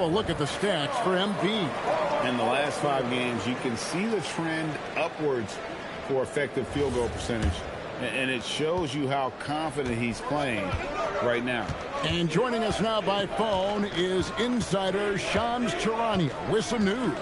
look at the stats for MP. In the last 5 games, you can see the trend upwards for effective field goal percentage. And it shows you how confident he's playing right now. And joining us now by phone is insider Shams Charania with some news.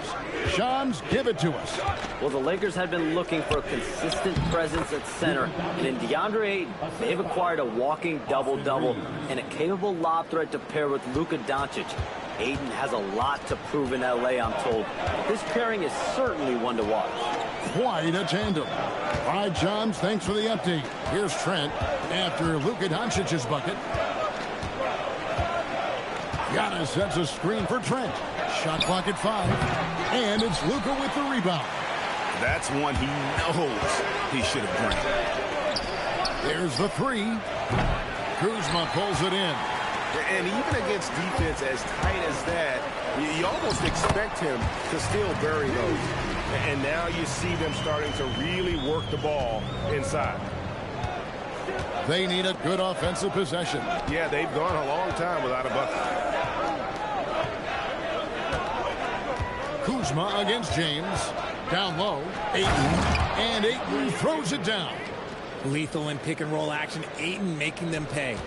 Shams, give it to us. Well, the Lakers had been looking for a consistent presence at center. And in DeAndre Ayton, they've acquired a walking double-double and a capable lob threat to pair with Luka Doncic. Ayton has a lot to prove in L.A., I'm told. This pairing is certainly one to watch. Quite a tandem. All right, Shams, thanks for the update. Here's Trent after Luka Doncic's bucket. Giannis sets a screen for Trent. Shot clock at 5. And it's Luka with the rebound. That's one he knows he should have drained. There's the 3. Kuzma pulls it in. And even against defense as tight as that, you almost expect him to still bury those. And now you see them starting to really work the ball inside. They need a good offensive possession. Yeah, they've gone a long time without a bucket. Kuzma against James. Down low. Ayton. And Ayton throws it down. Lethal in pick-and-roll action. Ayton making them pay.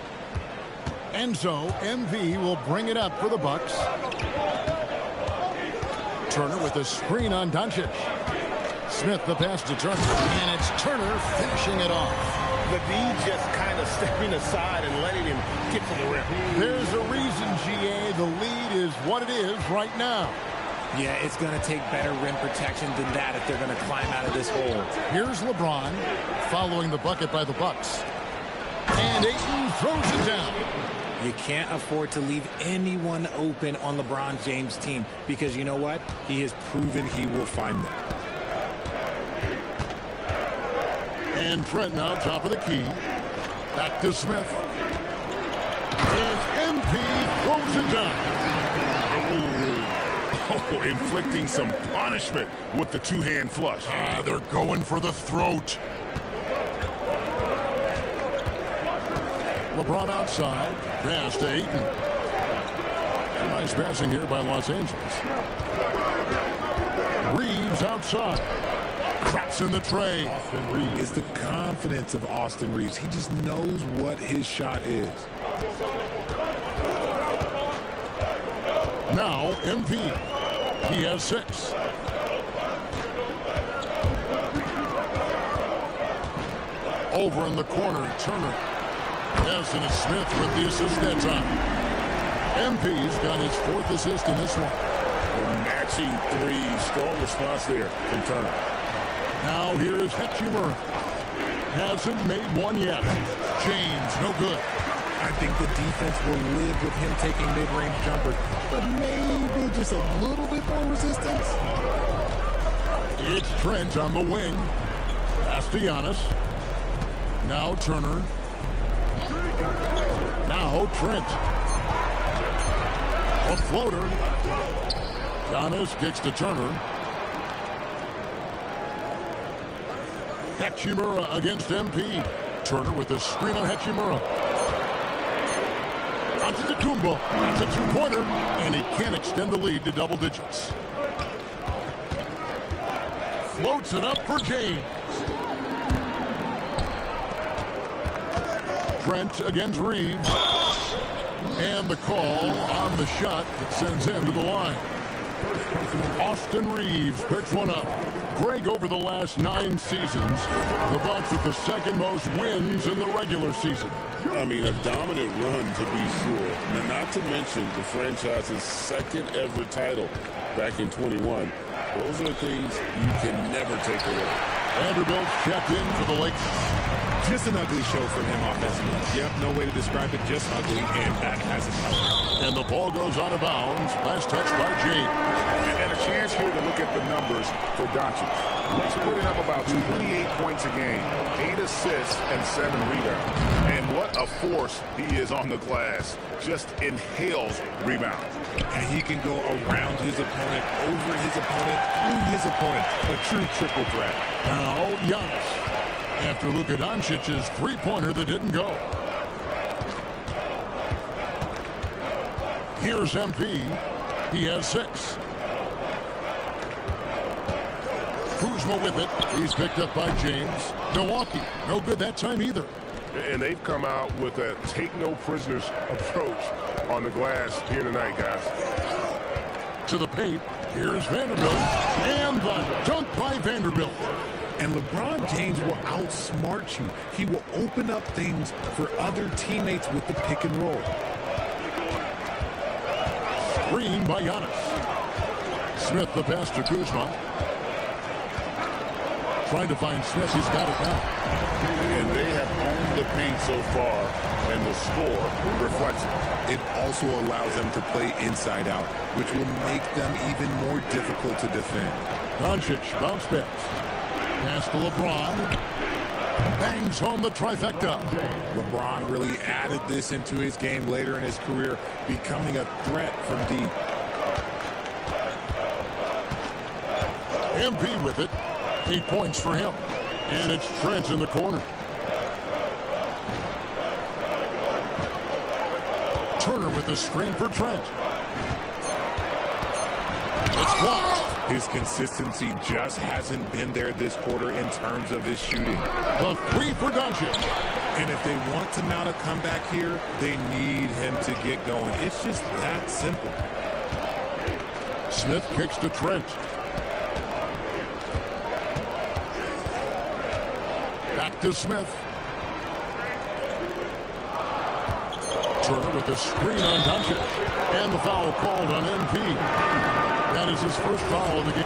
And so MV will bring it up for the Bucks. Turner with a screen on Doncic. Smith the pass to Turner. And it's Turner finishing it off. The D just kind of stepping aside and letting him get to the rim. There's a reason, GA. The lead is what it is right now. Yeah, it's going to take better rim protection than that if they're going to climb out of this hole. Here's LeBron following the bucket by the Bucks. And Ayton throws it down. You can't afford to leave anyone open on LeBron James' team because you know what? He has proven he will find them. And Trent now top of the key. Back to Smith. And MP throws it down. Oh, inflicting some punishment with the two-hand flush. They're going for the throat. LeBron outside. Pass to Ayton. Nice passing here by Los Angeles. Reeves outside. Traps in the tray. Austin Reeves is the confidence of Austin Reeves. He just knows what his shot is. Now MP. He has 6. Over in the corner, Turner. Yes, and it's Smith with the assist that time. MP's got his 4th assist in this one. A matching 3. Strong response there from Turner. Now here's Hachimura. Hasn't made one yet. James, no good. I think the defense will live with him taking mid-range jumpers, but maybe just a little bit more resistance. It's Trent on the wing. Pass to Giannis. Now Turner. Now Trent. A floater. Giannis kicks to Turner. Hachimura against MP. Turner with a screen on Hachimura. Antetokounmpo. It's a 2-pointer, and he can't extend the lead to double digits. Floats it up for James. Trent against Reeves. And the call on the shot that sends him to the line. Austin Reeves picks one up. Greg, over the last 9 seasons, the Bucks with the 2nd most wins in the regular season. I mean, a dominant run to be sure. Now, not to mention the franchise's 2nd ever title back in 21. Those are the things you can never take away. Vanderbilt checked in for the Lakers. Just an ugly show from him offensively. Yep, no way to describe it, just ugly, and that has it covered. And the ball goes out of bounds. Last touch by James. And a chance here to look at the numbers for Doncic. He's putting up about 28 points a game, 8 assists, and 7 rebounds. And what a force he is on the glass. Just inhales rebounds. And he can go around his opponent, over his opponent, through his opponent. A true triple threat. Now Giannis. After Luka Doncic's 3-pointer that didn't go. Here's MP. He has 6. Kuzma with it. He's picked up by James. Milwaukee, no good that time either. And they've come out with a take-no-prisoners approach on the glass here tonight, guys. To the paint. Here's Vanderbilt. And the dunk by Vanderbilt. And LeBron James will outsmart you. He will open up things for other teammates with the pick and roll. Screen by Giannis. Smith the pass to Kuzma. Trying to find Smith. He's got it now. And they have owned the paint so far, and the score reflects it. It also allows them to play inside out, which will make them even more difficult to defend. Doncic bounce pass. Pass to LeBron. Bangs home the trifecta. LeBron really added this into his game later in his career, becoming a threat from deep. MP with it. 8 points for him. And it's Trent in the corner. Turner with the screen for Trent. It's blocked. His consistency just hasn't been there this quarter in terms of his shooting. The 3 for Doncic. And if they want to mount a comeback here, they need him to get going. It's just that simple. Smith kicks to Trent. Back to Smith. Turner with the screen on Doncic. And the foul called on MP. That is his first foul of the game.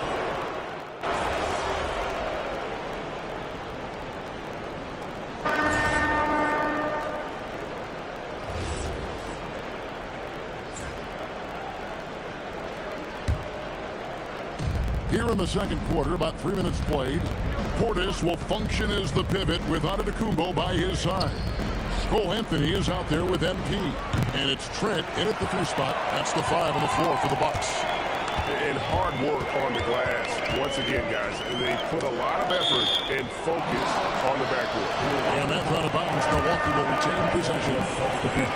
Here in the second quarter, about 3 minutes played, Portis will function as the pivot with Antetokounmpo by his side. Cole Anthony is out there with MP. And it's Trent in at the 3 spot. That's the 5 on the floor for the Bucks. And hard work on the glass. Once again, guys, they put a lot of effort and focus on the backcourt. And that's out of bounds. Milwaukee will retain possession.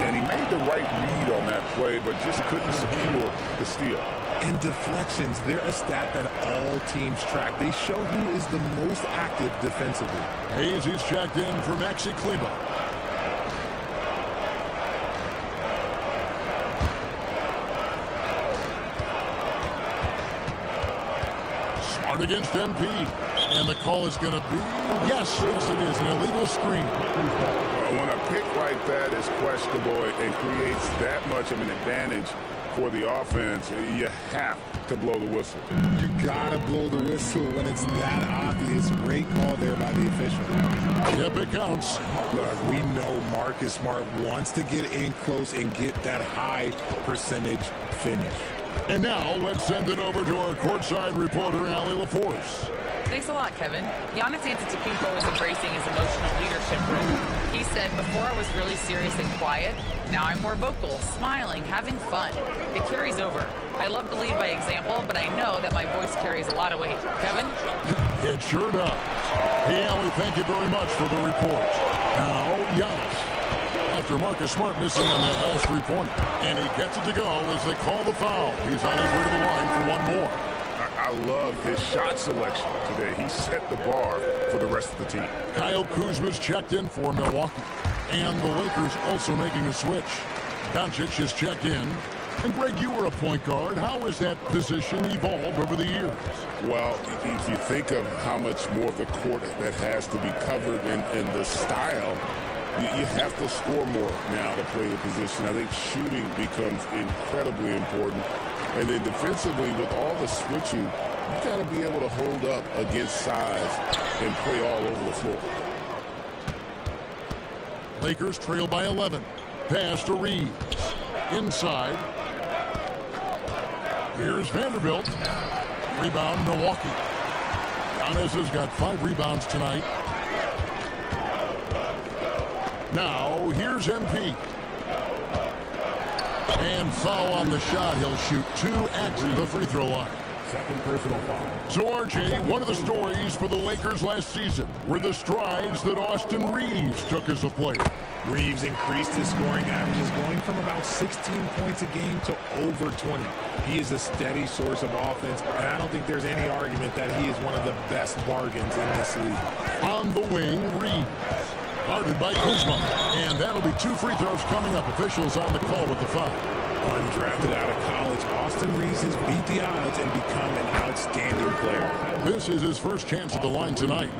And he made the right read on that play, but just couldn't secure the steal. And deflections, they're a stat that all teams track. They show who is the most active defensively. Hayes is checked in for Maxi Kleber. Smart against MP. And the call is going to be, yes, it is, an illegal screen. When a pick like that is questionable and creates that much of an advantage for the offense, you have to blow the whistle. You gotta blow the whistle when it's that obvious. Great call there by the official. Yep, it counts. Look, we know Marcus Smart wants to get in close and get that high percentage finish. And now let's send it over to our courtside reporter, Allie LaForce. Thanks a lot, Kevin. Giannis Antetokounmpo is embracing his emotional leadership role. He said, before I was really serious and quiet, now I'm more vocal, smiling, having fun. It carries over. I love to lead by example, but I know that my voice carries a lot of weight. Kevin? It sure does. Hey, Allie, thank you very much for the report. Now, Giannis. After Marcus Smart missing on that last 3-pointer. And he gets it to go as they call the foul. He's on his way to the line for one more. I love his shot selection today. He set the bar for the rest of the team. Kyle Kuzma's checked in for Milwaukee. And the Lakers also making a switch. Doncic is checked in. And Greg, you were a point guard. How has that position evolved over the years? Well, if you think of how much more of the court that has to be covered and the style, you have to score more now to play the position. I think shooting becomes incredibly important. And then defensively, with all the switching, you got to be able to hold up against size and play all over the floor. Lakers trail by 11. Pass to Reeves. Inside. Here's Vanderbilt. Rebound, Milwaukee. Giannis has got 5 rebounds tonight. Now, here's MP. And foul on the shot. He'll shoot 2 at the free throw line. Second personal foul. So, RJ, one of the stories for the Lakers last season were the strides that Austin Reeves took as a player. Reeves increased his scoring averages, going from about 16 points a game to over 20. He is a steady source of offense, and I don't think there's any argument that he is one of the best bargains in this league. On the wing, Reeves. Guarded by Kuzma. And that'll be 2 free throws coming up. Officials on the call with the foul. Undrafted out of college, Austin Reeves has beat the odds and become an outstanding player. This is his first chance at the line tonight.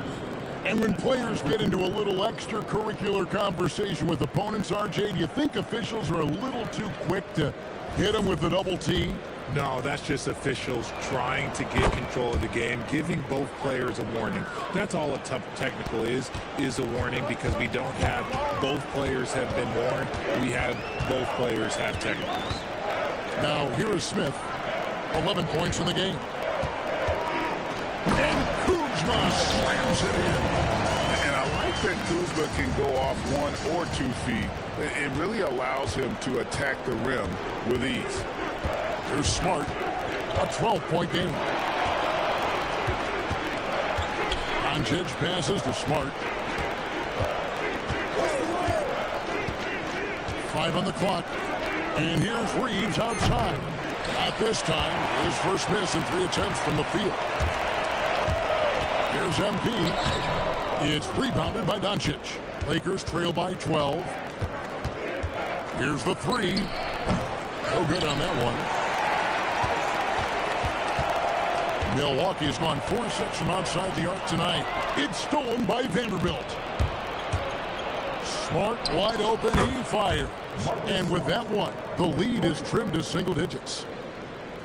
And when players get into a little extracurricular conversation with opponents, RJ, do you think officials are a little too quick to hit them with the double T? No, that's just officials trying to get control of the game, giving both players a warning. That's all a tough technical is a warning, because we don't have both players have been warned. We have both players have technicals. Now, here is Smith. 11 points in the game. And Kuzma slams it in. And I like that Kuzma can go off 1 or 2 feet. It really allows him to attack the rim with ease. Here's Smart. A 12-point game. Doncic passes to Smart. 5 on the clock. And here's Reeves outside. Not this time. His first miss in 3 attempts from the field. Here's MP. It's rebounded by Doncic. Lakers trail by 12. Here's the 3. No good on that one. Milwaukee's gone 4-6 from outside the arc tonight. It's stolen by Vanderbilt. Smart wide open. He fires. And with that one, the lead is trimmed to single digits.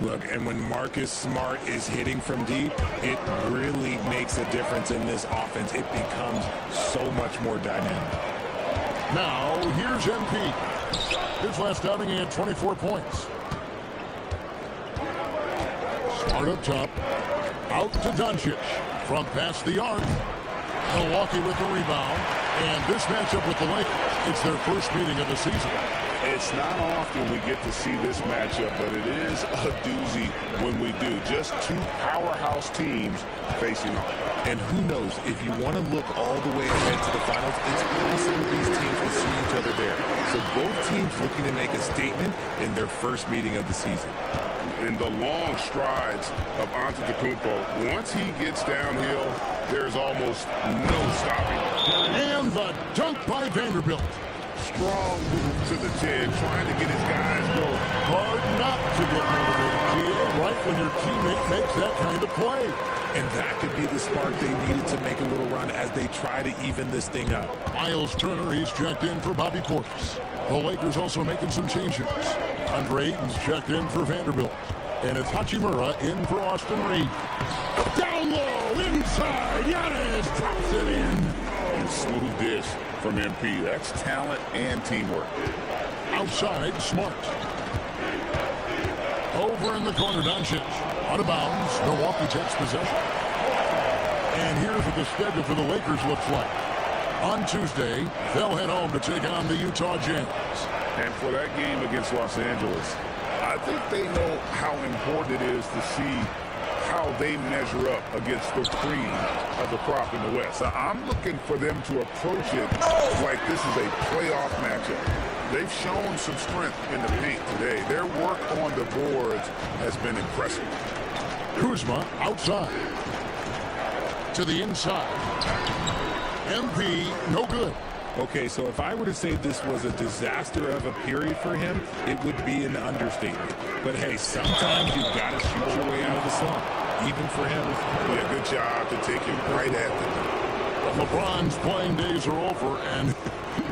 Look, and when Marcus Smart is hitting from deep, it really makes a difference in this offense. It becomes so much more dynamic. Now, here's MP. His last outing, he had 24 points. Smart up top. Out to Doncic. From past the arc. Milwaukee with the rebound. And this matchup with the Lakers, it's their first meeting of the season. It's not often we get to see this matchup, but it is a doozy when we do. Just 2 powerhouse teams facing off. And who knows, if you want to look all the way ahead to the finals, it's possible these teams will see each other there. So both teams looking to make a statement in their first meeting of the season. In the long strides of Antetokounmpo, once he gets downhill, there's almost no stopping. And the dunk by Vanderbilt. Strong move to the 10, trying to get his guys going. Hard not to get motivated, right when your teammate makes that kind of play. And that could be the spark they needed to make a little run as they try to even this thing up. Miles Turner, he's checked in for Bobby Portis. The Lakers also making some changes. Andre Ayton's checked in for Vanderbilt. And it's Hachimura in for Austin Reeves. Down low, inside, Giannis drops it in. And smooth dish from MP. That's talent and teamwork. Outside, Smart. Over in the corner, Doncic. Out of bounds, Milwaukee takes possession. And here's what the schedule for the Lakers looks like. On Tuesday, they'll head home to take on the Utah Jazz. And for that game against Los Angeles, I think they know how important it is to see how they measure up against the cream of the crop in the West. I'm looking for them to approach it like this is a playoff matchup. They've shown some strength in the paint today. Their work on the boards has been impressive. Kuzma outside. To the inside. MP, no good. Okay, so if I were to say this was a disaster of a period for him, it would be an understatement. But hey, sometimes you've got to shoot your way out of the slump, even for him. Yeah, good job to take him right at them. LeBron's playing days are over, and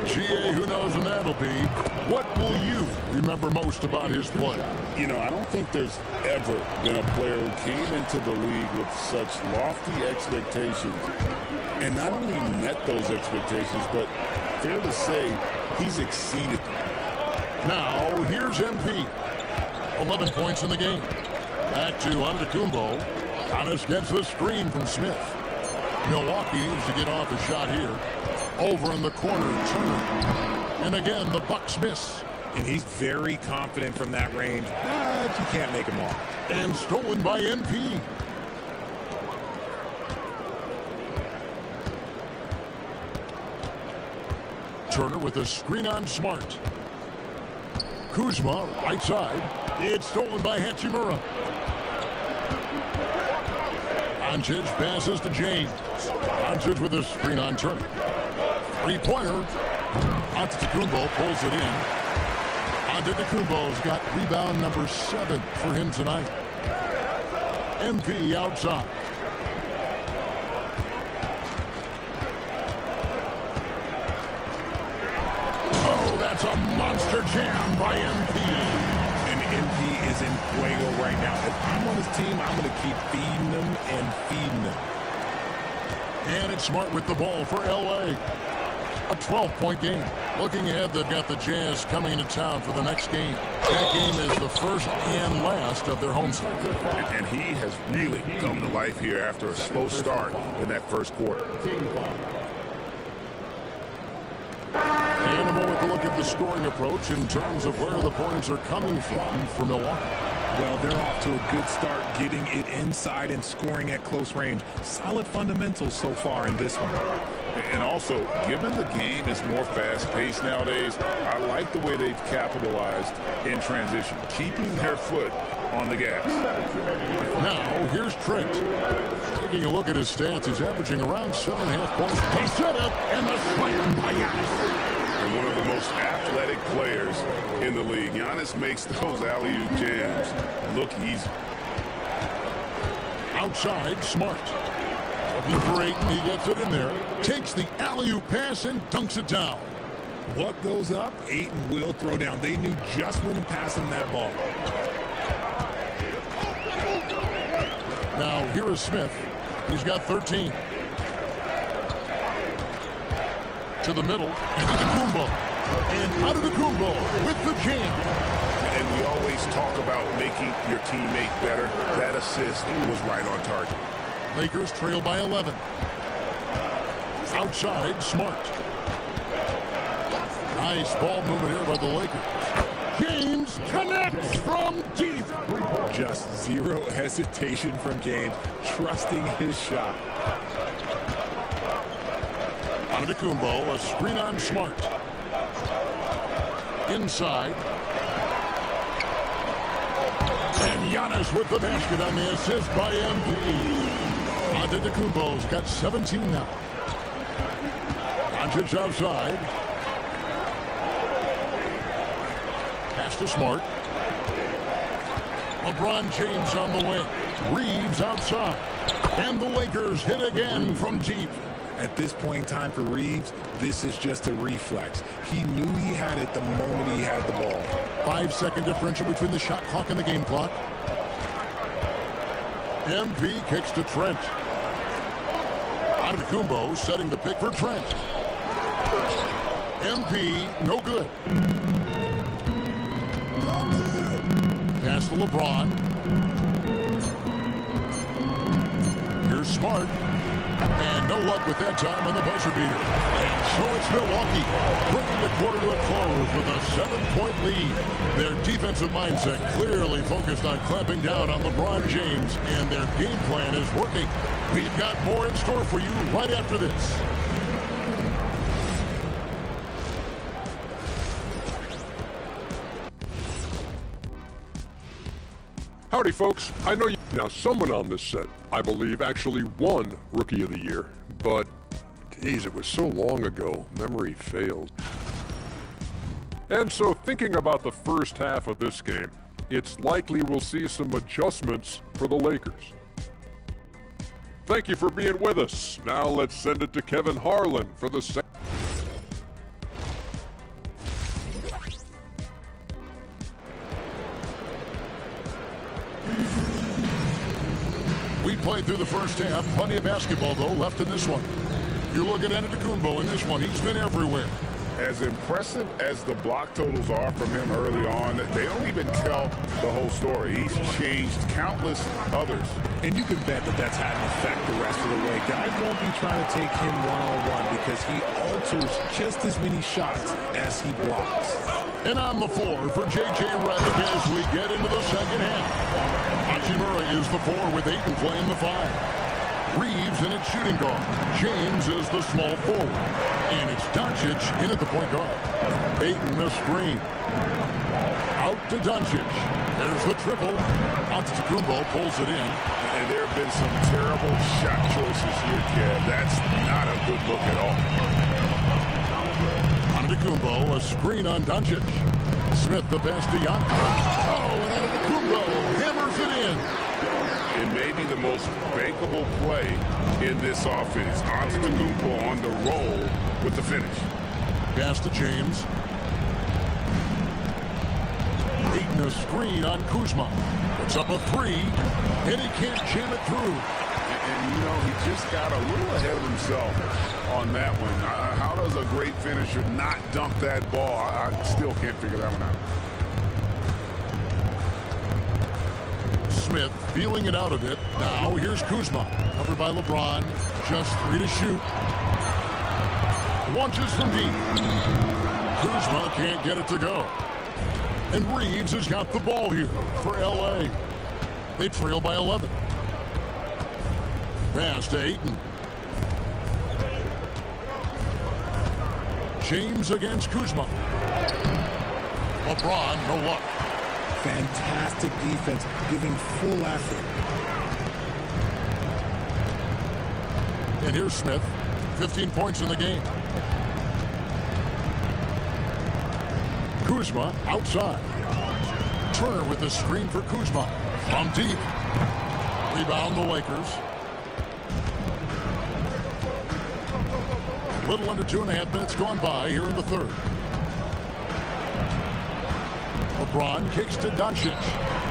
GA, who knows when that'll be. What will you remember most about his play? You know, I don't think there's ever been a player who came into the league with such lofty expectations and not only met those expectations, but fair to say, he's exceeded them. Now, here's MP. 11 points in the game. Back to Antetokounmpo. Giannis gets the screen from Smith. Milwaukee needs to get off a shot here. Over in the corner, Turner. And again, the Bucks miss. And he's very confident from that range, but you can't make him all. And stolen by MP. Turner with a screen on Smart. Kuzma, right side. It's stolen by Hachimura. Doncic passes to James. Doncic with a screen on Turner. Three-pointer. Antetokounmpo pulls it in. Antetokounmpo's got rebound number 7 for him tonight. MP outside. Oh, that's a monster jam by MP. And MP is in fuego right now. If I'm on his team, I'm going to keep feeding them and feeding them. And it's Smart with the ball for L.A. A 12-point game. Looking ahead, they've got the Jazz coming into town for the next game. That game is the first and last of their home start. And he has really come to life here after a slow start in that first quarter. And we'll look at the scoring approach in terms of where the points are coming from for Milwaukee. Well, they're off to a good start getting it inside and scoring at close range. Solid fundamentals so far in this one. And also, given the game is more fast-paced nowadays, I like the way they've capitalized in transition, keeping their foot on the gas. Now, here's Trent. Taking a look at his stats, he's averaging around 7.5 points. He set up, and the slam by Giannis. And one of the most athletic players in the league. Giannis makes those alley-oop jams look easy. Outside, Smart. Looking for Ayton, he gets it in there. Takes the alley-oop pass and dunks it down. What goes up, Ayton will throw down. They knew just when to pass him that ball. Now, here is Smith. He's got 13. To the middle, Antetokounmpo. And Antetokounmpo with the jam. And we always talk about making your teammate better. That assist was right on target. Lakers trail by 11. Outside, Smart. Nice ball movement here by the Lakers. James connects from deep. Just zero hesitation from James, trusting his shot. Antetokounmpo, a screen on Smart. Inside. And Giannis with the basket on the assist by MP. Antetokounmpo's got 17 now. Doncic outside. Pass to Smart. LeBron James on the wing. Reeves outside. And the Lakers hit again from deep. At this point in time for Reeves, this is just a reflex. He knew he had it the moment he had the ball. 5-second differential between the shot clock and the game clock. MP kicks to Trent. Antetokounmpo setting the pick for Trent. MP, no good. Pass to LeBron. Here's Smart. And no luck with that time on the buzzer beater. And so it's Milwaukee bringing the quarter to a close with a 7-point lead. Their defensive mindset clearly focused on clamping down on LeBron James, and their game plan is working. We've got more in store for you right after this. Howdy, folks. I know you... Now, someone on this set, I believe, actually won Rookie of the Year. But, geez, it was so long ago, memory failed. And so, thinking about the first half of this game, it's likely we'll see some adjustments for the Lakers. Thank you for being with us. Now let's send it to Kevin Harlan for the second. We played through the first half. Plenty of basketball, though, left in this one. You look at Antetokounmpo in this one. He's been everywhere. As impressive as the block totals are from him early on, they don't even tell the whole story. He's changed countless others. And you can bet that that's had an effect the rest of the way. Guys won't be trying to take him one-on-one because he alters just as many shots as he blocks. And on the floor for J.J. Redick as we get into the second half. Hachimura is the 4 with Ayton playing the 5. Reeves in at shooting guard. James is the small forward. And it's Doncic in at the point guard. Ayton the screen. Out to Doncic. There's the triple. Antetokounmpo pulls it in. And there have been some terrible shot choices here, Kev. That's not a good look at all. Antetokounmpo, a screen on Doncic. Smith the pass to Giannis. Oh, and Antetokounmpo hammers it in. It may be the most bankable play in this offense. Antetokounmpo on the roll with the finish. Pass to James. Ayton a screen on Kuzma. Puts up a 3, and he can't jam it through. And, you know, he just got a little ahead of himself on that one. How does a great finisher not dunk that ball? I still can't figure that one out. Smith feeling it out a bit. Now here's Kuzma. Covered by LeBron. Just 3 to shoot. Launches from deep. Kuzma can't get it to go. And Reeves has got the ball here for L.A. They trail by 11. Pass to Ayton. James against Kuzma. LeBron, no luck. Fantastic defense, giving full effort. And here's Smith. 15 points in the game. Kuzma outside. Turner with the screen for Kuzma. From deep. Rebound the Lakers. A little under 2.5 minutes gone by here in the third. LeBron kicks to Doncic.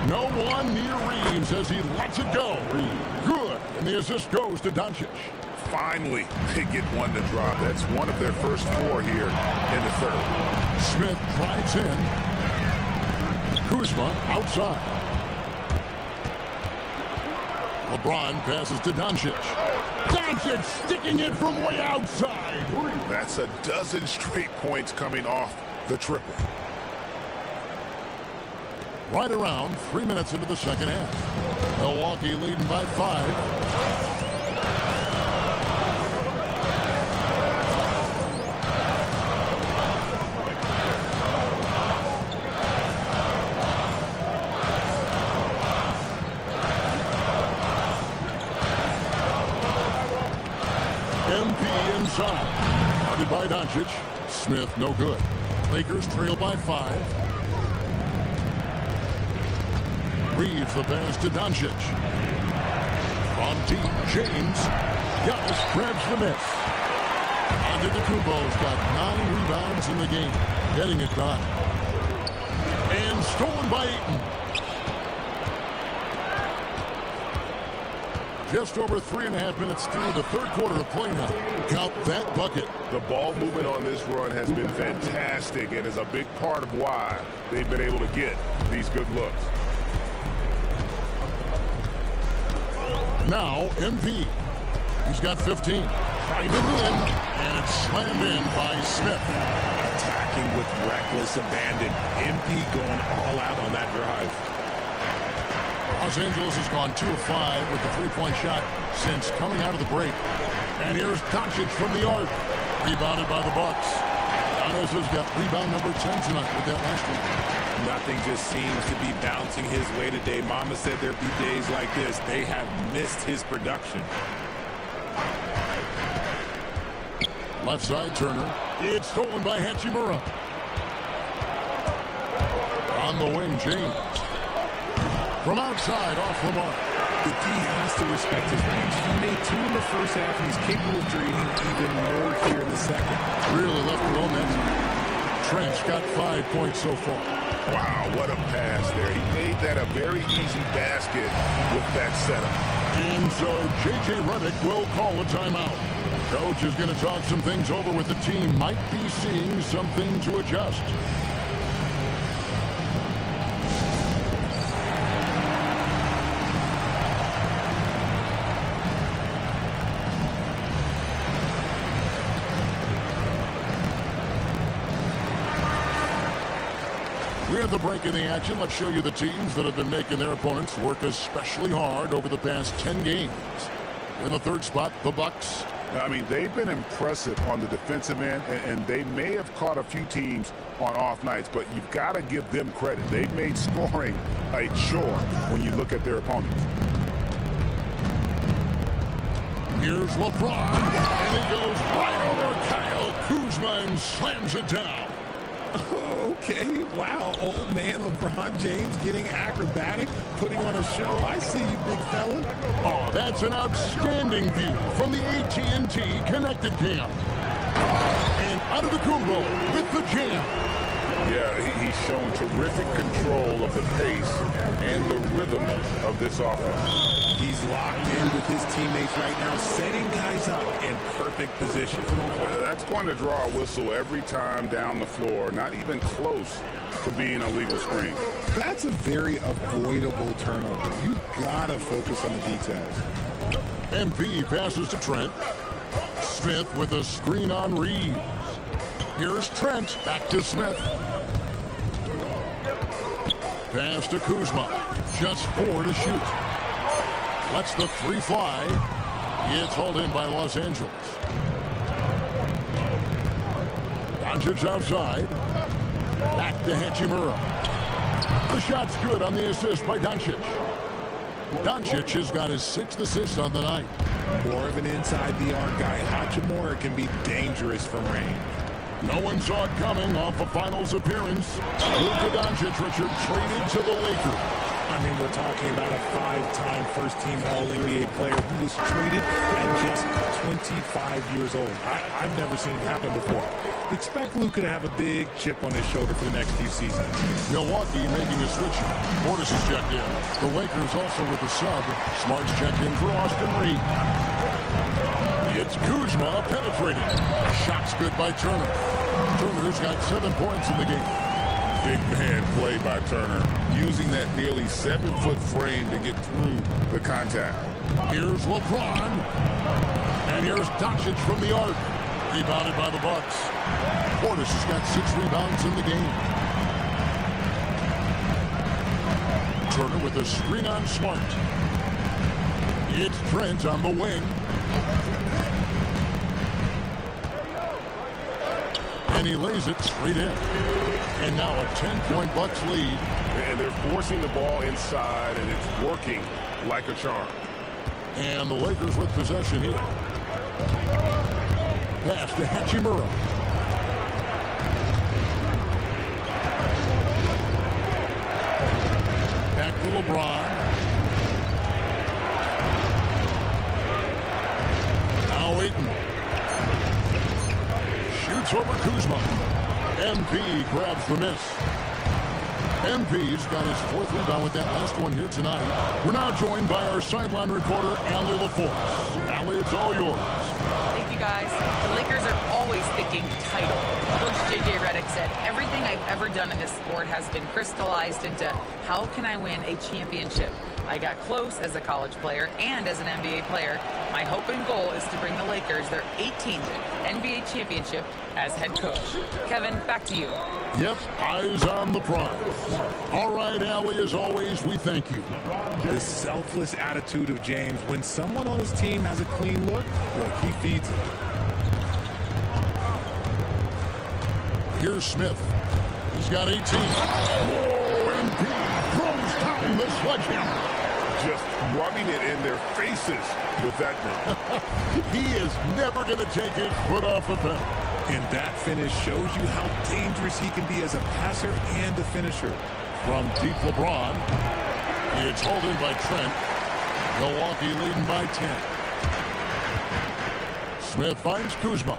No one near Reeves as he lets it go. Good. And the assist goes to Doncic. Finally, they get one to drop. That's one of their first 4 here in the third. Smith drives in. Kuzma outside. LeBron passes to Doncic. Doncic sticking it from way outside. That's a dozen straight points coming off the triple. Right around 3 minutes into the second half. Milwaukee leading by 5. MP inside. Guarded by Doncic. Smith no good. Lakers trail by 5. Reeves the pass to Doncic. From deep, James. Giannis grabs the miss. Antetokounmpo's got 9 rebounds in the game. Getting it done. And stolen by Ayton. Just over 3.5 minutes through the third quarter of play now. Count that bucket. The ball movement on this run has been fantastic and is a big part of why they've been able to get these good looks. Now, MP. He's got 15. Trying to win, and it's slammed in by Smith. Attacking with reckless abandon. MP going all out on that drive. Los Angeles has gone 2 of 5 with the 3-point shot since coming out of the break. And here's Doncic from the arc. Rebounded by the Bucks. Giannis has got rebound number 10 tonight with that last one. Nothing just seems to be bouncing his way today. Mama said there'd be days like this. They have missed his production. Left side, Turner. It's stolen by Hachimura. On the wing, James. From outside, off the mark. The D has to respect his range. He made 2 in the first half, and he's capable of draining even more here in the second. Really left it on that. Trent's got 5 points so far. Wow, what a pass there. He made that a very easy basket with that setup. And so J.J. Redick will call a timeout. Coach is going to talk some things over with the team. Might be seeing something to adjust. We have the break in the action. Let's show you the teams that have been making their opponents work especially hard over the past 10 games. In the third spot, the Bucks. I mean, they've been impressive on the defensive end, and they may have caught a few teams on off nights, but you've got to give them credit. They've made scoring a chore when you look at their opponents. Here's LeBron, and he goes right over Kyle Kuzma and slams it down. Okay, wow, old man LeBron James getting acrobatic, putting on a show. I see you, big fella. Oh, that's an outstanding view from the AT&T Connected Cam. And Antetokounmpo with the jam. Yeah, he's shown terrific control of the pace and the rhythm of this offense. He's locked in with his teammates right now, setting guys up in perfect position. That's going to draw a whistle every time down the floor, not even close to being a legal screen. That's a very avoidable turnover. You gotta focus on the details. MP passes to Trent. Smith with a screen on Reeves. Here's Trent, back to Smith. Pass to Kuzma, just 4 to shoot. Lets the 3 fly. It's hauled in by Los Angeles. Doncic outside. Back to Hachimura. The shot's good on the assist by Doncic. Doncic has got his 6th assist on the night. More of an inside-the-arc guy. Hachimura can be dangerous from range. No one saw it coming off a finals appearance. Luka Doncic, Richard, traded to the Lakers. I mean, we're talking about a 5-time first-team All-NBA player who was traded at just 25 years old. I've never seen it happen before. Expect Luka to have a big chip on his shoulder for the next few seasons. Milwaukee making a switch. Portis is checked in. The Lakers also with the sub. Smart's checked in for Austin Reeves. It's Kuzma penetrating. Shot's good by Turner. Turner's got 7 points in the game. Big man play by Turner, using that nearly 7-foot frame to get through the contact. Here's LeBron. And here's Doncic from the arc. Rebounded by the Bucks. Portis has got 6 rebounds in the game. Turner with a screen on Smart. It's Trent on the wing. And he lays it straight in. And now a 10-point Bucks lead. And they're forcing the ball inside, and it's working like a charm. And the Lakers with possession here. Pass to Hachimura. Back to LeBron. Now Ayton. Shoots over Kuzma. MP grabs the miss. MP's got his 4th rebound with that last one here tonight. We're now joined by our sideline reporter, Allie LaForce. Allie, it's all yours. Thank you, guys. The Lakers are always thinking title. Coach J.J. Redick said, everything I've ever done in this sport has been crystallized into how can I win a championship. I got close as a college player and as an NBA player. My hope and goal is to bring the Lakers their 18th NBA championship as head coach. Kevin, back to you. Yep, eyes on the prize. All right, Allie, as always, we thank you. The selfless attitude of James. When someone on his team has a clean look, he feeds it. Here's Smith. He's got 18. And he throws down the sledgehammer. Just rubbing it in their faces with that move. He is never going to take his foot off the pedal. And that finish shows you how dangerous he can be as a passer and a finisher. From deep LeBron, it's hauled in by Trent. Milwaukee leading by 10. Smith finds Kuzma.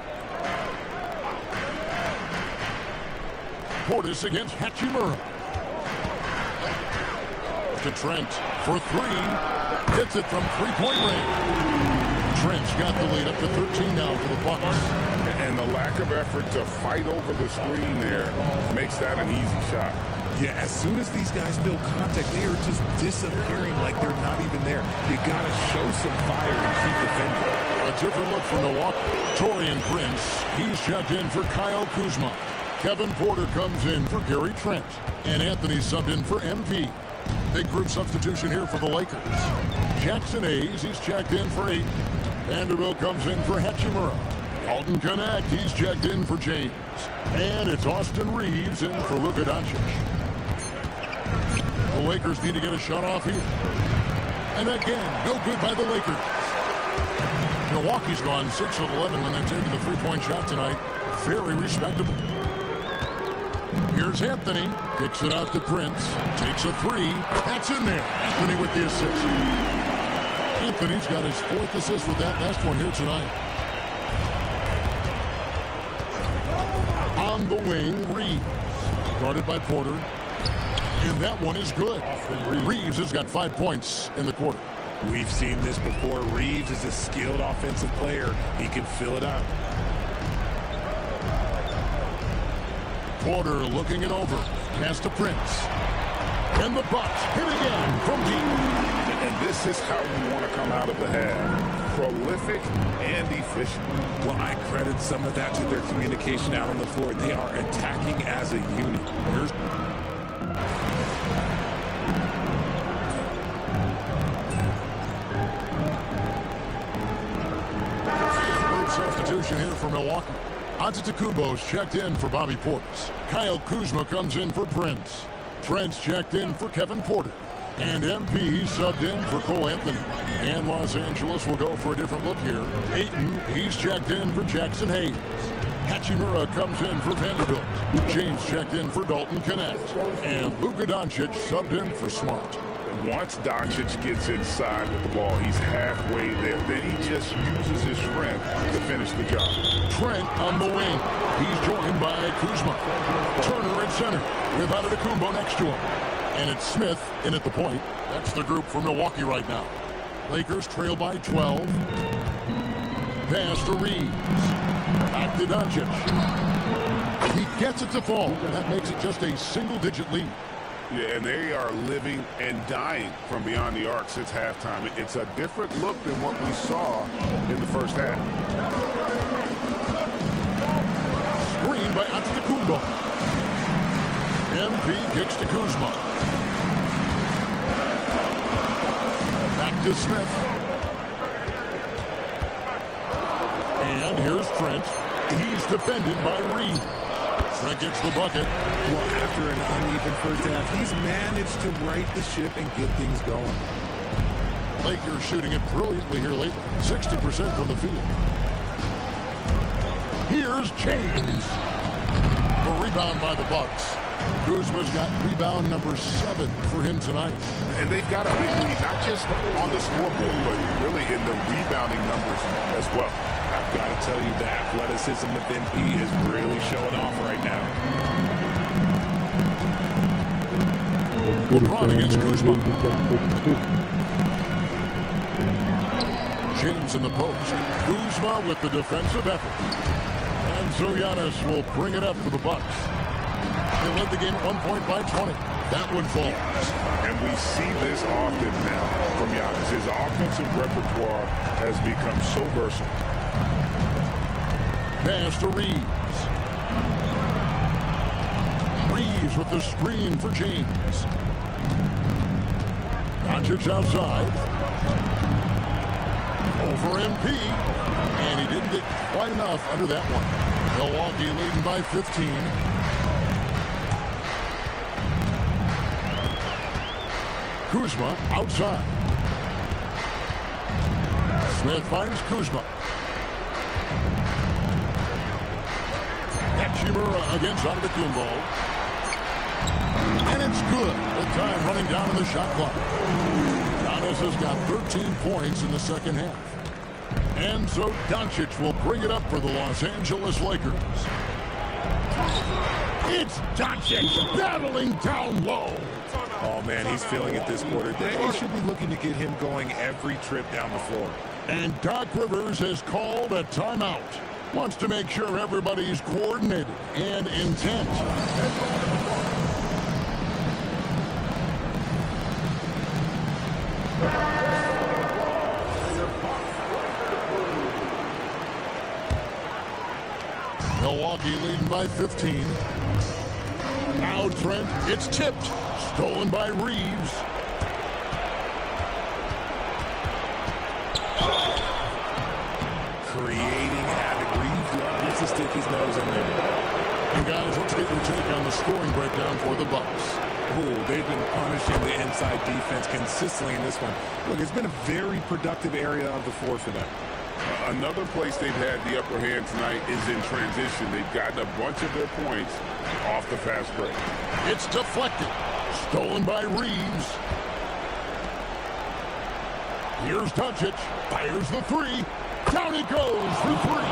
Portis against Hachimura. To Trent for 3. Hits it from 3-point range. Trent's got the lead up to 13 now for the Bucks. And the lack of effort to fight over the screen there makes that an easy shot. Yeah, as soon as these guys build contact, they are just disappearing like they're not even there. You got to show some fire and keep defending. A different look for Milwaukee. Torian Prince, he's checked in for Kyle Kuzma. Kevin Porter comes in for Gary Trent. And Anthony subbed in for MP. Big group substitution here for the Lakers. Jackson Hayes, he's checked in for 8. Vanderbilt comes in for Hachimura. Dalton Connect, he's checked in for James. And it's Austin Reeves in for Luka Doncic. The Lakers need to get a shot off here. And again, no good by the Lakers. Milwaukee's gone 6 of 11 when they've taken the three-point shot tonight. Very respectable. Here's Anthony. Kicks it out to Prince. Takes a 3. That's in there. Anthony with the assist. Anthony's got his 4th assist with that last one here tonight. On the wing, Reeves. Guarded by Porter. And that one is good. Reeves has got 5 points in the quarter. We've seen this before. Reeves is a skilled offensive player. He can fill it up. Porter looking it over. Pass to Prince. And the Bucks hit again from deep. And this is how you want to come out of the half. Prolific and efficient. Well, I credit some of that to their communication out on the floor. They are attacking as a unit. Substitution here for Milwaukee. Antetokounmpo's checked in for Bobby Portis. Kyle Kuzma comes in for Prince. Trent's checked in for Kevin Porter. And MP subbed in for Cole Anthony. And Los Angeles will go for a different look here. Ayton, he's checked in for Jackson Hayes. Hachimura comes in for Vanderbilt. James checked in for Dalton Connect. And Luka Doncic subbed in for Smart. Once Doncic gets inside with the ball, he's halfway there. Then he just uses his strength to finish the job. Trent on the wing. He's joined by Kuzma. Turner at center with Antetokounmpo next to him. And it's Smith in at the point. That's the group for Milwaukee right now. Lakers trail by 12. Pass to Reeves. Back to Doncic. He gets it to fall. That makes it just a single-digit lead. Yeah, and they are living and dying from beyond the arc since halftime. It's a different look than what we saw in the first half. Screen by Antetokounmpo. MP kicks to Kuzma. Back to Smith. And here's Trent. He's defended by Reeves. Trent gets the bucket. Well, after an uneven first half, he's managed to right the ship and get things going. Lakers shooting it brilliantly here lately. 60% from the field. Here's James. The rebound by the Bucks. Kuzma's got rebound number 7 for him tonight. And they've got a big lead, not just on the scoreboard, but really in the rebounding numbers as well. I've got to tell you, the athleticism of MP is really showing off right now. LeBron against Kuzma. James in the post. Kuzma with the defensive effort. And so Giannis will bring it up for the Bucks. They led the game at 1 point by 20. That one falls. And we see this often now from Giannis. His offensive repertoire has become so versatile. Pass to Reeves. Reeves with the screen for James. Doncic outside. Over MP. And he didn't get quite enough under that one. Milwaukee leading by 15. Kuzma outside. Smith finds Kuzma. Hachimura against Antetokounmpo. And it's good. The time running down in the shot clock. Giannis has got 13 points in the second half. And so Doncic will bring it up for the Los Angeles Lakers. It's Doncic battling down low. Oh, man, he's feeling it this quarter. They should be looking to get him going every trip down the floor. And Doc Rivers has called a timeout. Wants to make sure everybody's coordinated and intent. Milwaukee leading by 15. Now Trent, it's tipped. Stolen by Reeves. Creating havoc. Reeves needs to stick his nose in there. And guys, let's get your take on the scoring breakdown for the Bucks. Oh, they've been punishing the inside defense consistently in this one. Look, it's been a very productive area of the floor for them. Another place they've had the upper hand tonight is in transition. They've gotten a bunch of their points off the fast break. It's deflected. Stolen by Reeves. Here's Doncic. Fires the three. Down it goes for three.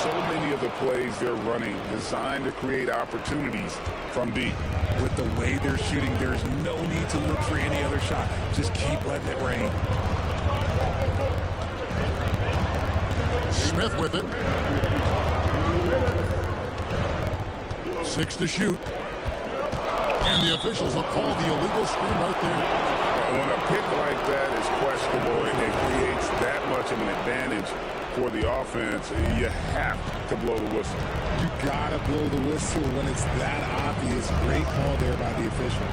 So many of the plays they're running designed to create opportunities from deep. With the way they're shooting, there's no need to look for any other shot. Just keep letting it rain. Smith with it. 6 to shoot. And the officials will call the illegal screen right there. When a pick like that is questionable and it creates that much of an advantage for the offense, you have to blow the whistle. You gotta blow the whistle when it's that obvious. Great call there by the official.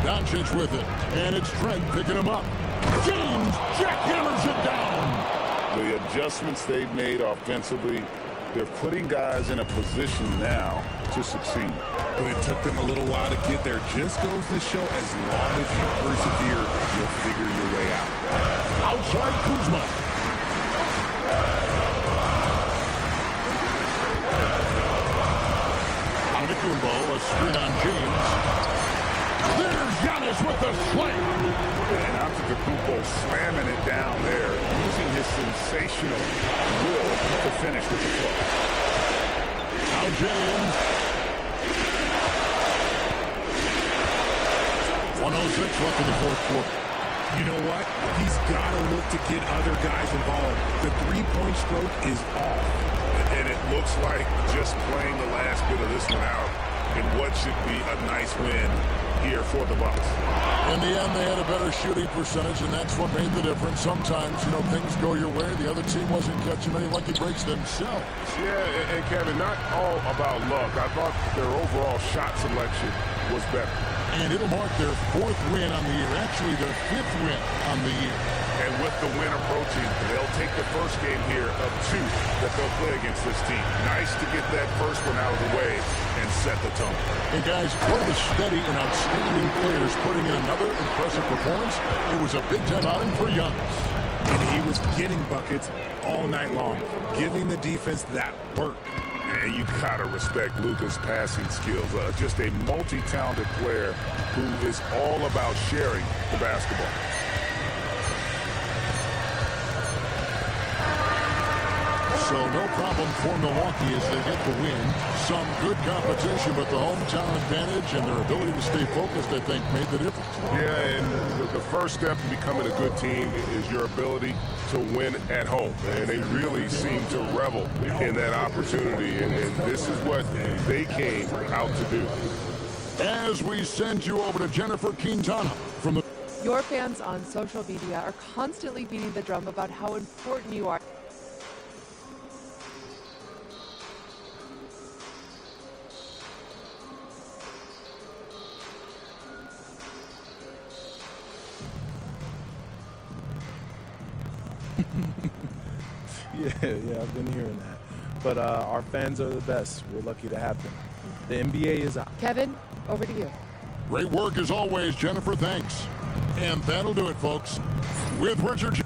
Doncic with it, and it's Trent picking him up. James jackhammers it down. The adjustments they've made offensively, they're putting guys in a position now to succeed. But it took them a little while to get there. Just goes to show as long as you persevere, you'll figure your way out. Outside Kuzma. Antetokounmpo, a screen on James. There's Giannis with the slam. And Antetokounmpo slamming it down there, using his sensational will to finish with the play. Now James. 1:06 left in the fourth quarter. You know what? He's got to look to get other guys involved. The three-point stroke is off. And it looks like just playing the last bit of this one out in what should be a nice win here for the Bucks. In the end, they had a better shooting percentage, and that's what made the difference. Sometimes, things go your way. The other team wasn't catching many lucky breaks themselves. Yeah, and Kevin, not all about luck. I thought their overall shot selection was better. And it'll mark their 4th win on the year. Actually, their 5th win on the year. And with the win approaching, they'll take the first game here of 2 that they'll play against this team. Nice to get that first one out of the way and set the tone. And guys, one of the steady and outstanding players putting in another impressive performance. It was a big-time outing for Giannis. And he was getting buckets all night long, giving the defense that work. And you gotta respect Luka's passing skills. Just a multi-talented player who is all about sharing the basketball. So no problem for Milwaukee as they get the win. Some good competition, but the hometown advantage and their ability to stay focused, I think, made the difference. Yeah, and the first step to becoming a good team is your ability to win at home. And they really seem to revel in that opportunity. And this is what they came out to do. As we send you over to Jennifer Quintana from the... Your fans on social media are constantly beating the drum about how important you are. Yeah, I've been hearing that. But our fans are the best. We're lucky to have them. The NBA is out. Kevin, over to you. Great work as always, Jennifer. Thanks. And that'll do it, folks. With Richard...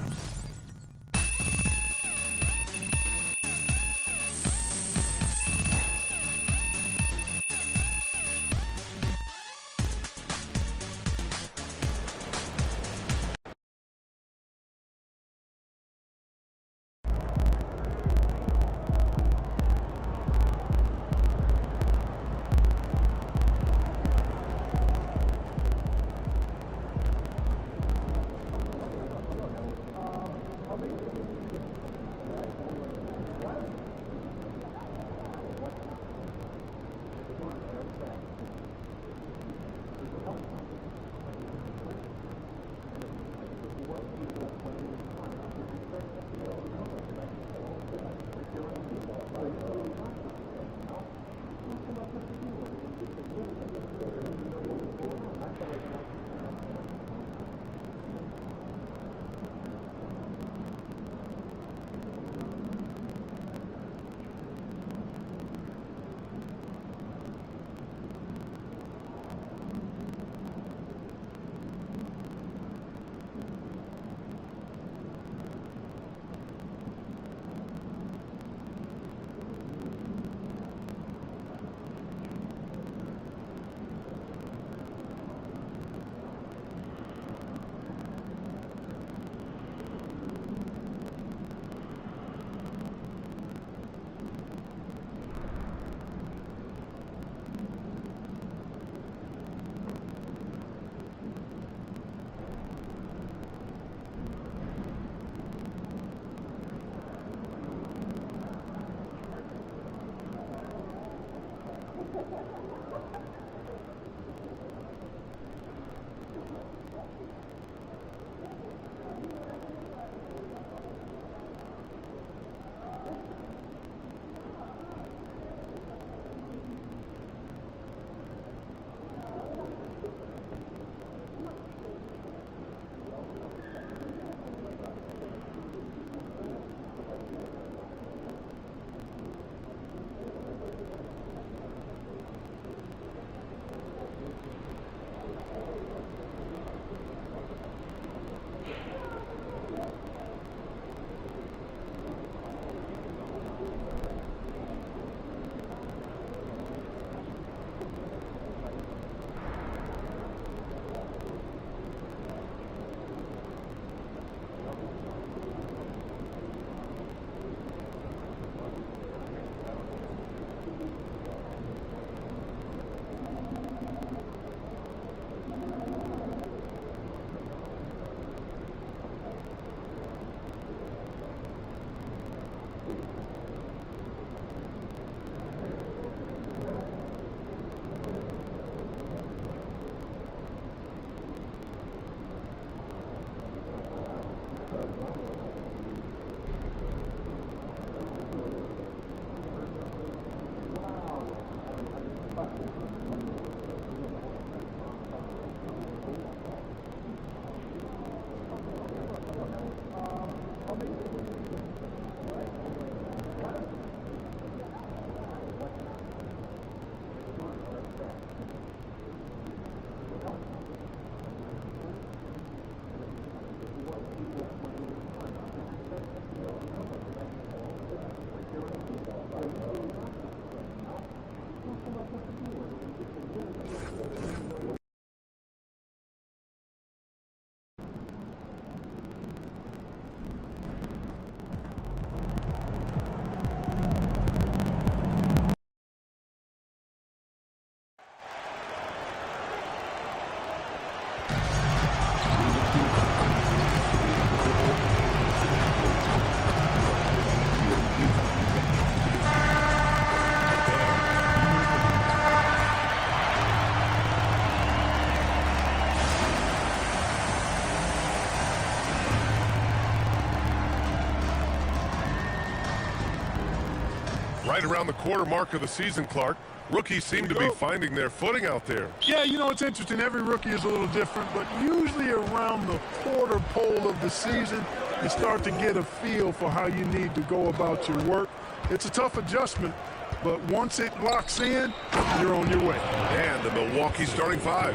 Right around the quarter mark of the season, Clark. Rookies seem to be finding their footing out there. Yeah, you know, it's interesting. Every rookie is a little different, but usually around the quarter pole of the season, you start to get a feel for how you need to go about your work. It's a tough adjustment, but once it locks in, you're on your way. And the Milwaukee starting five.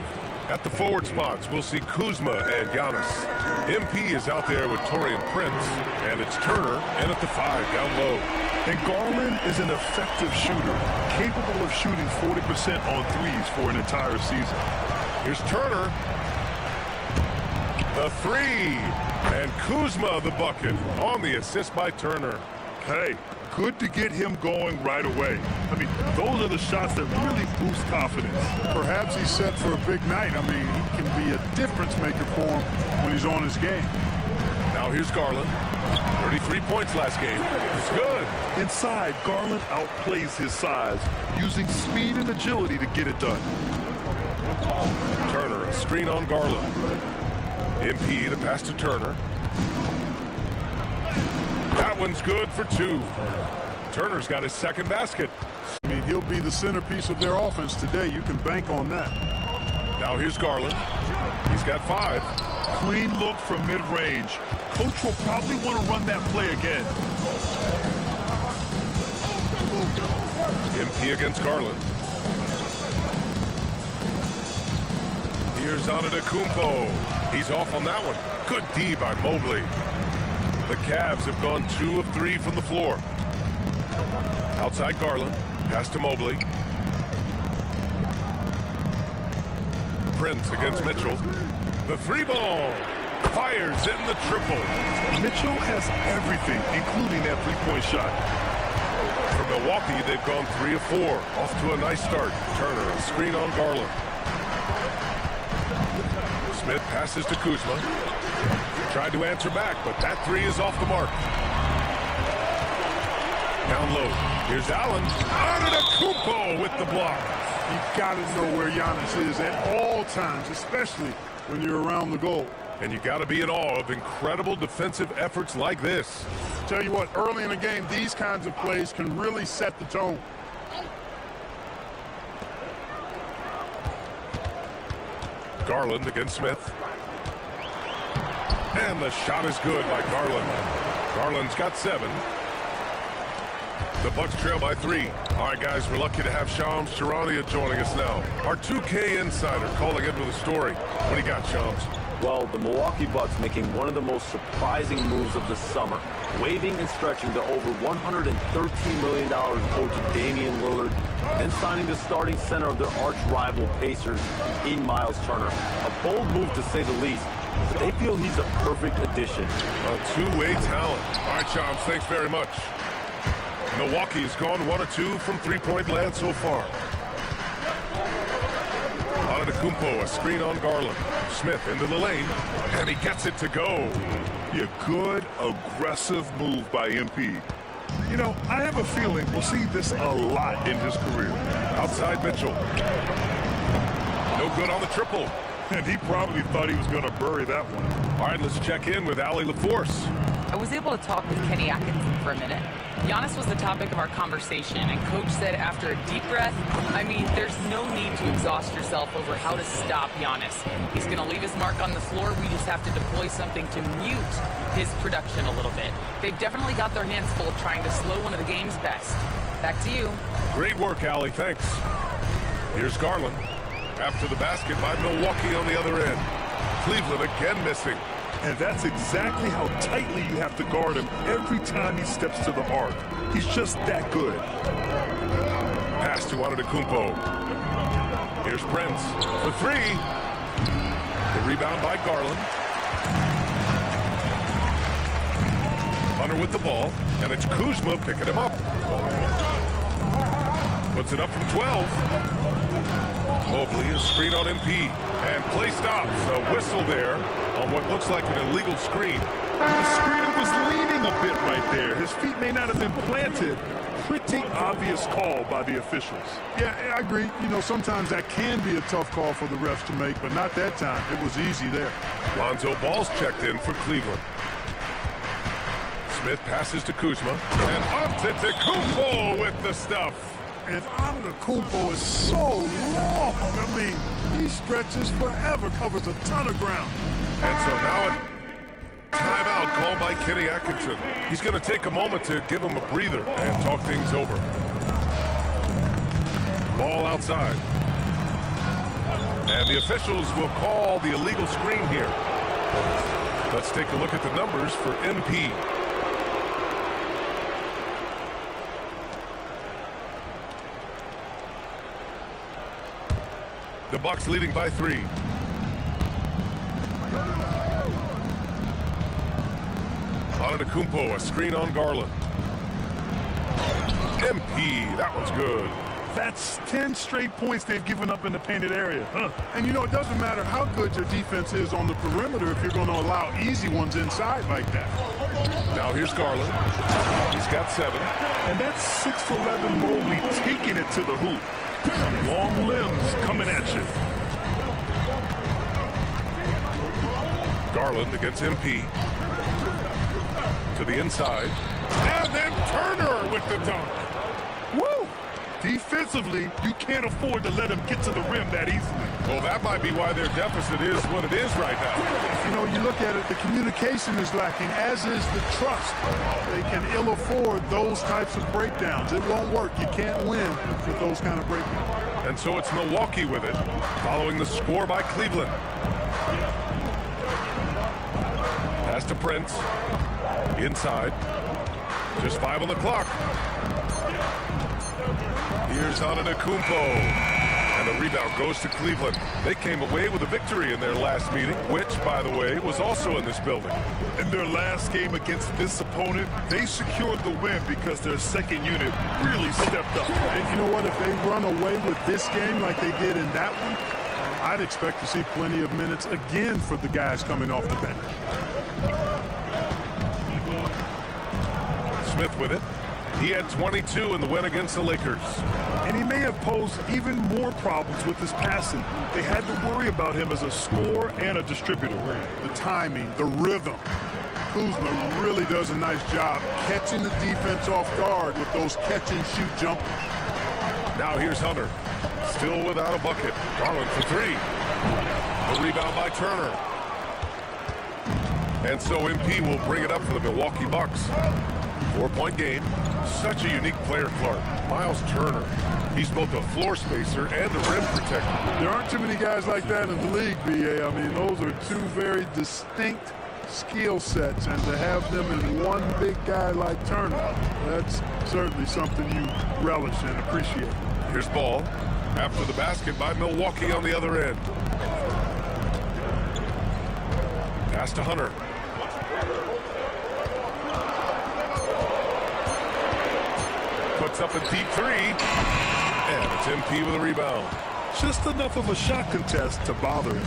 At the forward spots, we'll see Kuzma and Giannis. MP is out there with Taurean Prince, and it's Turner, and at the 5 down low. And Garland is an effective shooter, capable of shooting 40% on threes for an entire season. Here's Turner. The 3. And Kuzma the bucket on the assist by Turner. Hey, good to get him going right away. I mean, those are the shots that really boost confidence. Perhaps he's set for a big night. I mean, he can be a difference maker for him when he's on his game. Now here's Garland. 33 points last game. It's good. Inside, Garland outplays his size, using speed and agility to get it done. Turner, a screen on Garland. MP, the pass to Turner. That one's good for 2. Turner's got his second basket. I mean, he'll be the centerpiece of their offense today. You can bank on that. Now here's Garland. He's got 5. Clean look from mid-range. Coach will probably want to run that play again. MP against Garland. Here's Antetokounmpo. He's off on that one. Good D by Mobley. The Cavs have gone 2 of 3 from the floor. Outside Garland. Pass to Mobley. Prince against Mitchell. The 3-ball. Fires in the triple. Mitchell has everything, including that three-point shot. For Milwaukee, they've gone 3 of 4. Off to a nice start. Turner, a screen on Garland. Smith passes to Kuzma. Tried to answer back, but that 3 is off the mark. Down low. Here's Allen. Antetokounmpo with the block. You've got to know where Giannis is at all times, especially when you're around the goal. And you got to be in awe of incredible defensive efforts like this. Tell you what, early in the game, these kinds of plays can really set the tone. Garland against Smith. And the shot is good by Garland. Garland's got 7. The Bucks trail by 3. All right, guys, we're lucky to have Shams Charania joining us now. Our 2K insider calling in with a story. What do you got, Shams? Well, the Milwaukee Bucks making one of the most surprising moves of the summer, waiving and stretching to over $113 million coach Damian Lillard, and signing the starting center of their arch rival Pacers in Miles Turner. A bold move to say the least, but they feel he's a perfect addition. A two-way talent. All right, Shams, thanks very much. Milwaukee has gone 1 of 2 from three-point land so far. Antetokounmpo, a screen on Garland. Smith into the lane, and he gets it to go. A good, aggressive move by MP. You know, I have a feeling we'll see this a lot in his career. Outside Mitchell. No good on the triple. And he probably thought he was going to bury that one. All right, let's check in with Allie LaForce. I was able to talk with Kenny Atkinson for a minute. Giannis was the topic of our conversation, and Coach said after a deep breath, I mean, there's no need to exhaust yourself over how to stop Giannis. He's going to leave his mark on the floor. We just have to deploy something to mute his production a little bit. They've definitely got their hands full trying to slow one of the game's best. Back to you. Great work, Allie. Thanks. Here's Garland. After the basket by Milwaukee on the other end. Cleveland again missing. And that's exactly how tightly you have to guard him every time he steps to the arc. He's just that good. Pass to Antetokounmpo. Here's Prince for 3. The rebound by Garland. Hunter with the ball, and it's Kuzma picking him up. Puts it up from 12. Mobley is screen on MP, and play stops. A whistle there on what looks like an illegal screen. The screen was leaning a bit right there. His feet may not have been planted. Pretty obvious call by the officials. Yeah, I agree. You know, sometimes that can be a tough call for the refs to make, but not that time. It was easy there. Lonzo Ball's checked in for Cleveland. Smith passes to Kuzma. And up to Kumpo with the stuff. And Antetokounmpo is so long. I mean, he stretches forever, covers a ton of ground. And so now a timeout called by Kenny Atkinson. He's going to take a moment to give him a breather and talk things over. Ball outside. And the officials will call the illegal screen here. Let's take a look at the numbers for MP. The Bucks leading by 3. Antetokounmpo, a screen on Garland. MP, that one's good. That's 10 straight points they've given up in the painted area. And you know, it doesn't matter how good your defense is on the perimeter if you're going to allow easy ones inside like that. Now here's Garland. He's got 7. And that's 6'11" Mobley taking it to the hoop. Long limbs coming at you. Garland against MP. To the inside. And then Turner with the dunk. Woo! Defensively, you can't afford to let him get to the rim that easily. Well, that might be why their deficit is what it is right now. You know, you look at it, the communication is lacking, as is the trust. They can ill afford those types of breakdowns. It won't work. You can't win with those kind of breakdowns. And so it's Milwaukee with it, following the score by Cleveland. Pass to Prince. Inside. Just 5 on the clock. Here's Antetokounmpo. And the rebound goes to Cleveland. They came away with a victory in their last meeting, which, by the way, was also in this building. In their last game against this opponent, they secured the win because their second unit really stepped up. And you know what? If they run away with this game like they did in that one, I'd expect to see plenty of minutes again for the guys coming off the bench. Smith with it. He had 22 in the win against the Lakers. And he may have posed even more problems with his passing. They had to worry about him as a scorer and a distributor. The timing, the rhythm. Kuzma really does a nice job catching the defense off guard with those catch-and-shoot jumpers. Now here's Hunter. Still without a bucket. Garland for 3. The rebound by Turner. And so MP will bring it up for the Milwaukee Bucks. 4-point game. Such a unique player, Clark. Miles Turner. He's both a floor spacer and a rim protector. There aren't too many guys like that in the league, BA. I mean, those are two very distinct skill sets, and to have them in one big guy like Turner, that's certainly something you relish and appreciate. Here's Ball. After the basket by Milwaukee on the other end. Pass to Hunter. Puts up a deep 3. And it's MP with a rebound. Just enough of a shot contest to bother him.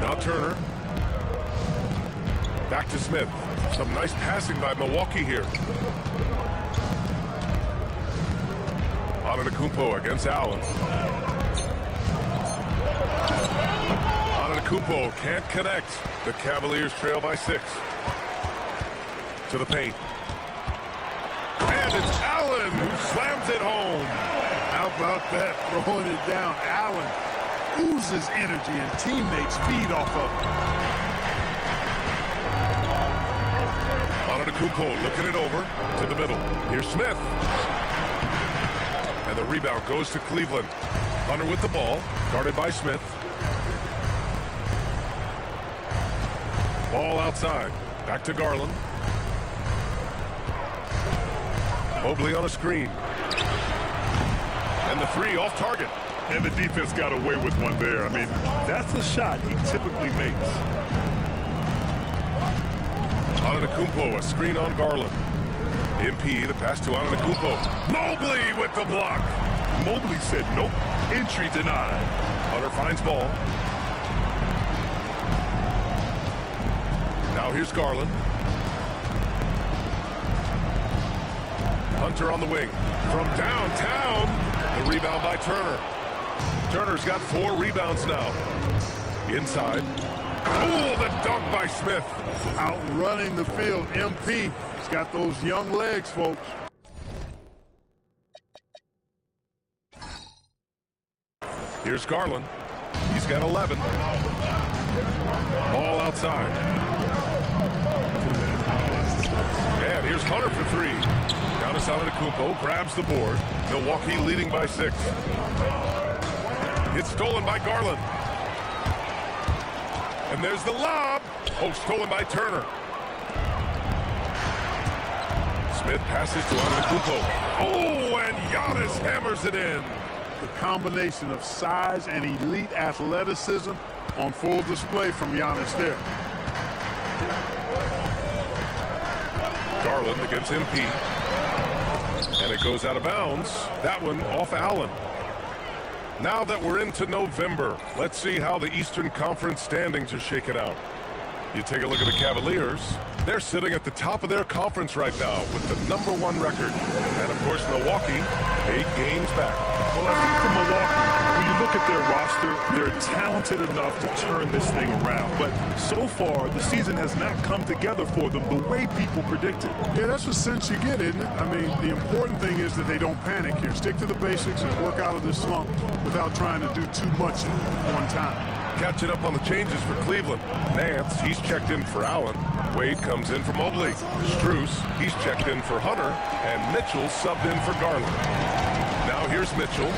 Now Turner. Back to Smith. Some nice passing by Milwaukee here. Antetokounmpo against Allen. Antetokounmpo can't connect. The Cavaliers trail by 6. To the paint. And it's Allen who slams it home. How about that? Throwing it down. Allen oozes energy and teammates feed off of him. Antetokounmpo looking it over to the middle. Here's Smith. And the rebound goes to Cleveland. Hunter with the ball, guarded by Smith. Ball outside. Back to Garland. Mobley on a screen. And the 3 off target. And the defense got away with one there. I mean, that's a shot he typically makes. Antetokounmpo, a screen on Garland. MP, the pass to Antetokounmpo. Mobley with the block. Mobley said nope. Entry denied. Hunter finds Ball. Now here's Garland. Hunter on the wing. From downtown, the rebound by Turner. Turner's got 4 rebounds now. Inside. Oh, the dunk by Smith. Outrunning the field. MP. He's got those young legs, folks. Here's Garland. He's got 11. Ball outside. And here's Hunter for three. Giannis Antetokounmpo grabs the board. Milwaukee leading by 6. It's stolen by Garland. And there's the lob. Oh, stolen by Turner. Smith passes to Antetokounmpo. Oh, and Giannis hammers it in. The combination of size and elite athleticism on full display from Giannis there. Garland against MP. And it goes out of bounds. That one off Allen. Now that we're into November, let's see how the Eastern Conference standings are shaking out. You take a look at the Cavaliers. They're sitting at the top of their conference right now with the #1 record. And, of course, Milwaukee, 8 games back. Well, I think for Milwaukee, when you look at their roster, they're talented enough to turn this thing around. But so far, the season has not come together for them the way people predicted. Yeah, that's the sense you get, isn't it? I mean, the important thing is that they don't panic here. Stick to the basics and work out of this slump without trying to do too much at one time. Catching up on the changes for Cleveland. Nance, he's checked in for Allen. Wade comes in for Mobley. Strus, he's checked in for Hunter. And Mitchell subbed in for Garland. Now here's Mitchell.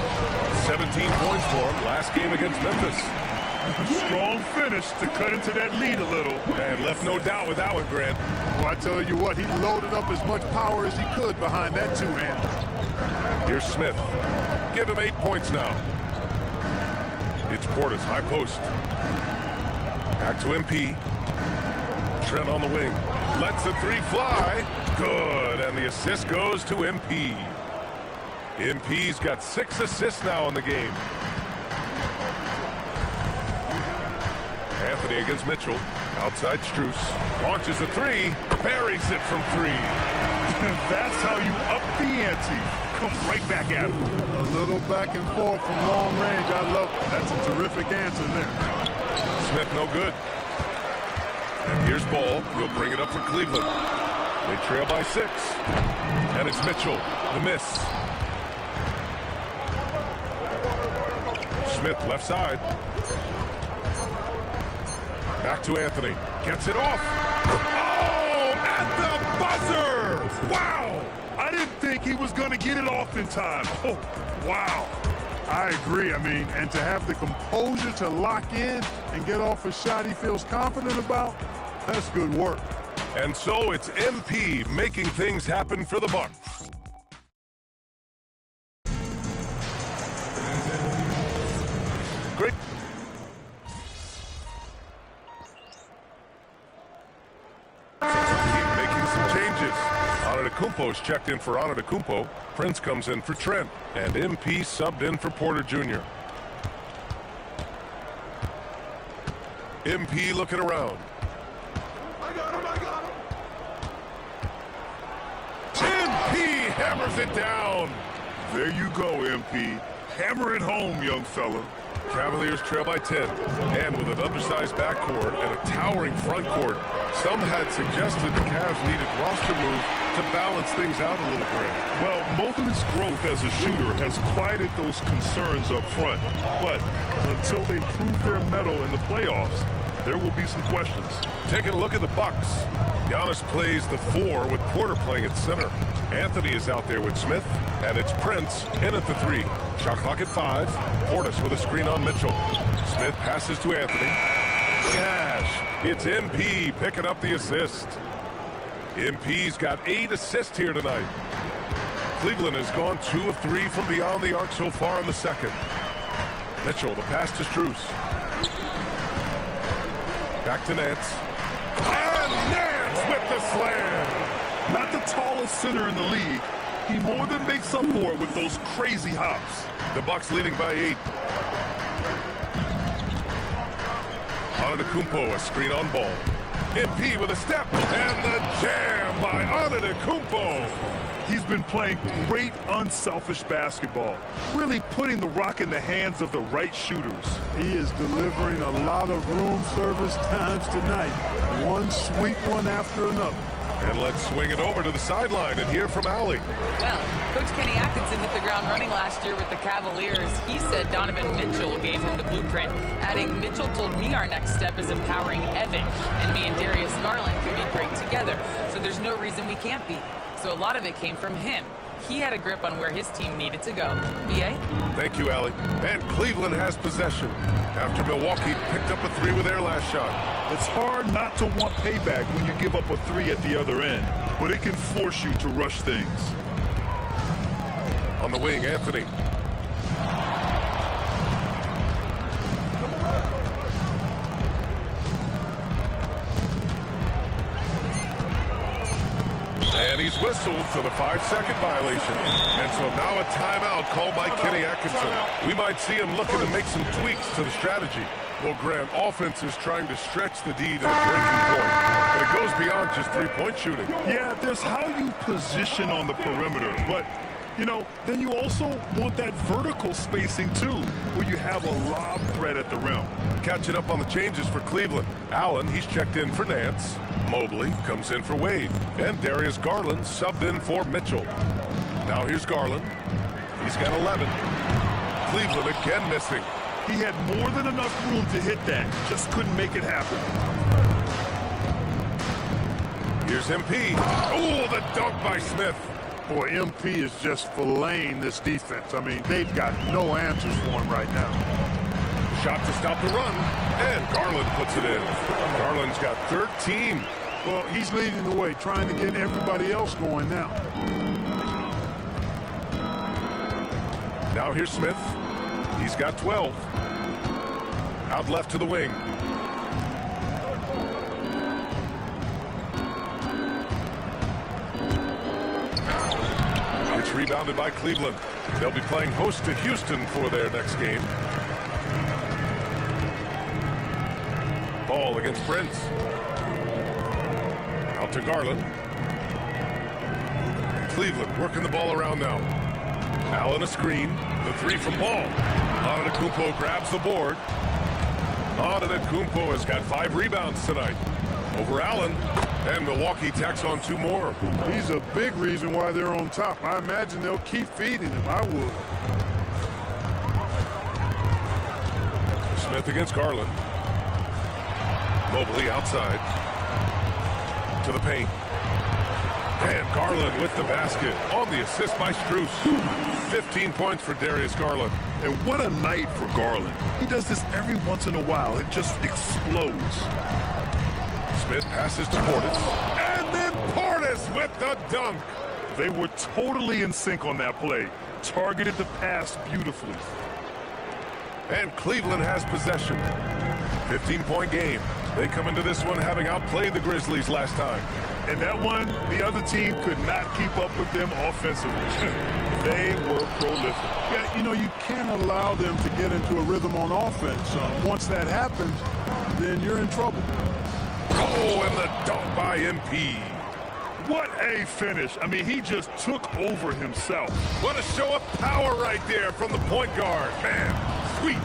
17 points for him last game against Memphis. Strong finish to cut into that lead a little. And left no doubt with that one, Grant. Well, I tell you what, he loaded up as much power as he could behind that two-hander. Here's Smith. Give him 8 points now. It's Portis, high post. Back to MP. Trent on the wing. Lets the three fly. Good. And the assist goes to MP. MP's got 6 assists now in the game. Anthony against Mitchell. Outside Strus. Launches a three. Buries it from 3. That's how you up the ante. Come right back at him. A little back and forth from long range. I love it. That's a terrific answer there. Smith no good. And here's Ball. He'll bring it up for Cleveland. They trail by 6. And it's Mitchell. The miss. Smith left side. Back to Anthony. Gets it off. Oh, at the buzzer! Wow! I didn't think he was going to get it off in time. Oh, wow. I agree. I mean, and to have the composure to lock in and get off a shot he feels confident about, that's good work. And so it's MP making things happen for the Bucks. Great. Making some changes. Antetokounmpo's checked in for Antetokounmpo. Prince comes in for Trent. And MP subbed in for Porter Jr. MP looking around. I got him. MP hammers it down. There you go, MP. Hammer it home, young fella. Cavaliers trail by 10, and with an undersized backcourt and a towering front court, some had suggested the Cavs needed roster move to balance things out a little bit. Well, Mobley's growth as a shooter has quieted those concerns up front, but until they prove their mettle in the playoffs, there will be some questions. Taking a look at the Bucks. Giannis plays the 4 with Porter playing at center. Anthony is out there with Smith, and it's Prince in at the 3. Shot clock at 5. Portis with a screen on Mitchell. Smith passes to Anthony. Cash. It's MP picking up the assist. MP's got 8 assists here tonight. Cleveland has gone 2 of 3 from beyond the arc so far in the second. Mitchell, the pass to Strus. Back to Nance. And Nance with the slam. Not the tallest center in the league. He more than makes up for it with those crazy hops. The Bucks leading by 8. Antetokounmpo, a screen on Ball. MP with a step, and the jam by Antetokounmpo. He's been playing great, unselfish basketball, really putting the rock in the hands of the right shooters. He is delivering a lot of room service times tonight. One sweet one after another. And let's swing it over to the sideline and hear from Allie. Well, Coach Kenny Atkinson hit the ground running last year with the Cavaliers. He said Donovan Mitchell gave him the blueprint, adding, Mitchell told me our next step is empowering Evan, and me and Darius Garland can be great together, so there's no reason we can't be. So a lot of it came from him. He had a grip on where his team needed to go. B.A.? Thank you, Allie. And Cleveland has possession after Milwaukee picked up a three with their last shot. It's hard not to want payback when you give up a three at the other end, but it can force you to rush things. On the wing, Anthony. And he's whistled for the 5-second violation. And so now a timeout called by Kenny Atkinson. We might see him looking to make some tweaks to the strategy. Well, Grant, offense is trying to stretch the D to the breaking point. But it goes beyond just three-point shooting. Yeah, there's how you position on the perimeter. But, you know, then you also want that vertical spacing, too, where you have a lob threat at the rim. Catching up on the changes for Cleveland. Allen, he's checked in for Nance. Mobley comes in for Wade. And Darius Garland subbed in for Mitchell. Now here's Garland. He's got 11. Cleveland again missing. He had more than enough room to hit that. Just couldn't make it happen. Here's MP. Oh, the dunk by Smith. Boy, MP is just filleting this defense. I mean, they've got no answers for him right now. Shot to stop the run. And Garland puts it in. Garland's got 13. Well, he's leading the way, trying to get everybody else going now. Now here's Smith. He's got 12. Out left to the wing. It's rebounded by Cleveland. They'll be playing host to Houston for their next game. Ball against Prince. Out to Garland. Cleveland working the ball around now. Allen a screen. The three from Ball. Antetokounmpo grabs the board. Antetokounmpo has got 5 rebounds tonight. Over Allen. And Milwaukee tacks on 2 more. He's a big reason why they're on top. I imagine they'll keep feeding him. I would. Smith against Garland. Mobley outside. To the paint. And Garland with the basket on the assist by Strus. 15 points for Darius Garland. And what a night for Garland. He does this every once in a while. It just explodes. Smith passes to Portis. And then Portis with the dunk. They were totally in sync on that play. Targeted the pass beautifully. And Cleveland has possession. 15-point game. They come into this one having outplayed the Grizzlies last time. And that one, the other team could not keep up with them offensively. They were prolific. Yeah, you know, you can't allow them to get into a rhythm on offense. Once that happens, then you're in trouble. Oh, and the dunk by MP. What a finish. I mean, he just took over himself. What a show of power right there from the point guard. Man, sweet.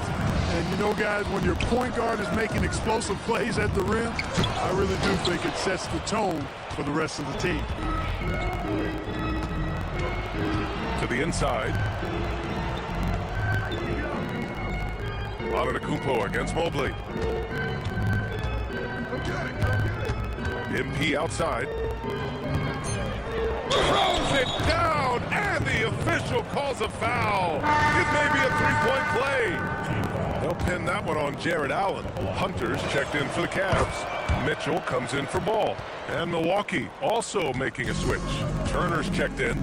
And you know, guys, when your point guard is making explosive plays at the rim, I really do think it sets the tone for the rest of the team. To the inside. Antetokounmpo against Mobley. MP outside. Throws it down, and the official calls a foul. It may be a three-point play. They'll pin that one on Jared Allen. Hunter's checked in for the Cavs. Mitchell comes in for Ball. And Milwaukee also making a switch. Turner's checked in.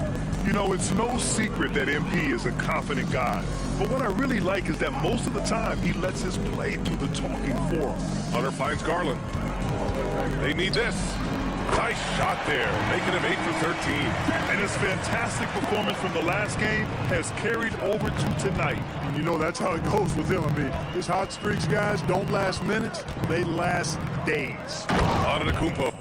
You know, it's no secret that MP is a confident guy. But what I really like is that most of the time he lets his play do the talking for him. Hunter finds Garland. They need this. Nice shot there, making him 8 for 13. And his fantastic performance from the last game has carried over to tonight. And you know, that's how it goes with him. I mean, his hot streaks, guys, don't last minutes. They last days. Antetokounmpo.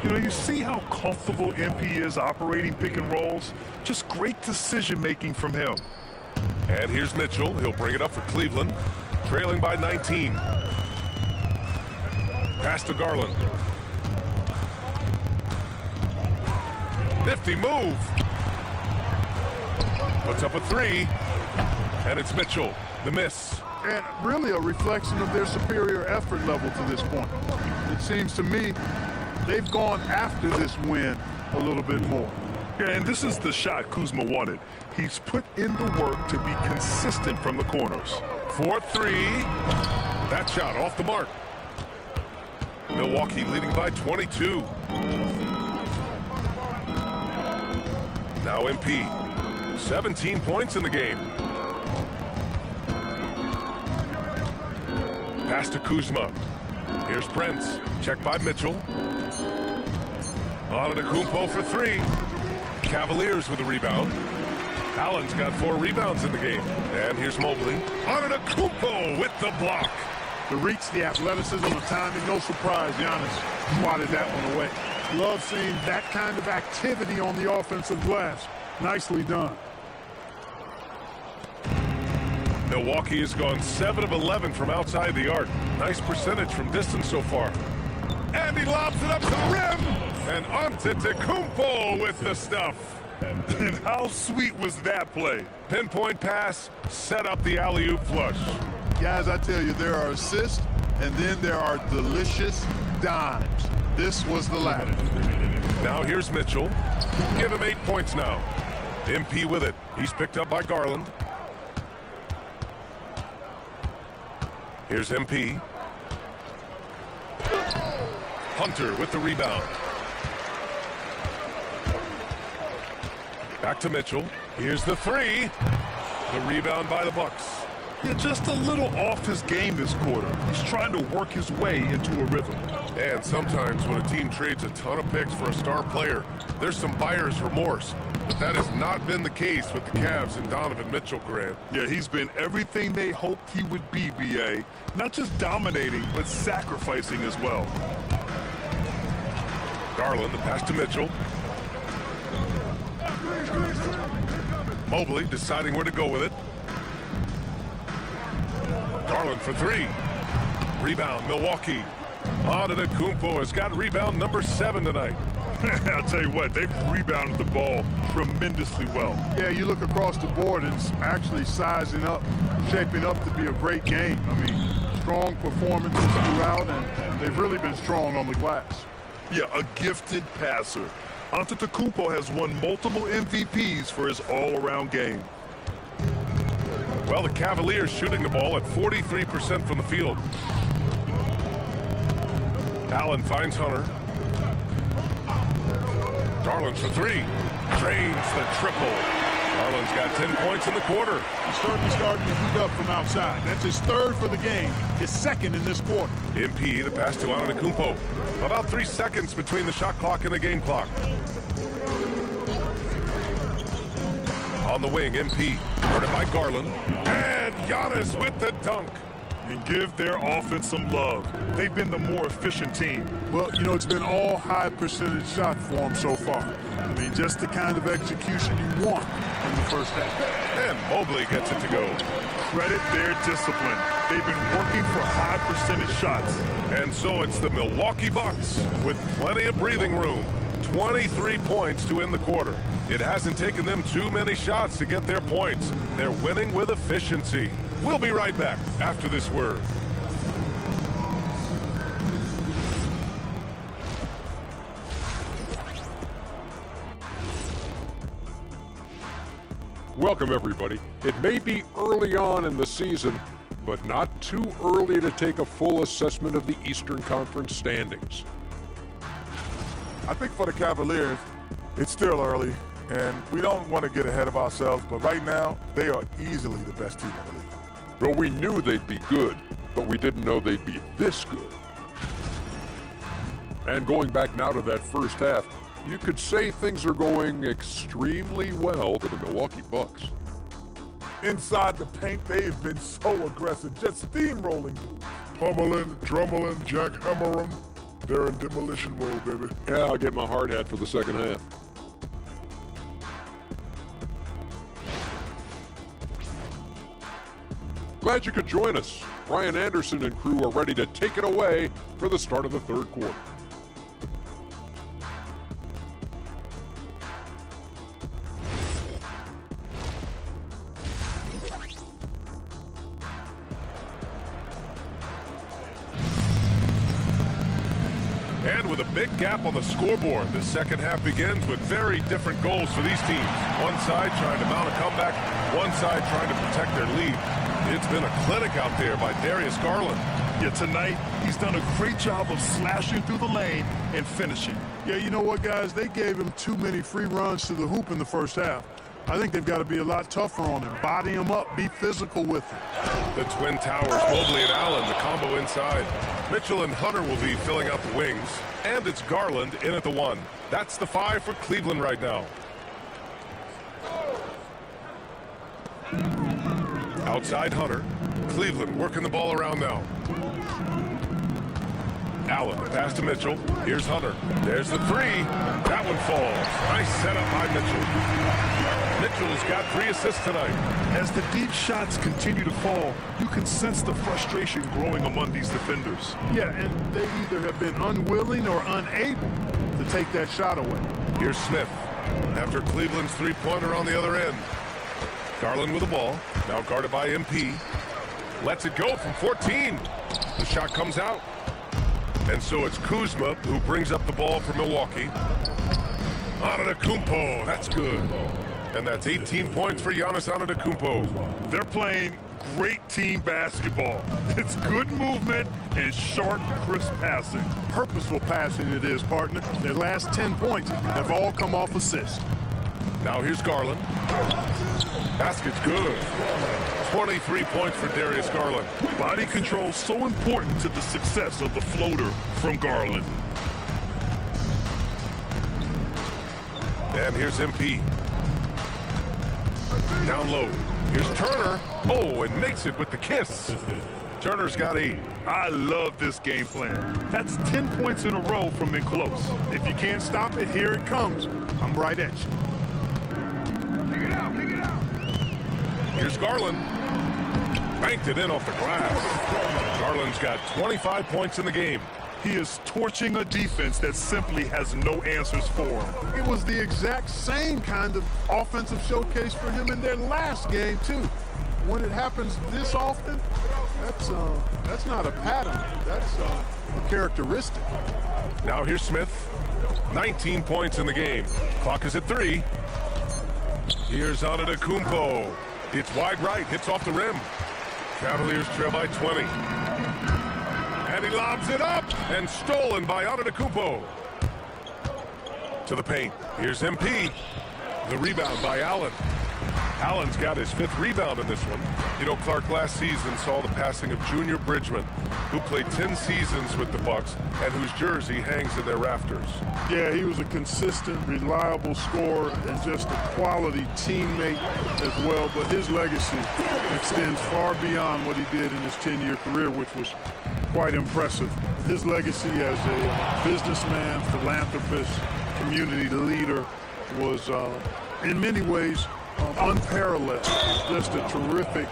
You know, you see how comfortable MP is operating pick and rolls? Just great decision-making from him. And here's Mitchell. He'll bring it up for Cleveland, trailing by 19. Pass to Garland. Nifty move. Puts up a three. And it's Mitchell. The miss. And really a reflection of their superior effort level to this point. It seems to me they've gone after this win a little bit more. Yeah, and this is the shot Kuzma wanted. He's put in the work to be consistent from the corners. 4-3. That shot off the mark. Milwaukee leading by 22. Now MP. 17 points in the game. Pass to Kuzma. Here's Prince. Checked by Mitchell. Antetokounmpo for three. Cavaliers with a rebound. Allen's got 4 rebounds in the game. And here's Mobley. Antetokounmpo with the block. The reach, the athleticism, the timing, no surprise Giannis swatted that one away. Love seeing that kind of activity on the offensive glass. Nicely done. Milwaukee has gone 7 of 11 from outside the arc. Nice percentage from distance so far. And he lobs it up to the rim. And Antetokounmpo with the stuff. And how sweet was that play? Pinpoint pass, set up the alley-oop flush. Guys, I tell you, there are assists, and then there are delicious dimes. This was the latter. Now here's Mitchell. Give him 8 points now. MP with it. He's picked up by Garland. Here's MP. Hunter with the rebound. Back to Mitchell. Here's the three. The rebound by the Bucks. Yeah, just a little off his game this quarter. He's trying to work his way into a rhythm. And sometimes when a team trades a ton of picks for a star player, there's some buyer's remorse. But that has not been the case with the Cavs and Donovan Mitchell, Grant. Yeah, he's been everything they hoped he would be, B.A. Not just dominating, but sacrificing as well. Garland, the pass to Mitchell. Mobley deciding where to go with it. Garland for three. Rebound, Milwaukee. Antetokounmpo has got rebound number 7 tonight. I'll tell you what, they've rebounded the ball tremendously well. Yeah, you look across the board and it's actually sizing up, shaping up to be a great game. I mean, strong performances throughout, and they've really been strong on the glass. Yeah, a gifted passer. Antetokounmpo has won multiple MVPs for his all-around game. Well, the Cavaliers shooting the ball at 43% from the field. Allen finds Hunter. Garland for three. Drains the triple. Garland's got 10 points in the quarter. He's certainly starting to heat up from outside. That's his 3rd for the game, his 2nd in this quarter. MP, the pass to Antetokounmpo. About 3 seconds between the shot clock and the game clock. On the wing, MP. Guarded by Garland. And Giannis with the dunk. And give their offense some love. They've been the more efficient team. Well, you know, it's been all high percentage shot for them so far. I mean, just the kind of execution you want in the first half. And Mobley gets it to go. Credit their discipline. They've been working for high percentage shots. And so it's the Milwaukee Bucks with plenty of breathing room. 23 points to end the quarter. It hasn't taken them too many shots to get their points. They're winning with efficiency. We'll be right back after this word. Welcome, everybody. It may be early on in the season, but not too early to take a full assessment of the Eastern Conference standings. I think for the Cavaliers, it's still early, and we don't want to get ahead of ourselves, but right now, they are easily the best team in the league. Well, we knew they'd be good, but we didn't know they'd be this good. And going back now to that first half, you could say things are going extremely well for the Milwaukee Bucks. Inside the paint, they've been so aggressive, just steamrolling. Pummeling, drummeling, jackhammering. They're in demolition mode, baby. Yeah, I'll get my hard hat for the second half. Glad you could join us. Brian Anderson and crew are ready to take it away for the start of the third quarter. And with a big gap on the scoreboard, the second half begins with very different goals for these teams. One side trying to mount a comeback, one side trying to protect their lead. It's been a clinic out there by Darius Garland. Yeah, tonight he's done a great job of slashing through the lane and finishing. Yeah, you know what, guys? They gave him too many free runs to the hoop in the first half. I think they've got to be a lot tougher on him. Body him up, be physical with him. The Twin Towers, Mobley and Allen, the combo inside. Mitchell and Hunter will be filling out the wings. And it's Garland in at the 1. That's the 5 for Cleveland right now. Outside Hunter. Cleveland working the ball around now. Allen, the pass to Mitchell. Here's Hunter. There's the 3. That one falls. Nice setup by Mitchell. Mitchell's got 3 assists tonight. As the deep shots continue to fall, you can sense the frustration growing among these defenders. Yeah, and they either have been unwilling or unable to take that shot away. Here's Smith. After Cleveland's 3-pointer on the other end. Garland with the ball. Now guarded by MP. Lets it go from 14. The shot comes out. And so it's Kuzma who brings up the ball for Milwaukee. Antetokounmpo, that's good. And that's 18 points for Giannis Antetokounmpo. They're playing great team basketball. It's good movement and sharp, crisp passing. Purposeful passing it is, partner. Their last 10 points have all come off assists. Now here's Garland. Basket's good. 23 points for Darius Garland. Body control so important to the success of the floater from Garland. And here's MP. Down low. Here's Turner. Oh, and makes it with the kiss. Turner's got 8. I love this game plan. That's 10 points in a row from in close. If you can't stop it, here it comes. I'm right at you. Here's Garland. Banked it in off the glass. Garland's got 25 points in the game. He is torching a defense that simply has no answers for him. It was the exact same kind of offensive showcase for him in their last game, too. When it happens this often, that's not a pattern. That's a characteristic. Now here's Smith. 19 points in the game. Clock is at 3. Here's Antetokounmpo. It's wide right, hits off the rim. Cavaliers trail by 20. And he lobs it up, and stolen by Antetokounmpo. To the paint. Here's MP. The rebound by Allen. Allen's got his 5th rebound in this one. You know, Clark last season saw the passing of Junior Bridgman, who played 10 seasons with the Bucks and whose jersey hangs in their rafters. Yeah, he was a consistent, reliable scorer and just a quality teammate as well. But his legacy extends far beyond what he did in his 10-year career, which was quite impressive. His legacy as a businessman, philanthropist, community leader was, in many ways, unparalleled. Just a terrific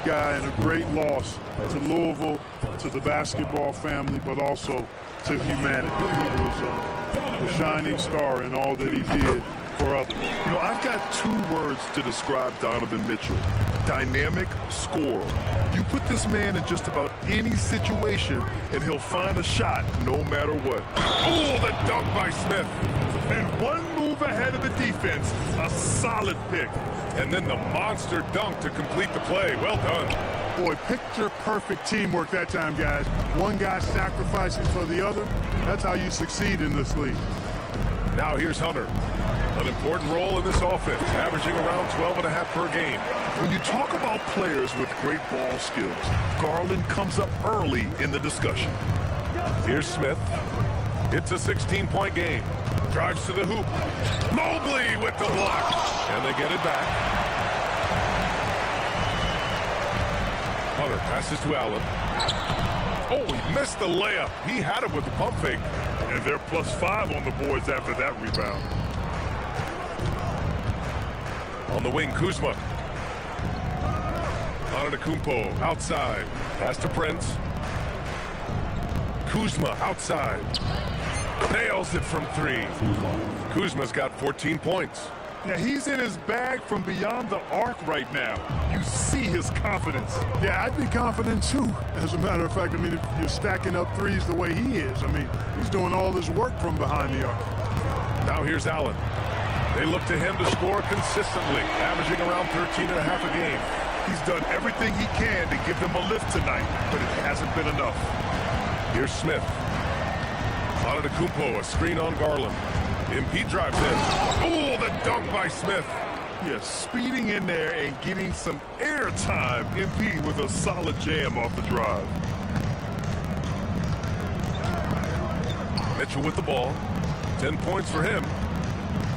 guy and a great loss to Louisville, to the basketball family, but also to humanity. He was a shining star in all that he did for others. You know, I've got 2 words to describe Donovan Mitchell. Dynamic scorer. You put this man in just about any situation, and he'll find a shot no matter what. Oh, the dunk by Smith. And one move ahead of the defense, a solid pick. And then the monster dunk to complete the play. Well done. Boy, picture-perfect teamwork that time, guys. One guy sacrificing for the other. That's how you succeed in this league. Now here's Hunter. An important role in this offense, averaging around 12.5 per game. When you talk about players with great ball skills, Garland comes up early in the discussion. Here's Smith. It's a 16-point game. Drives to the hoop. Mobley with the block. And they get it back. Hunter passes to Allen. Oh, he missed the layup. He had it with the pump fake. And they're +5 on the boards after that rebound. On the wing, Kuzma. Antetokounmpo outside. Pass to Prince. Kuzma outside. Nails it from 3. Kuzma's got 14 points. Now, he's in his bag from beyond the arc right now. You see his confidence. Yeah, I'd be confident too. As a matter of fact, I mean, if you're stacking up threes the way he is, I mean, he's doing all this work from behind the arc. Now here's Allen. They look to him to score consistently, averaging around 13.5 a game. He's done everything he can to give them a lift tonight, but it hasn't been enough. Here's Smith. Antetokounmpo, a screen on Garland. MP drives in. Oh, the dunk by Smith. Yeah, speeding in there and getting some air time. MP with a solid jam off the drive. Mitchell with the ball. 10 points for him.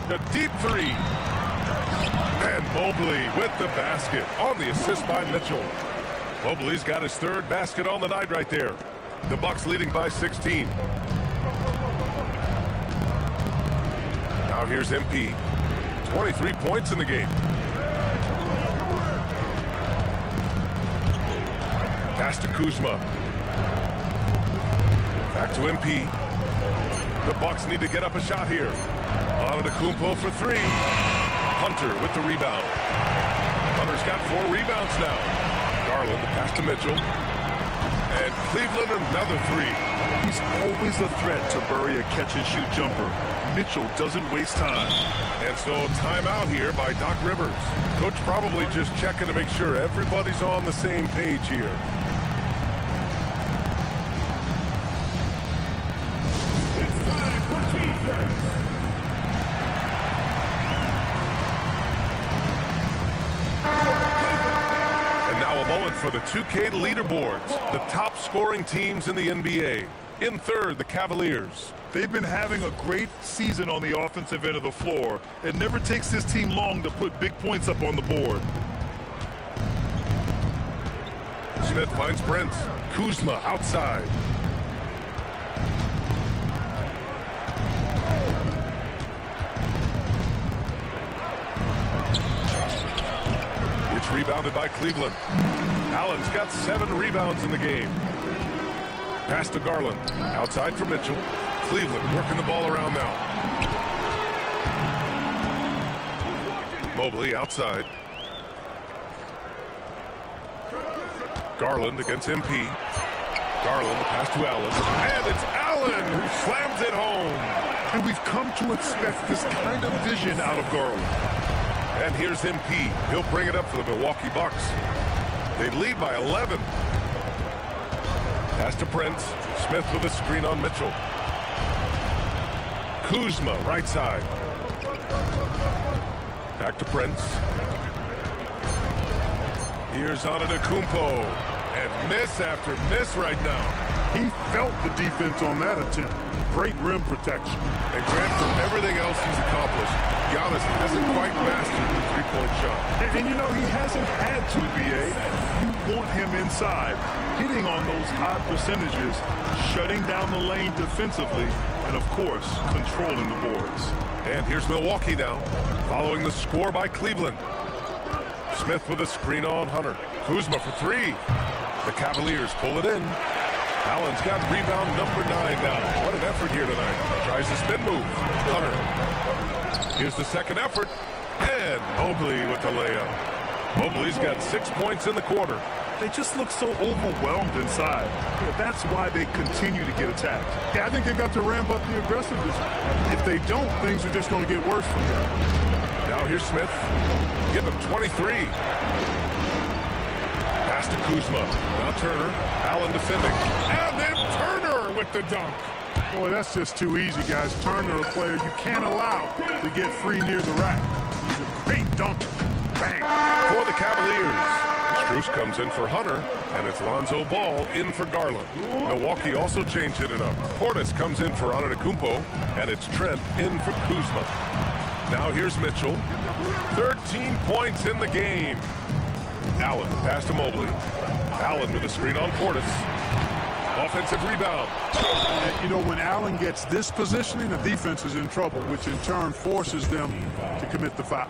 A deep 3. And Mobley with the basket on the assist by Mitchell. Mobley's got his 3rd basket on the night right there. The Bucks leading by 16. Now here's MP. 23 points in the game. Pass to Kuzma. Back to MP. The Bucks need to get up a shot here. Antetokounmpo for 3. Hunter with the rebound. Hunter's got 4 rebounds now. Garland, the pass to Mitchell. And Cleveland another 3. He's always a threat to bury a catch-and-shoot jumper. Mitchell doesn't waste time. And so timeout here by Doc Rivers. Coach probably just checking to make sure everybody's on the same page here. And now a moment for the 2K leaderboards. The top scoring teams in the NBA. In 3rd, the Cavaliers. They've been having a great season on the offensive end of the floor. It never takes this team long to put big points up on the board. Smith finds Prince. Kuzma outside. It's rebounded by Cleveland. Allen's got 7 rebounds in the game. Pass to Garland. Outside for Mitchell. Cleveland working the ball around now. Mobley outside. Garland against MP. Garland, the pass to Allen. And it's Allen who slams it home. And we've come to expect this kind of vision out of Garland. And here's MP. He'll bring it up for the Milwaukee Bucks. They lead by 11. Pass to Prince. Smith with a screen on Mitchell. Kuzma, right side. Back to Prince. Here's Antetokounmpo. And miss after miss right now. He felt the defense on that attempt. Great rim protection. And Grant, from everything else he's accomplished, Giannis hasn't quite mastered the three-point shot. And you know, he hasn't had to, B.A. You want him inside, hitting on those high percentages, shutting down the lane defensively, and, of course, controlling the boards. And here's Milwaukee now, following the score by Cleveland. Smith with a screen on Hunter. Kuzma for 3. The Cavaliers pull it in. Allen's got rebound number 9 now. What an effort here tonight. Tries the spin move. Hunter. Here's the second effort. And Mobley with the layup. Mobley's got 6 points in the quarter. They just look so overwhelmed inside. Yeah, that's why they continue to get attacked. Yeah, I think they've got to ramp up the aggressiveness. If they don't, things are just going to get worse from there. Now here's Smith. Give him 23. Pass to Kuzma. Now Turner. Allen defending. And then Turner with the dunk. Boy, that's just too easy, guys. Turner, a player you can't allow to get free near the rack. He's a great dunker. Bang. For the Cavaliers. Strus comes in for Hunter, and it's Lonzo Ball in for Garland. Milwaukee also changed it up. Portis comes in for Antetokounmpo, and it's Trent in for Kuzma. Now here's Mitchell. 13 points in the game. Allen, pass to Mobley. Allen with a screen on Portis. Offensive rebound. And, you know, when Allen gets this positioning, the defense is in trouble, which in turn forces them to commit the foul.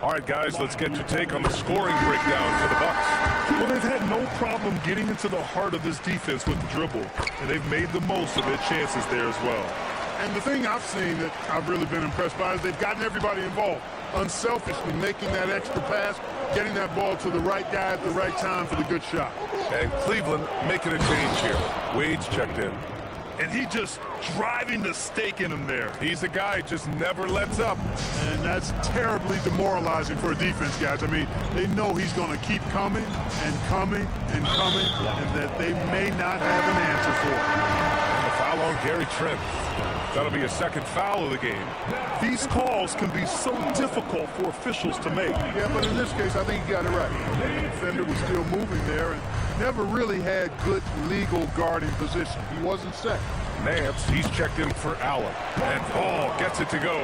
All right, guys, let's get your take on the scoring breakdown for the Bucks. Well, they've had no problem getting into the heart of this defense with the dribble, and they've made the most of their chances there as well. And the thing I've seen that I've really been impressed by is they've gotten everybody involved, unselfishly making that extra pass, getting that ball to the right guy at the right time for the good shot. And Cleveland making a change here. Wade's checked in. And he just driving the stake in him there. He's a guy just never lets up. And that's terribly demoralizing for a defense, guys. I mean, they know he's going to keep coming and coming and coming, and that they may not have an answer for it. And the foul on Gary Trent. That'll be a second foul of the game. These calls can be so difficult for officials to make. Yeah, but in this case, I think he got it right. The defender was still moving there and never really had good legal guarding position. He wasn't set. Nance, he's checked in for Allen. And Ball gets it to go.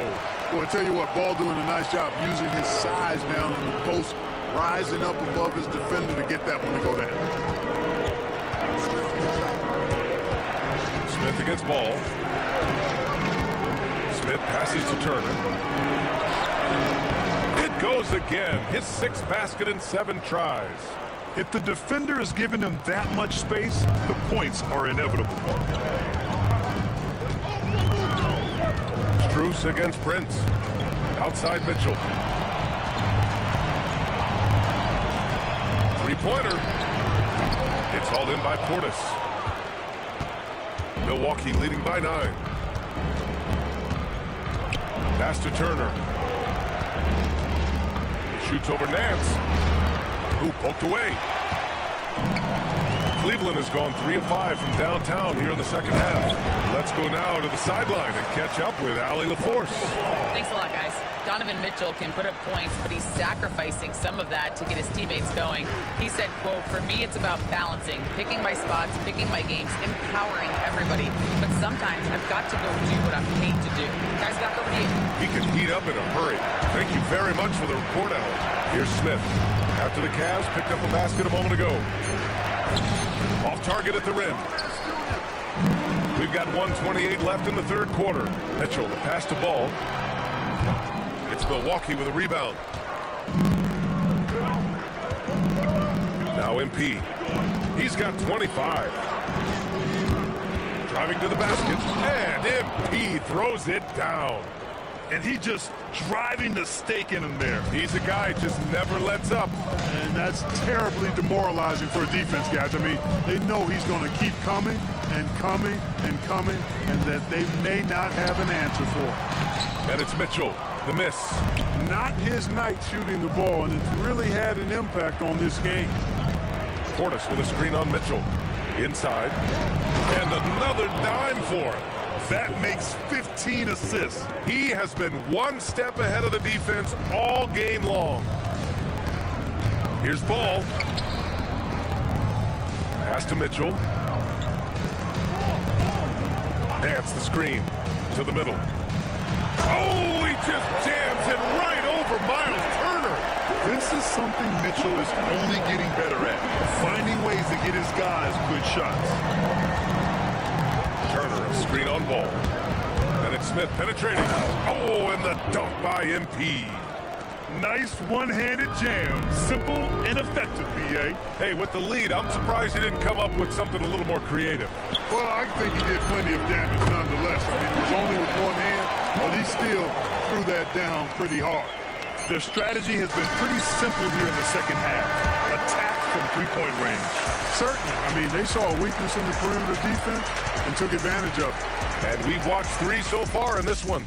Well, I tell you what, Ball doing a nice job using his size down in the post, rising up above his defender to get that one to go down. Smith against Ball. Smith passes to Turner. It goes again. His 6th basket in 7 tries. If the defender is giving him that much space, the points are inevitable. Strus against Prince. Outside Mitchell. 3-pointer. It's hauled in by Portis. Milwaukee leading by 9. Pass to Turner. He shoots over Nance. Who poked away. Cleveland has gone 3 of 5 from downtown here in the second half. Let's go now to the sideline and catch up with Allie LaForce. Thanks a lot, guys. Donovan Mitchell can put up points, but he's sacrificing some of that to get his teammates going. He said, quote, "For me, it's about balancing, picking my spots, picking my games, empowering everybody. But sometimes I've got to go do what I'm paid to do." Guys, back over to you. He can heat up in a hurry. Thank you very much for the report, Allie. Here's Smith. After the Cavs picked up a basket a moment ago. Off target at the rim. We've got 1:28 left in the third quarter. Mitchell, the pass to Ball. It's Milwaukee with a rebound. Now MP. He's got 25. Driving to the basket. And MP throws it down. And he just driving the stake in him there. He's a guy just never lets up. And that's terribly demoralizing for a defense, guys. I mean, they know he's going to keep coming and coming and coming, and that they may not have an answer for it. And it's Mitchell, the miss. Not his night shooting the ball, and it's really had an impact on this game. Portis with a screen on Mitchell. Inside. And another dime for him. That makes 15 assists. He has been one step ahead of the defense all game long. Here's Ball. Pass to Mitchell. That's the screen to the middle. Oh, he just jams it right over Miles Turner. This is something Mitchell is only getting better at, finding ways to get his guys good shots. Turner, a screen on Ball. And it's Smith penetrating. Oh, and the dunk by MP. Nice one-handed jam. Simple and effective, B.A. Hey, with the lead, I'm surprised he didn't come up with something a little more creative. Well, I think he did plenty of damage nonetheless. I mean, it was only with one hand, but he still threw that down pretty hard. Their strategy has been pretty simple here in the second half. Attack from three-point range. Certainly. I mean, they saw a weakness in the perimeter defense and took advantage of it. And we've watched 3 so far in this one.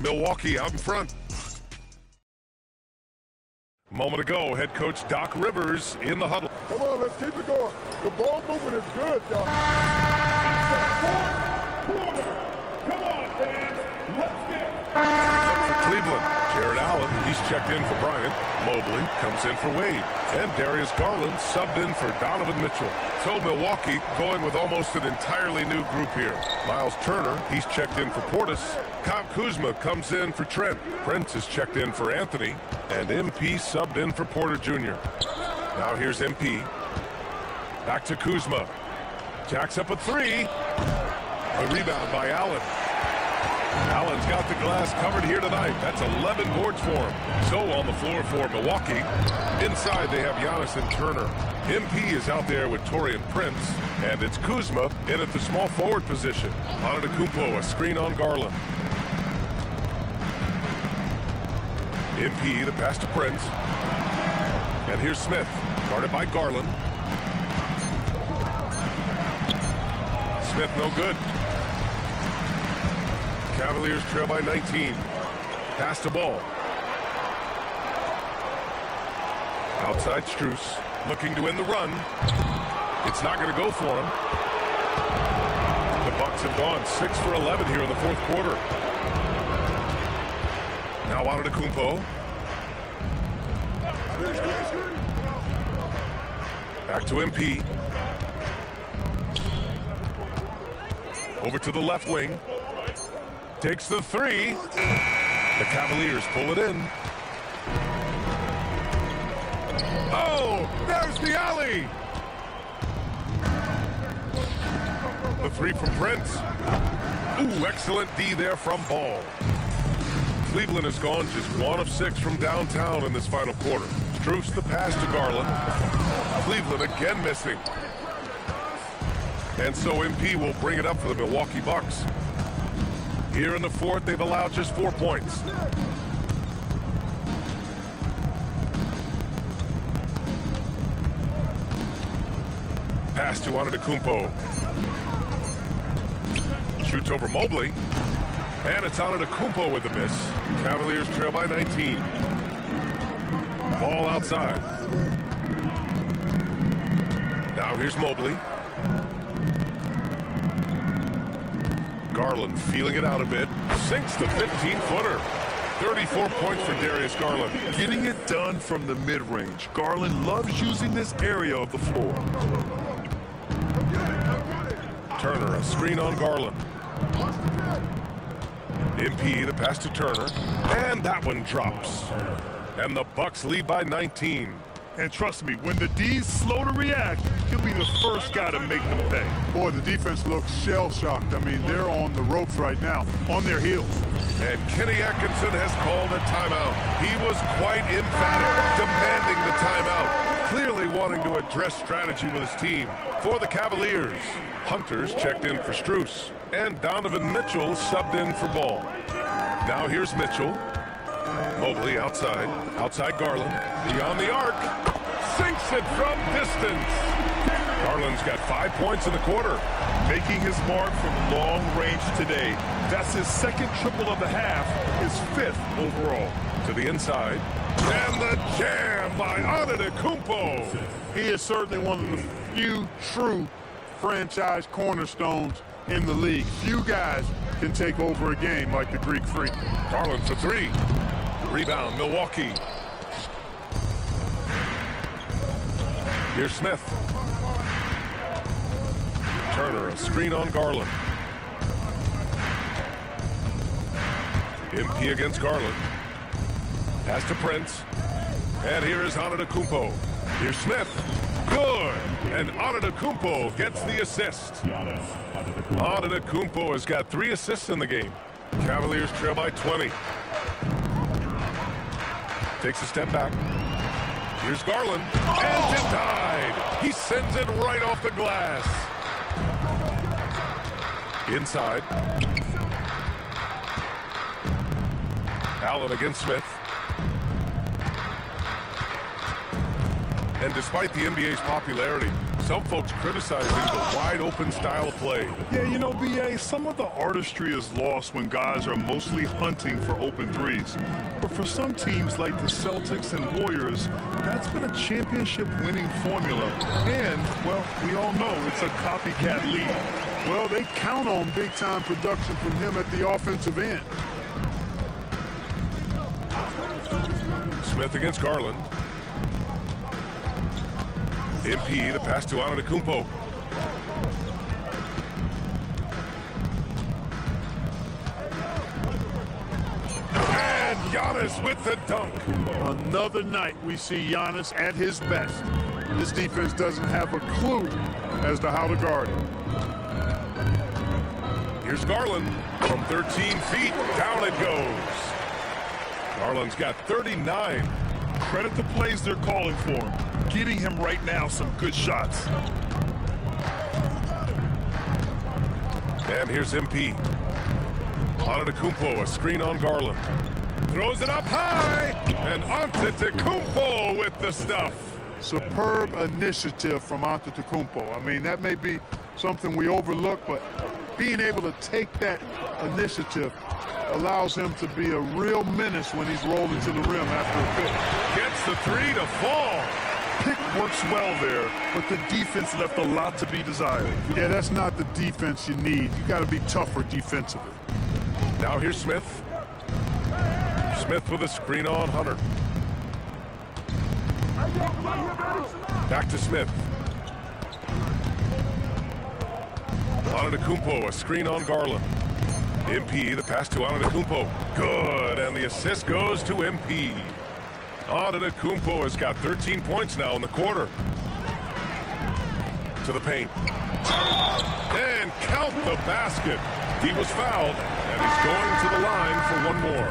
Milwaukee out in front. A moment ago, head coach Doc Rivers in the huddle. Come on, let's keep it going. The ball movement is good, y'all. Come on, fans. Let's get for Cleveland. Jared Allen, he's checked in for Bryant. Mobley comes in for Wade. And Darius Garland subbed in for Donovan Mitchell. So Milwaukee going with almost an entirely new group here. Miles Turner, he's checked in for Portis. Kyle Kuzma comes in for Trent. Prince is checked in for Anthony. And MP subbed in for Porter Jr. Now here's MP. Back to Kuzma. Jacks up a three. A rebound by Allen. Allen's got the glass covered here tonight. That's 11 boards for him. So on the floor for Milwaukee. Inside they have Giannis and Turner. MP is out there with Taurean Prince. And it's Kuzma in at the small forward position. Antetokounmpo, a screen on Garland. MP, the pass to Prince. And here's Smith, guarded by Garland. Smith no good. Cavaliers trail by 19. Pass the ball. Outside Strus, looking to win the run. It's not going to go for him. The Bucks have gone 6 for 11 here in the fourth quarter. Now Antetokounmpo. Back to MP. Over to the left wing. Takes the three. The Cavaliers pull it in. Oh, there's the alley. The three from Prince. Ooh, excellent D there from Ball. Cleveland has gone just 1 of 6 from downtown in this final quarter. Strus the pass to Garland. Cleveland again missing. And so MP will bring it up for the Milwaukee Bucks. Here in the fourth, they've allowed just 4 points. Pass to Antetokounmpo. Shoots over Mobley. And it's Antetokounmpo with the miss. Cavaliers trail by 19. Ball outside. Now here's Mobley. Garland feeling it out a bit. Sinks the 15-footer. 34 points for Darius Garland. Getting it done from the mid-range. Garland loves using this area of the floor. Turner, a screen on Garland. MP, the pass to Turner. And that one drops. And the Bucks lead by 19. And trust me, when the D's slow to react, he'll be the first guy to make them pay. Boy, the defense looks shell-shocked. I mean, they're on the ropes right now, on their heels. And Kenny Atkinson has called a timeout. He was quite emphatic, demanding the timeout, clearly wanting to address strategy with his team. For the Cavaliers, Hunter's checked in for Strus, and Donovan Mitchell subbed in for Ball. Now here's Mitchell. Mobley outside Garland, beyond the arc, sinks it from distance. Garland's got 5 points in the quarter. Making his mark from long range today. That's his second triple of the half, his 5th overall. To the inside, and the jam by Antetokounmpo. He is certainly one of the few true franchise cornerstones in the league. Few guys can take over a game like the Greek Freak. Garland for three. Rebound, Milwaukee. Here's Smith. Turner, a screen on Garland. MP against Garland. Pass to Prince. And here is Antetokounmpo. Here's Smith. Good. And Antetokounmpo gets the assist. Antetokounmpo has got 3 assists in the game. Cavaliers trail by 20. Takes a step back. Here's Garland. And denied. He sends it right off the glass. Inside. Allen against Smith. And despite the NBA's popularity, some folks criticizing the wide-open style of play. Yeah, you know, B.A., some of the artistry is lost when guys are mostly hunting for open threes. But for some teams like the Celtics and Warriors, that's been a championship-winning formula. And, well, we all know it's a copycat league. Well, they count on big-time production from him at the offensive end. Smith against Garland. MP, the pass to Antetokounmpo. And Giannis with the dunk. Another night we see Giannis at his best. This defense doesn't have a clue as to how to guard him. Here's Garland from 13 feet. Down it goes. Garland's got 39. Credit the plays they're calling for him. Getting him right now some good shots. And here's MP. Antetokounmpo, a screen on Garland. Throws it up high, and Antetokounmpo with the stuff. Superb initiative from Antetokounmpo. I mean, that may be something we overlook, but being able to take that initiative allows him to be a real menace when he's rolling to the rim after a pick. Gets the three to fall. Pick works well there, but the defense left a lot to be desired. Yeah, that's not the defense you need. You got to be tougher defensively. Now here's Smith. Smith with a screen on Hunter. Back to Smith. Antetokounmpo, a screen on Garland. MP, the pass to Antetokounmpo. Good, and the assist goes to MP. Antetokounmpo has got 13 points now in the quarter. To the paint. And count the basket. He was fouled, and he's going to the line for one more.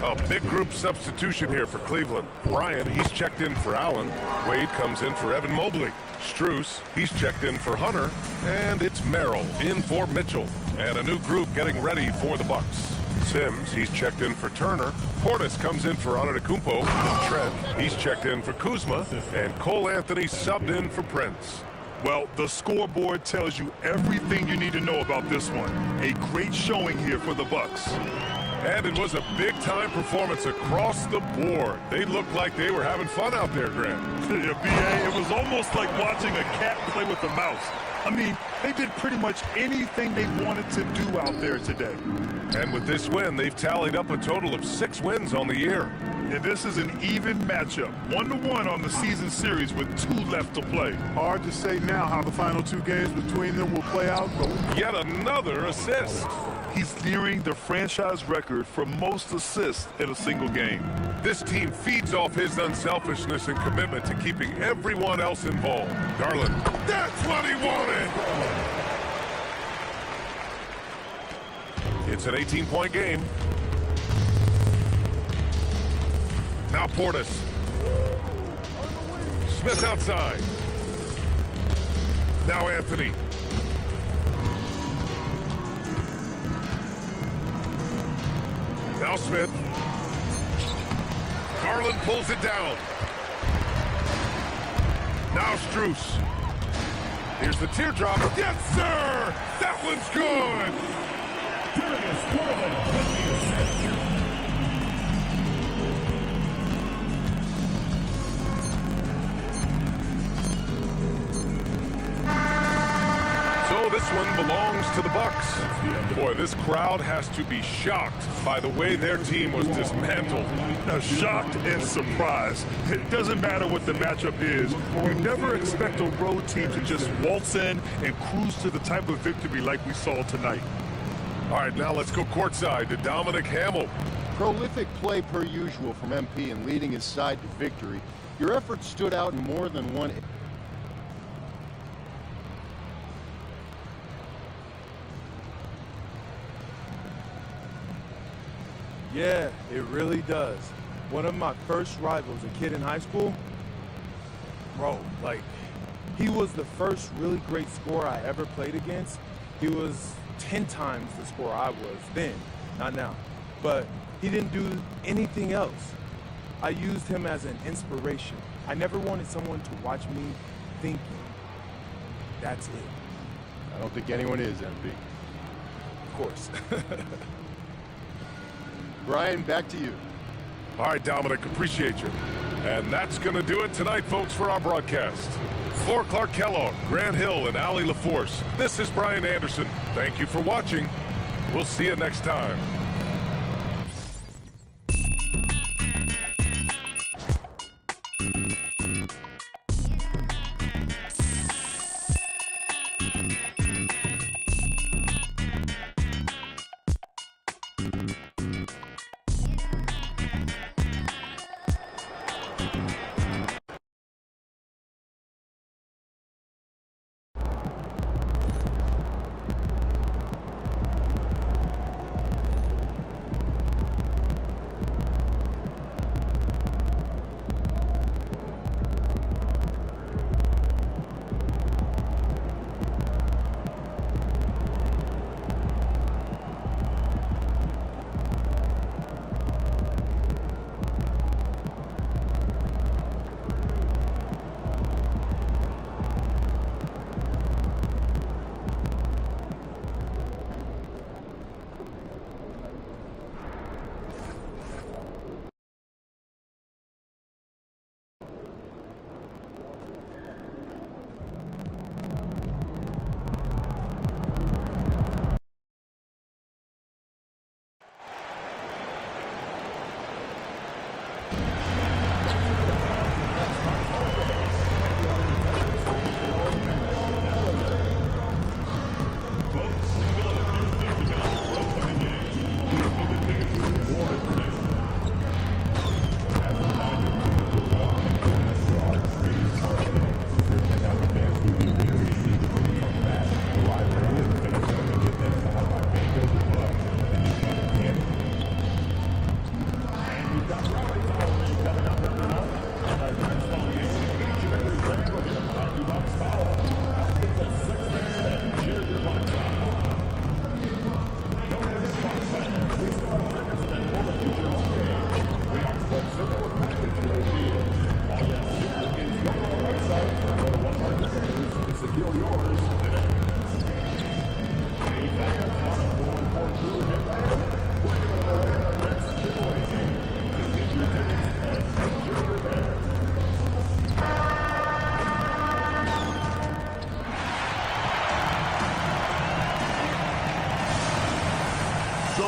A big group substitution here for Cleveland. Bryant, he's checked in for Allen. Wade comes in for Evan Mobley. Strus, he's checked in for Hunter. And it's Merrill in for Mitchell. And a new group getting ready for the Bucks. Sims, he's checked in for Turner. Portis comes in for Antetokounmpo. Trent, he's checked in for Kuzma. And Cole Anthony subbed in for Prince. Well, the scoreboard tells you everything you need to know about this one. A great showing here for the Bucks. And it was a big-time performance across the board. They looked like they were having fun out there, Grant. Yeah, B.A., it was almost like watching a cat play with a mouse. I mean, they did pretty much anything they wanted to do out there today. And with this win, they've tallied up a total of 6 wins on the year. And this is an even matchup, 1-1 on the season series with 2 left to play. Hard to say now how the final 2 games between them will play out, but yet another assist. He's nearing the franchise record for most assists in a single game. This team feeds off his unselfishness and commitment to keeping everyone else involved. Garland, that's what he wanted! It's an 18-point game. Now Portis. Smith outside. Now Anthony. Now Smith. Garland pulls it down. Now Strus. Here's the teardrop. Yes, sir! That one's good! So this one belongs to the Bucks. Boy, this crowd has to be shocked by the way their team was dismantled. Shocked and surprised. It doesn't matter what the matchup is. You never expect a road team to just waltz in and cruise to the type of victory like we saw tonight. All right, now let's go courtside to Dominic Hamill. Prolific play per usual from MP in leading his side to victory. Your efforts stood out in more than one. Yeah, it really does. One of my first rivals, a kid in high school, bro, like, he was the first really great scorer I ever played against. He was 10 times the scorer I was then, not now. But he didn't do anything else. I used him as an inspiration. I never wanted someone to watch me thinking. That's it. I don't think anyone is, MP. Of course. Brian, back to you. All right, Dominic, appreciate you. And that's going to do it tonight, folks, for our broadcast. For Clark Kellogg, Grant Hill, and Allie LaForce, this is Brian Anderson. Thank you for watching. We'll see you next time.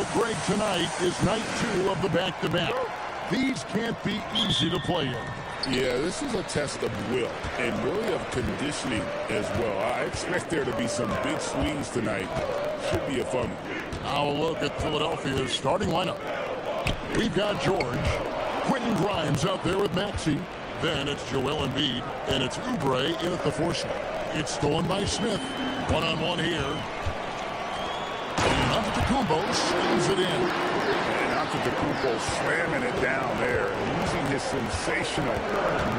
So Greg, tonight is night 2 of the back-to-back. These can't be easy to play in. Yeah, this is a test of will and really of conditioning as well. I expect there to be some big swings tonight. Should be a fun one. Now a look at Philadelphia's starting lineup. We've got George, Quentin Grimes out there with Maxey. Then it's Joel Embiid, and it's Oubre in at the 4 spot. It's stolen by Smith. One-on-one here. And Antetokounmpo slings it in. And Antetokounmpo slamming it down there, using his sensational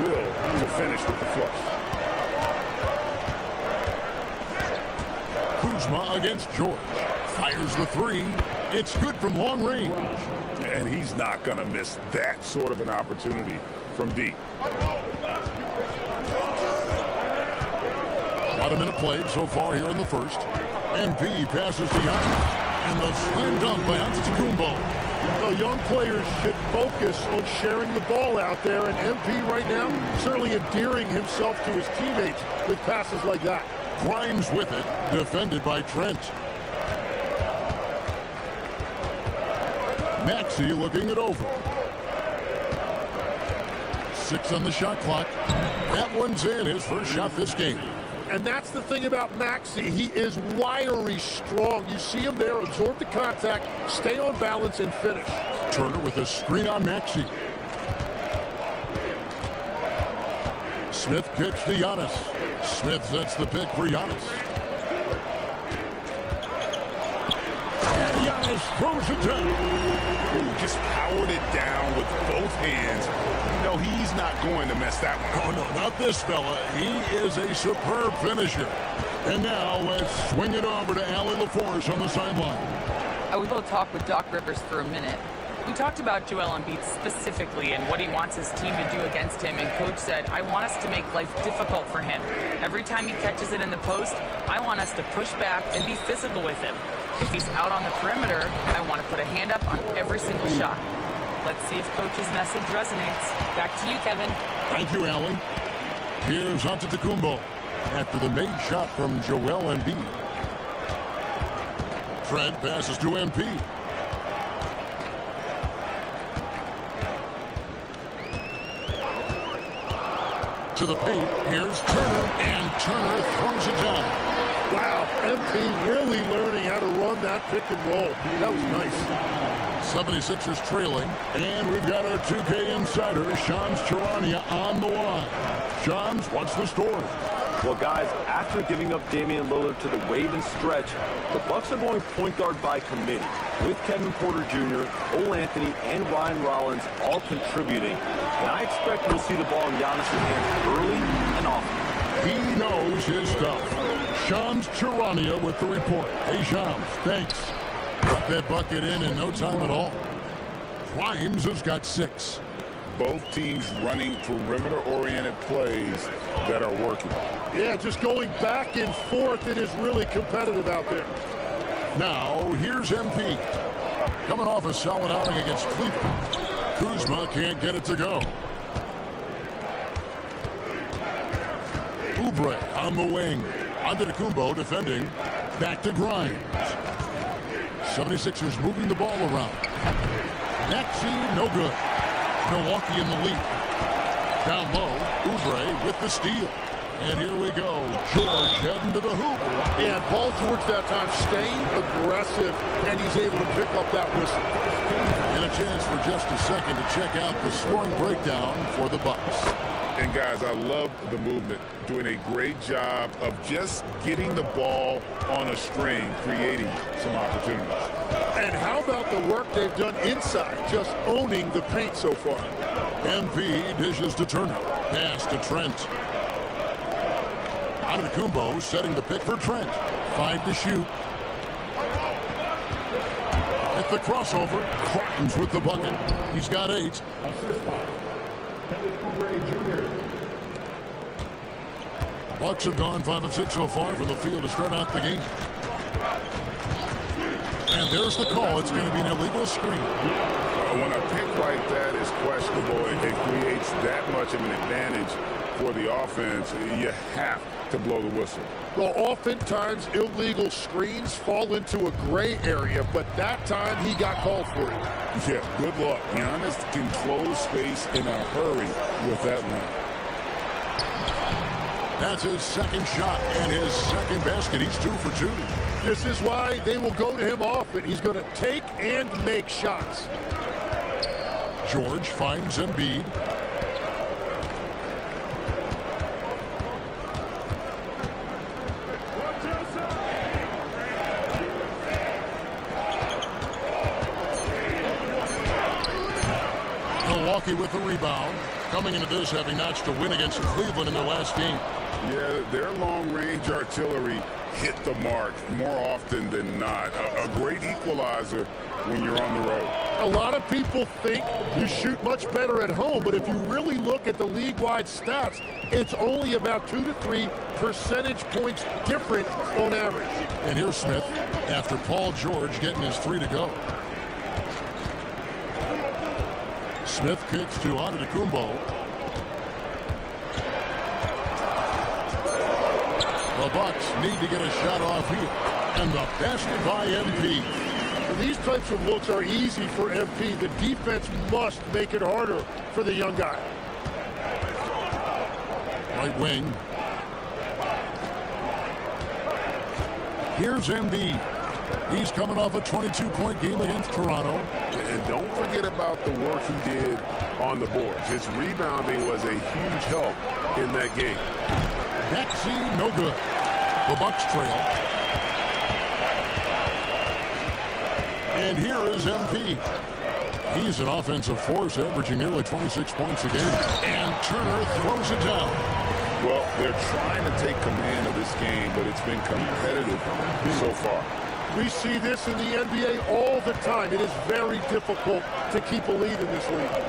will to finish with the flush. Kuzma against George. Fires the 3. It's good from long range. And he's not going to miss that sort of an opportunity from deep. About a minute played so far here in the first. MP passes to Giannis. And the slam dunk by Antetokounmpo. Well, young players should focus on sharing the ball out there, and MP right now certainly endearing himself to his teammates with passes like that. Grimes with it, defended by Trent. Maxey looking it over. 6 on the shot clock. That one's in, his first shot this game. And that's the thing about Maxey. He is wiry strong. You see him there, absorb the contact, stay on balance, and finish. Turner with a screen on Maxey. Smith kicks to Giannis. Smith sets the pick for Giannis. And Giannis throws it down. Just powered it down with both hands. No, he's not going to mess that one up. Oh, no, not this fella. He is a superb finisher. And now let's swing it over to Allie LaForce on the sideline. I was able to talk with Doc Rivers for a minute. We talked about Joel Embiid specifically and what he wants his team to do against him, and Coach said, I want us to make life difficult for him. Every time he catches it in the post, I want us to push back and be physical with him. If he's out on the perimeter, I want to put a hand up on every single shot. Let's see if Coach's message resonates. Back to you, Kevin. Thank you, Allie. Here's Antetokounmpo after the made shot from Joel Embiid. Trent passes to MP. To the paint, here's Turner, and Turner throws it down. Wow, MP really learning how to run that pick and roll. That was nice. 76ers trailing, and we've got our 2K insider, Shams Charania, on the line. Shams, what's the story? Well, guys, after giving up Damian Lillard to the wave and stretch, the Bucks are going point guard by committee, with Kevin Porter Jr., Cole Anthony, and Ryan Rollins all contributing. And I expect we'll see the ball in Giannis' hands early and often. He knows his stuff. Shams Charania with the report. Hey, Shams, thanks. Got that bucket in no time at all. Grimes has got 6. Both teams running perimeter-oriented plays that are working. Yeah, just going back and forth. It is really competitive out there. Now, here's MP. Coming off a solid outing against Cleveland. Kuzma can't get it to go. Oubre on the wing. Antetokounmpo defending. Back to Grimes. 76ers moving the ball around. Maxey, no good. Milwaukee in the lead. Down low, Oubre with the steal. And here we go. George heading to the hoop. And Paul George that time staying aggressive, and he's able to pick up that whistle. And a chance for just a second to check out the scoring breakdown for the Bucks. And guys, I love the movement. Doing a great job of just getting the ball on a string, creating some opportunities. And how about the work they've done inside, just owning the paint so far? MP dishes to Turner. Pass to Trent. Antetokounmpo setting the pick for Trent. 5 to shoot. At the crossover, Crimes with the bucket. He's got 8. Bucks have gone 5 of 6 so far from the field to start out the game. And there's the call. It's going to be an illegal screen. When a pick like that is questionable, it creates that much of an advantage for the offense. You have to blow the whistle. Well, oftentimes illegal screens fall into a gray area, but that time he got called for it. Yeah, good luck. Giannis can close space in a hurry with that one. That's his second shot and his second basket. He's 2 for 2. This is why they will go to him often. He's going to take and make shots. George finds Embiid. Milwaukee with the rebound. Coming into this, having notched a win against Cleveland in their last game. Yeah, their long-range artillery hit the mark more often than not. A great equalizer when you're on the road. A lot of people think you shoot much better at home, but if you really look at the league-wide stats, it's only about 2 to 3 percentage points different on average. And here's Smith after Paul George getting his 3 to go. Smith kicks to Antetokounmpo. The Bucks need to get a shot off here. And the basket by MP. These types of looks are easy for MP. The defense must make it harder for the young guy. Right wing. Here's MD. He's coming off a 22-point game against Toronto. And don't forget about the work he did on the boards. His rebounding was a huge help in that game. Maxey, no good. The Bucks trail. And here is MP. He's an offensive force, averaging nearly 26 points a game. And Turner throws it down. Well, they're trying to take command of this game, but it's been competitive so far. We see this in the NBA all the time. It is very difficult to keep a lead in this league.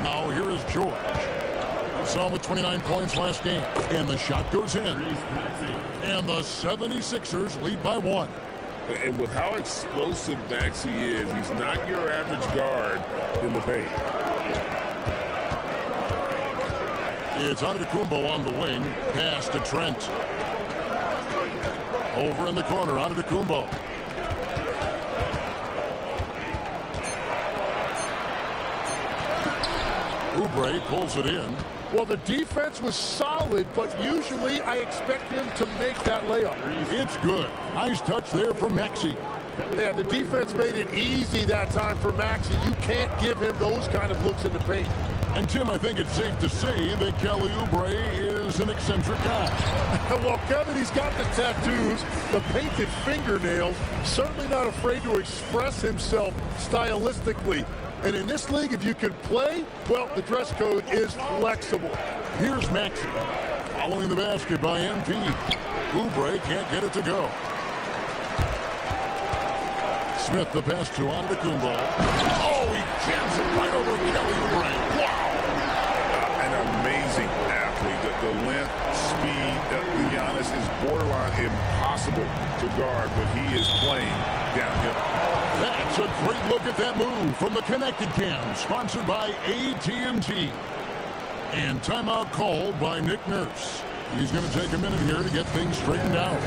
Now here is George. We saw him with 29 points last game. And the shot goes in. And the 76ers lead by 1. And with how explosive Maxey is, he's not your average guard in the paint. It's Antetokounmpo on the wing. Pass to Trent. Over in the corner, Antetokounmpo. Oubre pulls it in. Well, the defense was solid, but usually I expect him to make that layup. It's good. Nice touch there from Maxey. Yeah, the defense made it easy that time for Maxey. You can't give him those kind of looks in the paint. And, Tim, I think it's safe to say that Kelly Oubre is an eccentric guy. Well, Kevin, he's got the tattoos, the painted fingernails, certainly not afraid to express himself stylistically. And in this league, if you can play, well, the dress code is flexible. Here's Maxey. Following the basket by MP. Oubre can't get it to go. Smith, the pass to Antetokounmpo. Oh, he jams it right over Kelly Oubre. Wow. An amazing athlete. The length, speed, Giannis is borderline impossible to guard when he is playing downhill. That's a great look at that move from the Connected Cam, sponsored by AT&T. And timeout called by Nick Nurse. He's going to take a minute here to get things straightened out.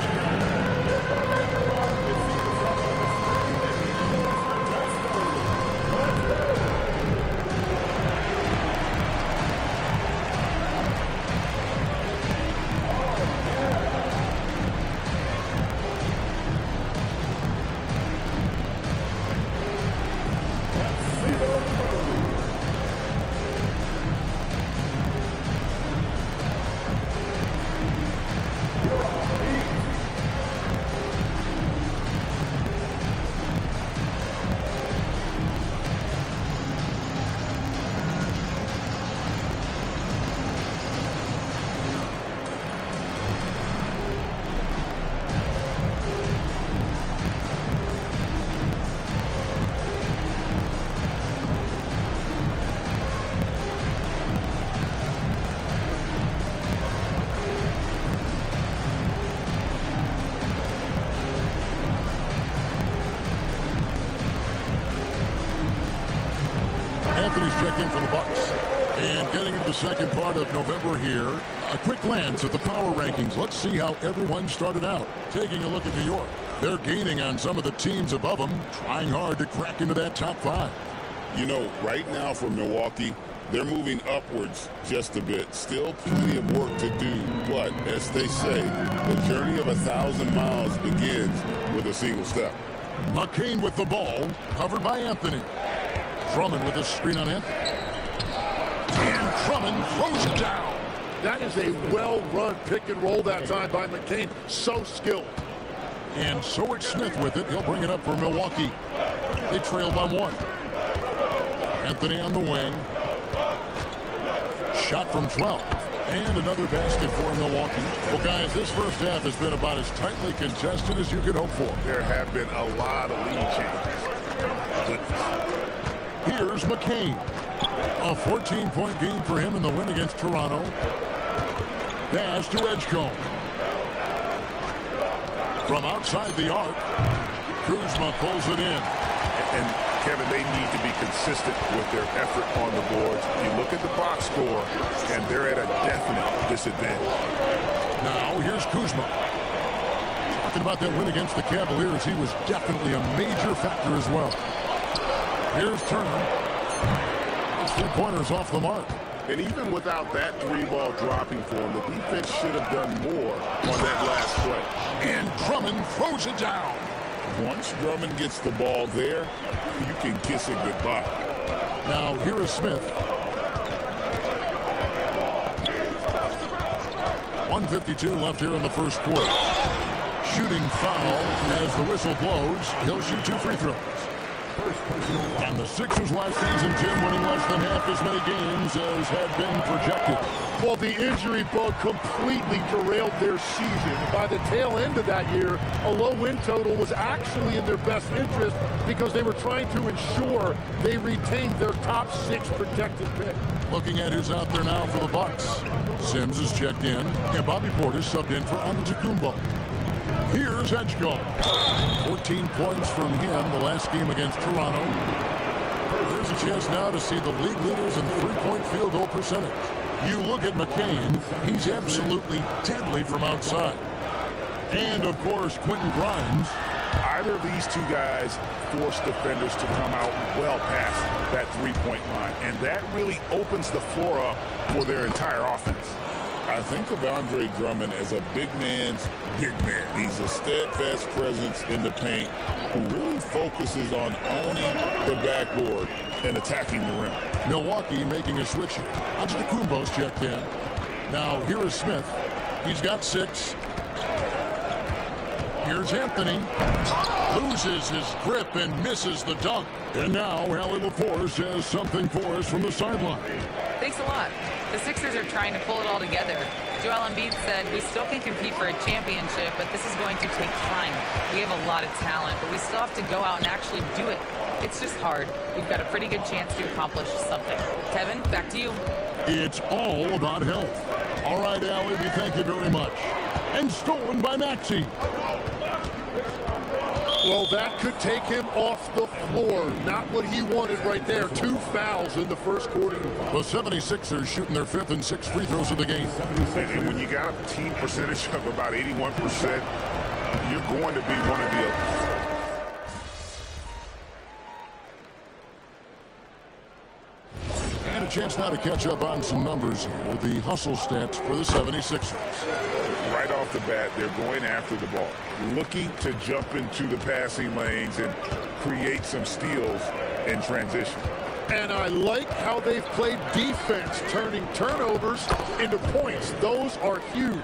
check in for the Bucks. And getting into the second part of November here, a quick glance at the power rankings. Let's see how everyone started out. Taking a look at New York. They're gaining on some of the teams above them, trying hard to crack into that top 5. You know, right now for Milwaukee, they're moving upwards just a bit. Still plenty of work to do. But, as they say, the journey of 1,000 miles begins with a single step. McCain with the ball, covered by Anthony. Drummond with a screen on Anthony. And Drummond throws it down. That is a well-run pick and roll that time by McCain. So skilled. And Soward Smith with it. He'll bring it up for Milwaukee. They trail by 1. Anthony on the wing. Shot from 12. And another basket for Milwaukee. Well, guys, this first half has been about as tightly contested as you could hope for. There have been a lot of lead changes. Here's McCain. A 14-point game for him in the win against Toronto. Pass to Edgecombe. From outside the arc, Kuzma pulls it in. And Kevin, they need to be consistent with their effort on the boards. You look at the box score, and they're at a definite disadvantage. Now, here's Kuzma. Talking about that win against the Cavaliers, he was definitely a major factor as well. Here's Turner. 3-pointers off the mark. And even without that 3-ball dropping for him, the defense should have done more on that last play. And Drummond throws it down. Once Drummond gets the ball there, you can kiss it goodbye. Now, here is Smith. 1:52 left here in the first quarter. Shooting foul as the whistle blows. He'll shoot 2 free throws. And the Sixers last season, Tim, winning less than half as many games as had been projected. Well, the injury bug completely derailed their season. By the tail end of that year, a low win total was actually in their best interest because they were trying to ensure they retained their top 6 protected pick. Looking at who's out there now for the Bucks. Sims is checked in, and Bobby Portis subbed in for Antetokounmpo. Here's Edgecombe. 14 points from him the last game against Toronto. There's a chance now to see the league leaders in 3-point field goal percentage. You look at McCain, he's absolutely deadly from outside. And, of course, Quentin Grimes. Either of these two guys force defenders to come out well past that 3-point line. And that really opens the floor up for their entire offense. I think of Andre Drummond as a big man's big man. He's a steadfast presence in the paint who really focuses on owning the backboard and attacking the rim. Milwaukee making a switch here. Antetokounmpo's checked in. Now, here is Smith. He's got 6. Here's Anthony. Loses his grip and misses the dunk. And now, Allie LaForce has something for us from the sideline. Thanks a lot. The Sixers are trying to pull it all together. Joel Embiid said, we still can compete for a championship, but this is going to take time. We have a lot of talent, but we still have to go out and actually do it. It's just hard. We've got a pretty good chance to accomplish something. Kevin, back to you. It's all about health. All right, Allie, we thank you very much. And stolen by Maxey. Well, that could take him off the floor. Not what he wanted right there. 2 fouls in the first quarter. The 76ers shooting their 5th and 6th free throws of the game. And when you got a team percentage of about 81%, you're going to be one of the... And a chance now to catch up on some numbers here. The hustle stats for the 76ers. Right off the bat, they're going after the ball, looking to jump into the passing lanes and create some steals in transition. And I like how they've played defense, turning turnovers into points. Those are huge.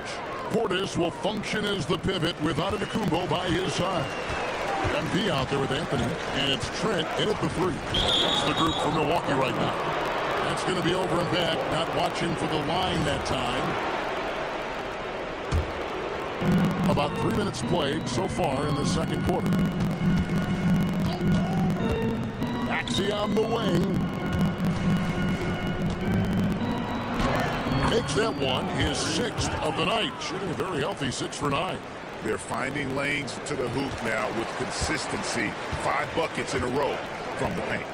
Portis will function as the pivot with Antetokounmpo by his side. MP out there with Anthony, and it's Trent in at the 3. That's the group for Milwaukee right now. That's going to be over and back, not watching for the line that time. About 3 minutes played so far in the second quarter. Maxey on the wing. Makes that one his 6th of the night. Shooting a very healthy 6 for 9. They're finding lanes to the hoop now with consistency. 5 buckets in a row from the paint.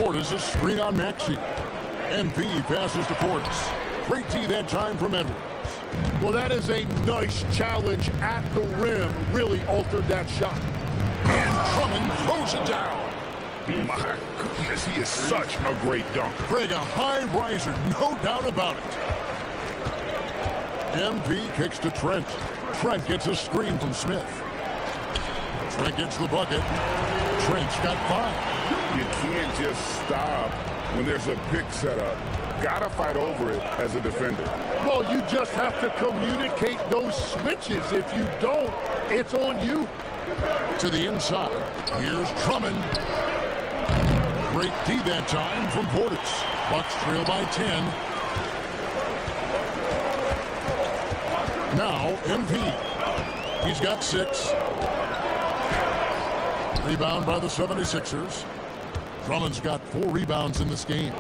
Portis, a screen on Maxey. MP passes to Portis. Great D that time from Edwards. Well, that is a nice challenge at the rim. Really altered that shot. And Drummond throws it down. My goodness, he is such a great dunker. Greg, a high riser, no doubt about it. MP kicks to Trent. Trent gets a screen from Smith. Trent gets the bucket. Trent's got 5. You can't just stop when there's a pick set up. Gotta fight over it as a defender. Well, you just have to communicate those switches. If you don't, it's on you. To the inside. Here's Drummond. Great D that time from Portis. Bucks trail by 10. Now, MP. He's got 6. Rebound by the 76ers. Drummond's got 4 rebounds in this game.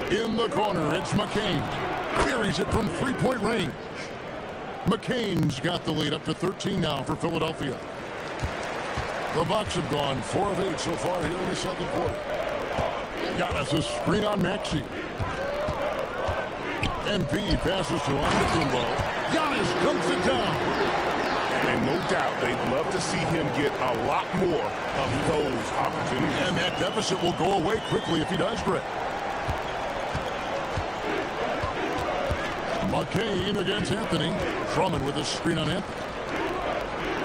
In the corner, it's McCain. Carries it from 3-point range. McCain's got the lead up to 13 now for Philadelphia. The Bucks have gone 4 of 8 so far here in the second quarter. Giannis a screen on Maxey. MP passes to Antetokounmpo. Giannis dumps it down. And no doubt they'd love to see him get a lot more of those opportunities. And that deficit will go away quickly if he does, Greg. McCain against Anthony. Drummond with a screen on Anthony.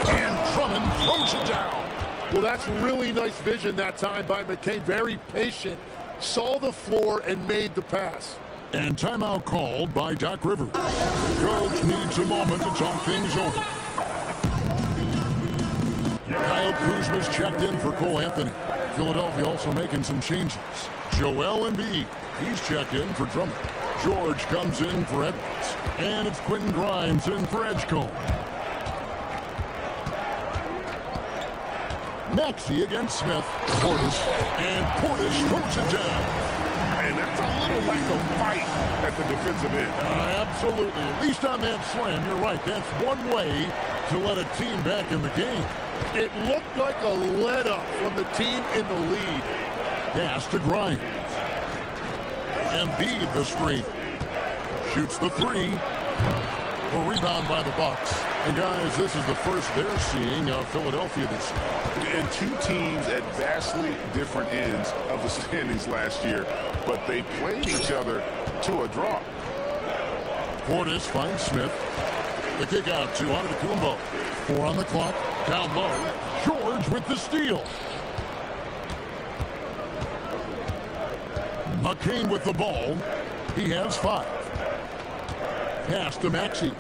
And Drummond throws it down. Well, that's really nice vision that time by McCain. Very patient. Saw the floor and made the pass. And timeout called by Doc Rivers. Coach needs a moment to talk things over. Kyle Kuzma's checked in for Cole Anthony. Philadelphia also making some changes. Joel Embiid, he's checked in for Drummond. George comes in for Edwards. And it's Quentin Grimes in for Edgecombe. Maxey against Smith. Portis. And Portis throws it down. And that's a little like a fight at the defensive end. Absolutely. At least on that slam, you're right. That's one way to let a team back in the game. It looked like a let-up from the team in the lead. Pass to Grimes. Embiid the screen. Shoots the 3. A rebound by the Bucks. And guys, this is the first they're seeing of Philadelphia this year. And 2 teams at vastly different ends of the standings last year, but they played each other to a draw. Portis finds Smith. The kick out to Antetokounmpo. 4 on the clock. Down low. George with the steal. McCain with the ball. He has 5. Pass to Maxey.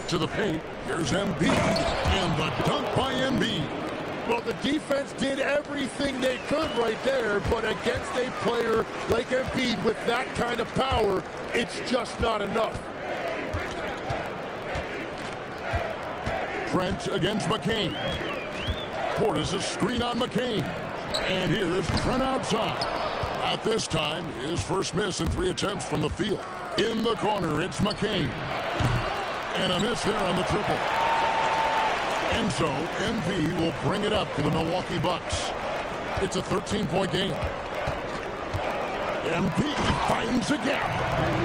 To the paint, here's Embiid, and the dunk by Embiid. Well, the defense did everything they could right there, but against a player like Embiid with that kind of power, it's just not enough. Trent against McCain. Portis a screen on McCain. And here's Trent outside. At this time, his first miss in 3 attempts from the field. In the corner, it's McCain. And a miss there on the triple. And so, MP will bring it up to the Milwaukee Bucks. It's a 13-point game. MP finds a gap.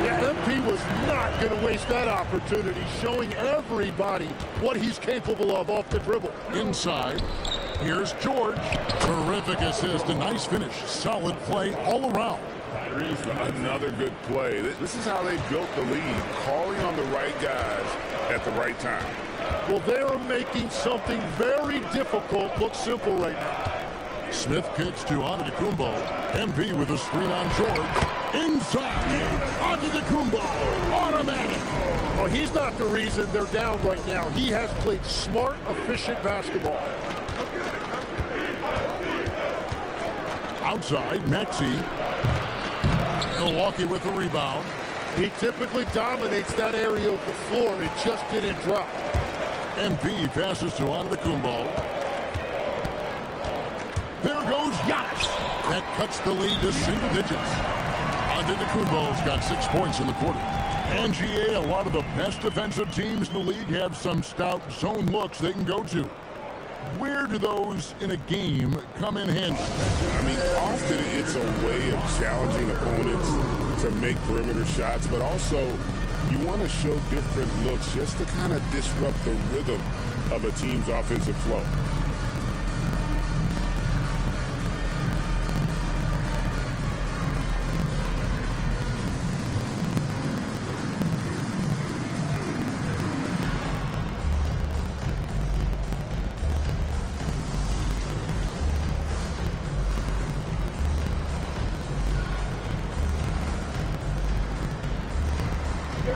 Yeah, MP was not going to waste that opportunity, showing everybody what he's capable of off the dribble. Inside, here's George. Terrific assist, a nice finish. Solid play all around. Another good play. This is how they built the lead, calling on the right guys at the right time. Well, they are making something very difficult look simple right now. Smith kicks to Antetokounmpo. MP with a screen on George. Inside, Antetokounmpo. Automatic. Well, he's not the reason they're down right now. He has played smart, efficient basketball. Outside, Maxey. Milwaukee with the rebound. He typically dominates that area of the floor. It just didn't drop. MP passes to Antetokounmpo. There goes Giannis. That cuts the lead to single digits. Antetokounmpo's got 6 points in the quarter. And GA, a lot of the best defensive teams in the league have some stout zone looks they can go to. Where do those in a game come in handy? I mean, often it's a way of challenging opponents to make perimeter shots, but also you want to show different looks just to kind of disrupt the rhythm of a team's offensive flow.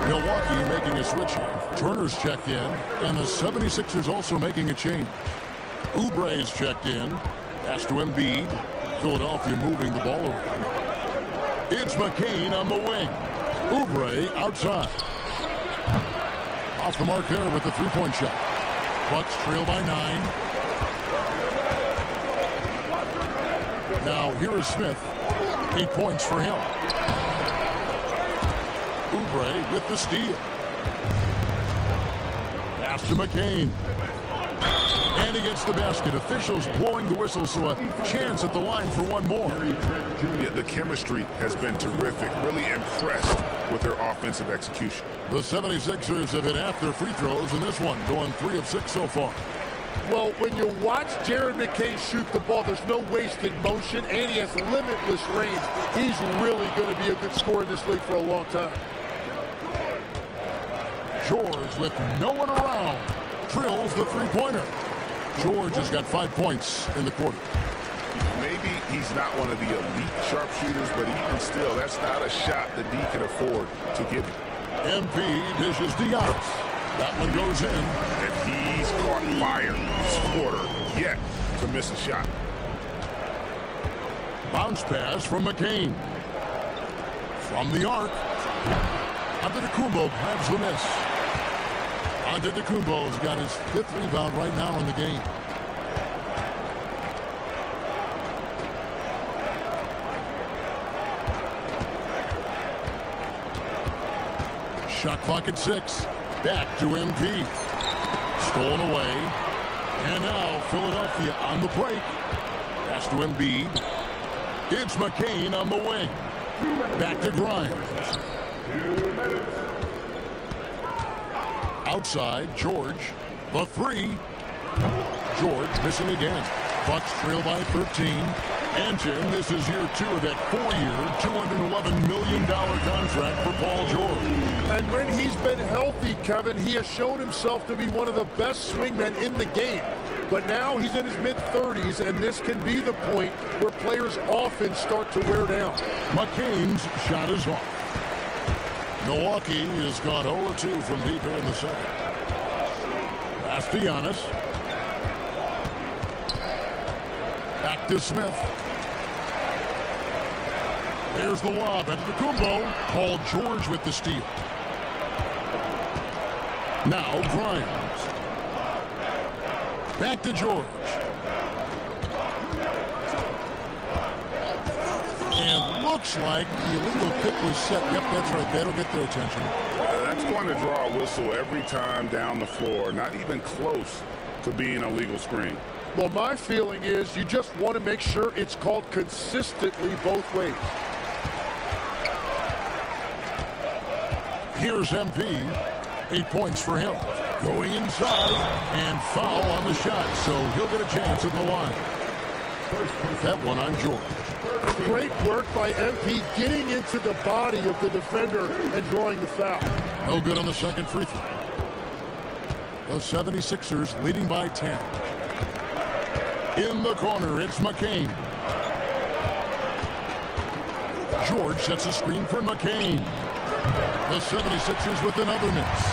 Milwaukee making a switch here. Turner's checked in, and the 76ers also making a change. Oubre's checked in. Pass to Embiid. Philadelphia moving the ball around. It's McCain on the wing. Oubre outside. Off the mark there with the three-point shot. Bucks trail by 9. Now here is Smith. 8 points for him. Oubre with the steal. Pass to McCain. And he gets the basket. Officials blowing the whistle, so a chance at the line for one more. Yeah, the chemistry has been terrific. Really impressed with their offensive execution. The 76ers have hit half their free throws in this one, going 3 of 6 so far. Well, when you watch Jared McCain shoot the ball, there's no wasted motion, and he has limitless range. He's really going to be a good scorer in this league for a long time. George with no one around drills the three-pointer. George has got 5 points in the quarter. Maybe he's not one of the elite sharpshooters, but even still, that's not a shot that he can afford to give him. MP dishes to Giannis. That one goes in. And he's caught fire this quarter yet to miss a shot. Bounce pass from McCain. From the arc. Antetokounmpo grabs the miss. Antetokounmpo's got his 5th rebound right now in the game. Shot clock at 6. Back to MP. Stolen away. And now Philadelphia on the break. Pass to Embiid. It's McCain on the wing. Back to Grimes. Outside, George. The 3. George missing again. Bucks trail by 13. And Jim, this is year 2 of that 4-year, $211 million contract for Paul George. And when he's been healthy, Kevin, he has shown himself to be one of the best swingmen in the game. But now he's in his mid-30s, and this can be the point where players often start to wear down. McCain's shot is off. Milwaukee has gone 0-2 from deep here in the second. to Giannis. Back to Smith. There's the lob. Antetokounmpo. Paul George with the steal. Now Grimes. Back to George. And looks like the illegal pick was set. Yep, that's right. That'll get their attention. That's going to draw a whistle every time down the floor. Not even close to being a legal screen. Well, my feeling is you just want to make sure it's called consistently both ways. Here's MP. 8 points for him. Going inside and foul on the shot, so he'll get a chance at the line. That one on George. Great work by MP getting into the body of the defender and drawing the foul. No good on the second free throw. The 76ers leading by 10. In the corner, it's McCain. George sets a screen for McCain. The 76ers with another miss.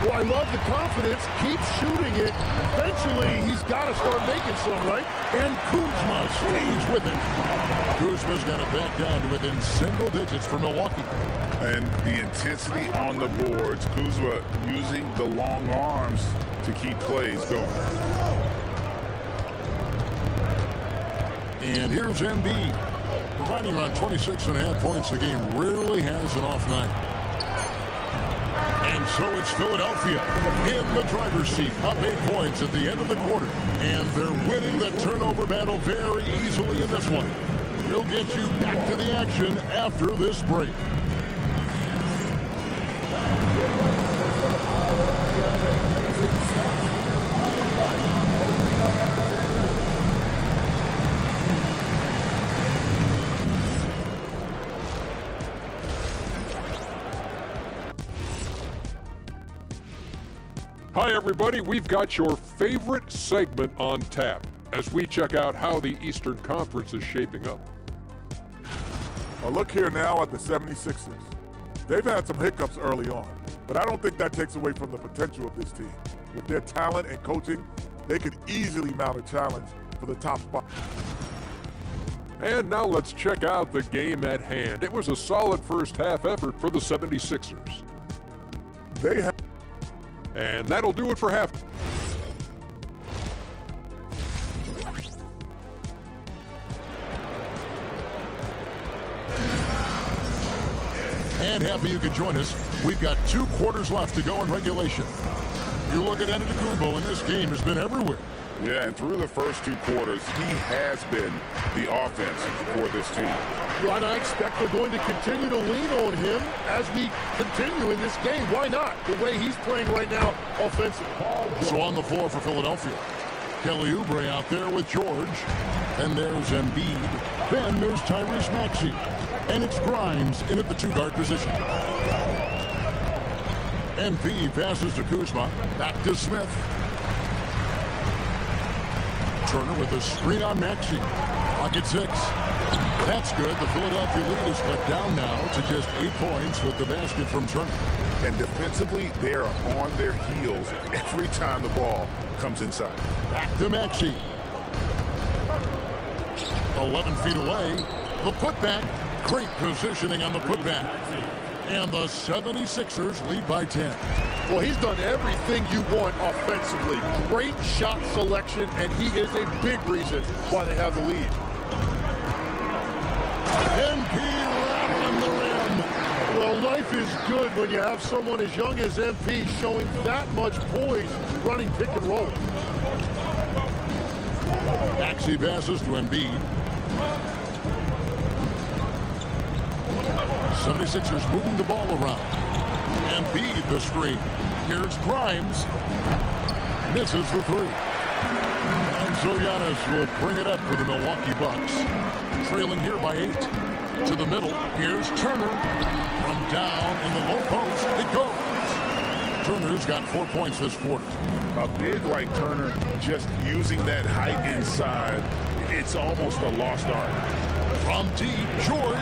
Well, I love the confidence. Keep shooting it. Eventually, he's got to start making some, right? And Kuzma stays with it. Kuzma's got it back down to within single digits for Milwaukee. And the intensity on the boards. Kuzma using the long arms to keep plays going. And here's Embiid. Providing around 26.5 points a game. Rarely has an off night. And so it's Philadelphia in the driver's seat, up 8 points at the end of the quarter. And they're winning the turnover battle very easily in this one. We'll get you back to the action after this break. Hi everybody, we've got your favorite segment on tap as we check out how the Eastern Conference is shaping up. Well, look here now at the 76ers. They've had some hiccups early on, but I don't think that takes away from the potential of this team. With their talent and coaching, they could easily mount a challenge for the top spot. And now let's check out the game at hand. It was a solid first half effort for the 76ers. And that'll do it for half. And happy you could join us. We've got 2 quarters left to go in regulation. You look at Antetokounmpo, and this game has been everywhere. Yeah, and through the first 2 quarters, he has been the offense for this team. Well, and I expect they're going to continue to lean on him as we continue in this game. Why not? The way he's playing right now, offensively. So on the floor for Philadelphia, Kelly Oubre out there with George. Then there's Embiid. Then there's Tyrese Maxey. And it's Grimes in at the 2-guard position. Embiid passes to Kuzma. Back to Smith. Turner with a screen on Maxey. Pocket 6. That's good. The Philadelphia lead is cut down now to just 8 points with the basket from Turner. And defensively, they are on their heels every time the ball comes inside. Back to Maxey. 11 feet away. The putback. Great positioning on the putback. And the 76ers lead by 10. Well, he's done everything you want offensively. Great shot selection, and he is a big reason why they have the lead. MP right on the rim. Well, life is good when you have someone as young as MP showing that much poise running pick and roll. Maxey passes to Embiid. 76ers moving the ball around. Embiid the screen. Here's Grimes. Misses the 3. And so Giannis will bring it up for the Milwaukee Bucks. Trailing here by 8. To the middle. Here's Turner. From down in the low post, it goes. Turner's got 4 points this quarter. A big like Turner just using that height inside. It's almost a lost art. From deep, George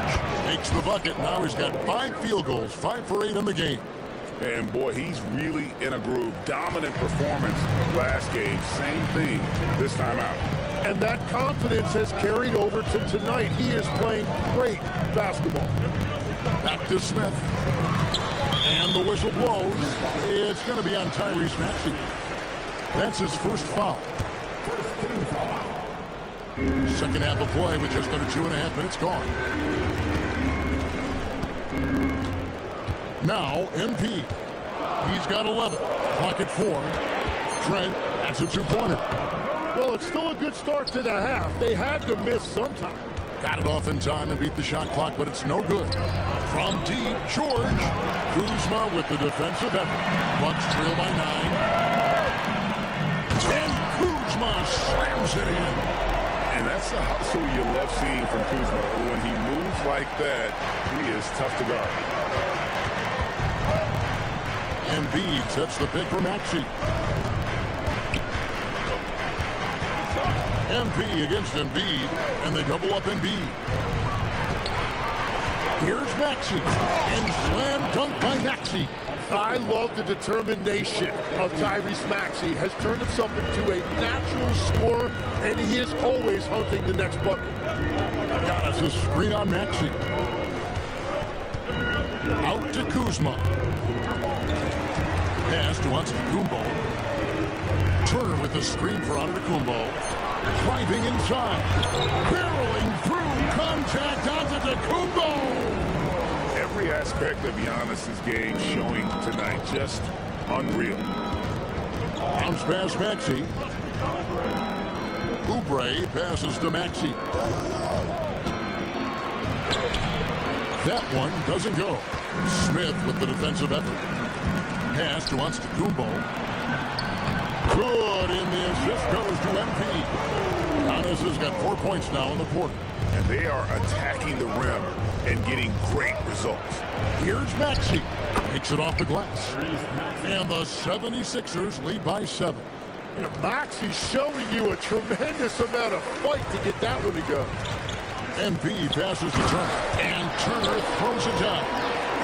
makes the bucket. Now he's got 5 field goals, 5 for 8 in the game. And boy, he's really in a groove. Dominant performance last game. Same thing this time out. And that confidence has carried over to tonight. He is playing great basketball. Back to Smith. And the whistle blows. It's going to be on Tyrese Maxey. That's his first foul. Second half of play with just under 2.5 minutes gone. Now, MP. He's got 11. Clock at 4. Trent, that's a two-pointer. Well, it's still a good start to the half. They had to miss sometime. Got it off in time and beat the shot clock, but it's no good. From deep, George. Kuzma with the defensive effort. Bucks trail by 9. And Kuzma slams it in. And that's the hustle you love seeing from Kuzma. When he moves like that, he is tough to guard. Embiid sets the pick for Maxey. MP against Embiid, and they double up Embiid. Here's Maxey, and slam dunk by Maxey. I love the determination of Tyrese Maxey. Has turned himself into a natural scorer, and he is always hunting the next bucket. Got us a screen on Maxey. Out to Kuzma. Pass to Antetokounmpo. Turner with the screen for Antetokounmpo. Driving inside. Barreling through. Contact Antetokounmpo. Every aspect of Giannis's game showing tonight. Just unreal. Bounce pass Maxey. Oubre passes to Maxey. That one doesn't go. Smith with the defensive effort. Pass to Antetokounmpo. Good, and the assist goes to MP. Giannis has got 4 points now in the quarter. And they are attacking the rim and getting great results. Here's Maxey. Takes it off the glass. And the 76ers lead by 7. Maxey's showing you a tremendous amount of fight to get that one to go. MP passes to Turner. And Turner throws it down.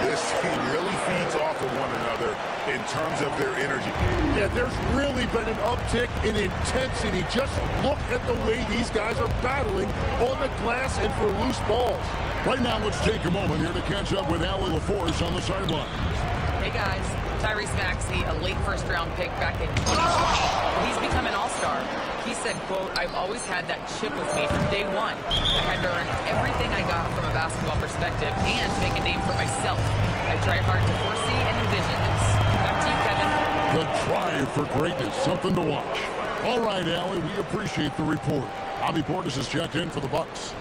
This team really feeds off of one another in terms of their energy. Yeah, there's really been an uptick in intensity. Just look at the way these guys are battling on the glass and for loose balls. Right now, let's take a moment here to catch up with Allie LaForce on the sideline. Hey guys, Tyrese Maxey, a late first-round pick back in 2020. He's become an all-star. He said, quote, "I've always had that chip with me from day one. I had to earn everything I got from a basketball perspective and make a name for myself. I tried hard to foresee and envision this." Back to you, Kevin. The drive for greatness, something to watch. All right, Allie, we appreciate the report. Bobby Portis has checked in for the Bucks.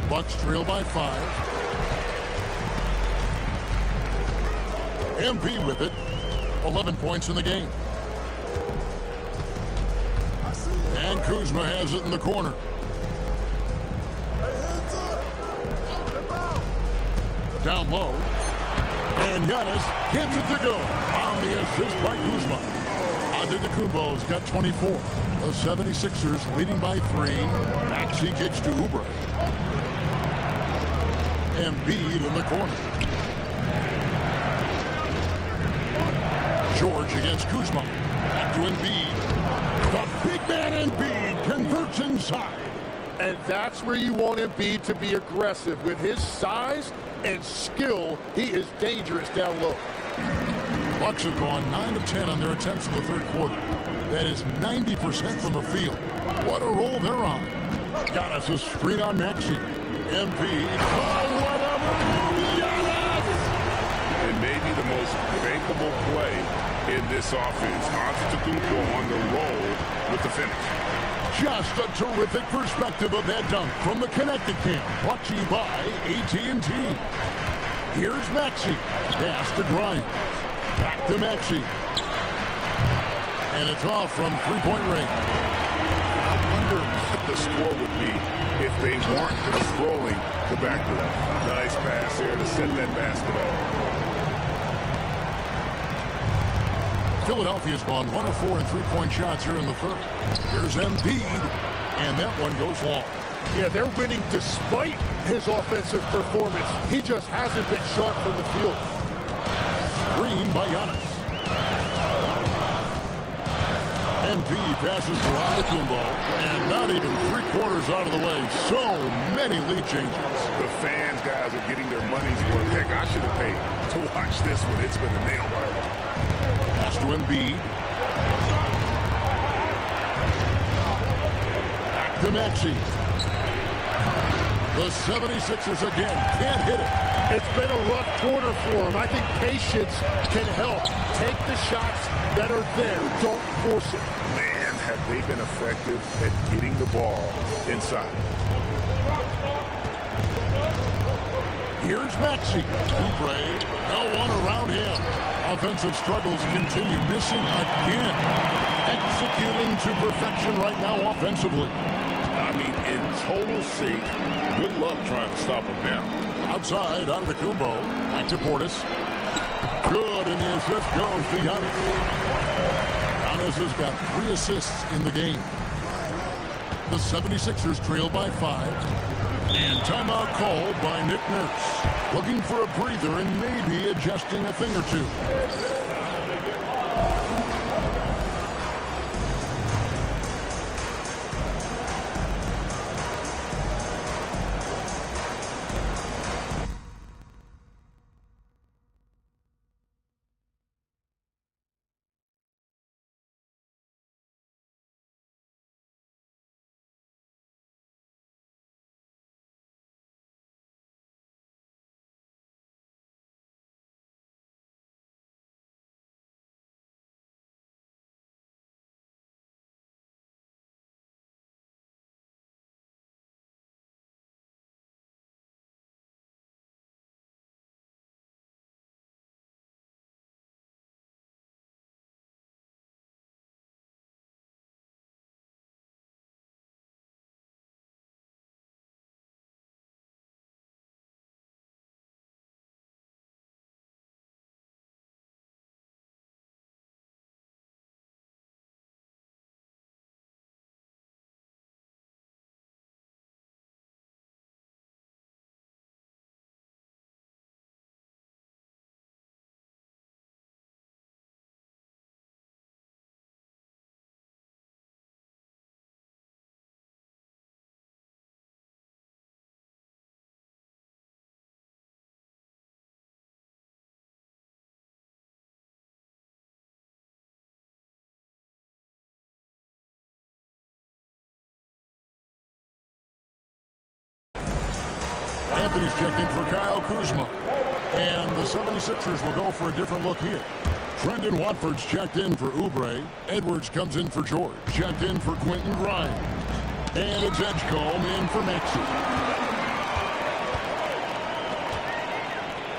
Bucks trail by 5. MP with it. 11 points in the game. And Kuzma has it in the corner. Down low. And Giannis gets it to go on the assist by Kuzma. Antetokounmpo's got 24. The 76ers leading by 3. Maxey kicks to Oubre. Embiid in the corner. George against Kuzma. Back to Embiid. The big man Embiid converts inside. And that's where you want Embiid to be aggressive. With his size and skill, he is dangerous down low. Bucks have gone 9 of 10 on their attempts in the third quarter. That is 90% from the field. What a roll they're on. Got us a screen on Maxey. Embiid. Oh, what a move! Yes! It may be the most bankable play in this offense. Antetokounmpo on the roll with the finish. Just a terrific perspective of that dunk from the Connected Camp. Brought to you by AT&T. Here's Maxey. Pass to Grimes. Back to Maxey. And it's off from three-point range. I wonder what the score would be if they weren't controlling the backcourt. Nice pass here to set that basket up. Philadelphia's gone 1 of 4 in three-point shots here in the third. Here's Embiid, and that one goes long. Yeah, they're winning despite his offensive performance. He just hasn't been sharp from the field. Screen by Giannis. MP passes to Antetokounmpo, and not even 3/4 out of the way. So many lead changes. The fans, guys, are getting their money's worth. Heck, I should have paid to watch this one. It's been a nail biter. Pass to Embiid. Back to Maxey. The 76ers again can't hit it. It's been a rough quarter for him. I think patience can help. Take the shots that are there. Don't force it. Man, have they been effective at getting the ball inside. Here's Maxey. Oubre, no one around him. Offensive struggles continue, missing again. Executing to perfection right now offensively. I mean, in total sync. Good luck trying to stop him now. Outside, Antetokounmpo. Back to Portis. Good, and the assist goes to Giannis. Giannis has got 3 assists in the game. The 76ers trail by 5. And timeout called by Nick Nurse. Looking for a breather and maybe adjusting a thing or two. Anthony's checked in for Kyle Kuzma. And the 76ers will go for a different look here. Trendon Watford's checked in for Oubre. Edwards comes in for George. Checked in for Quentin Grimes. And it's Edgecombe in for Maxey.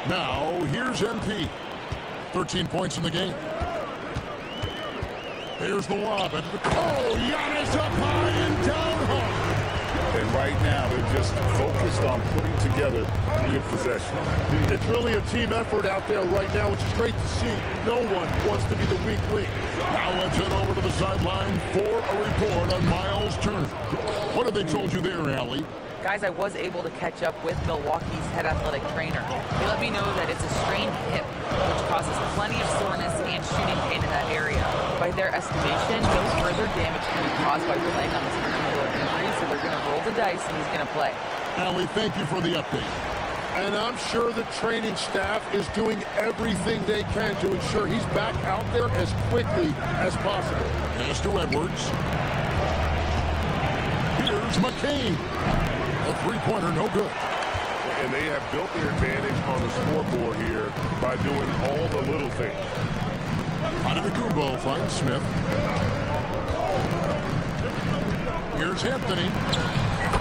Now, here's MP. 13 points in the game. Here's the lob. Oh, Giannis up high and down hard. And right now, they're just focused on putting together good possession. It's really a team effort out there right now, which is great to see. No one wants to be the weak link. Now let's head over to the sideline for a report on Miles Turner. What have they told you there, Allie? Guys, I was able to catch up with Milwaukee's head athletic trainer. They let me know that it's a strained hip, which causes plenty of soreness and shooting pain in that area. By their estimation, no further damage can be caused by playing on this particular injury, so they're going to roll the dice and he's going to play. Allie, thank you for the update. And I'm sure the training staff is doing everything they can to ensure he's back out there as quickly as possible. Pass to Edwards. Here's McCain. A three-pointer, no good. And they have built their advantage on the scoreboard here by doing all the little things. Antetokounmpo finds Smith. Here's Anthony.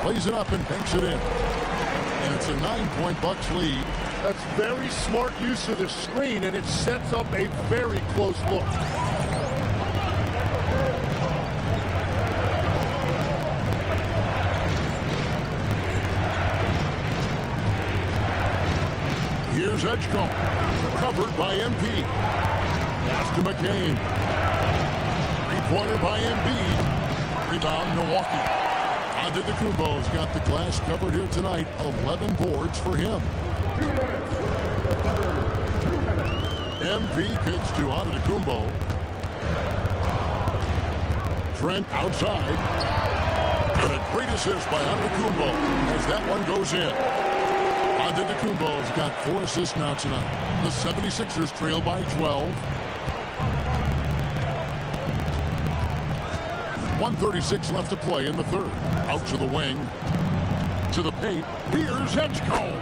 Plays it up and banks it in. And it's a 9-point Bucks lead. That's very smart use of the screen, and it sets up a very close look. Here's Edgecombe, covered by MP. Pass to McCain. Three-pointer by Embiid. Rebound, Milwaukee. Antetokounmpo's got the glass covered here tonight. 11 boards for him. MP kicks to Antetokounmpo. Trent outside. And a great assist by Antetokounmpo as that one goes in. Antetokounmpo's got 4 assists now tonight. The 76ers trail by 12. 1:36 left to play in the third. Out to the wing. To the paint. Here's Edgecombe.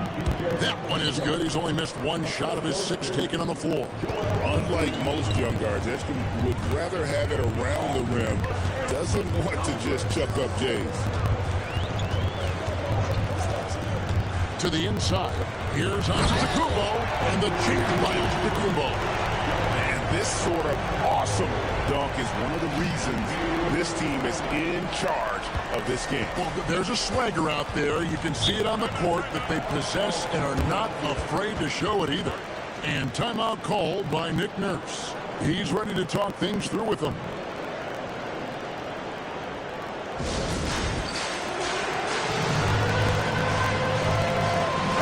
That one is good. He's only missed 1 shot of his 6 taken on the floor. Unlike most young guards, Edgecombe would rather have it around the rim. Doesn't want to just chuck up Jays. To the inside. Here's Antetokounmpo. And the cheat by Antetokounmpo. And this sort of awesome dunk is one of the reasons this team is in charge of this game. Well, there's a swagger out there. You can see it on the court that they possess and are not afraid to show it either. And timeout called by Nick Nurse. He's ready to talk things through with them.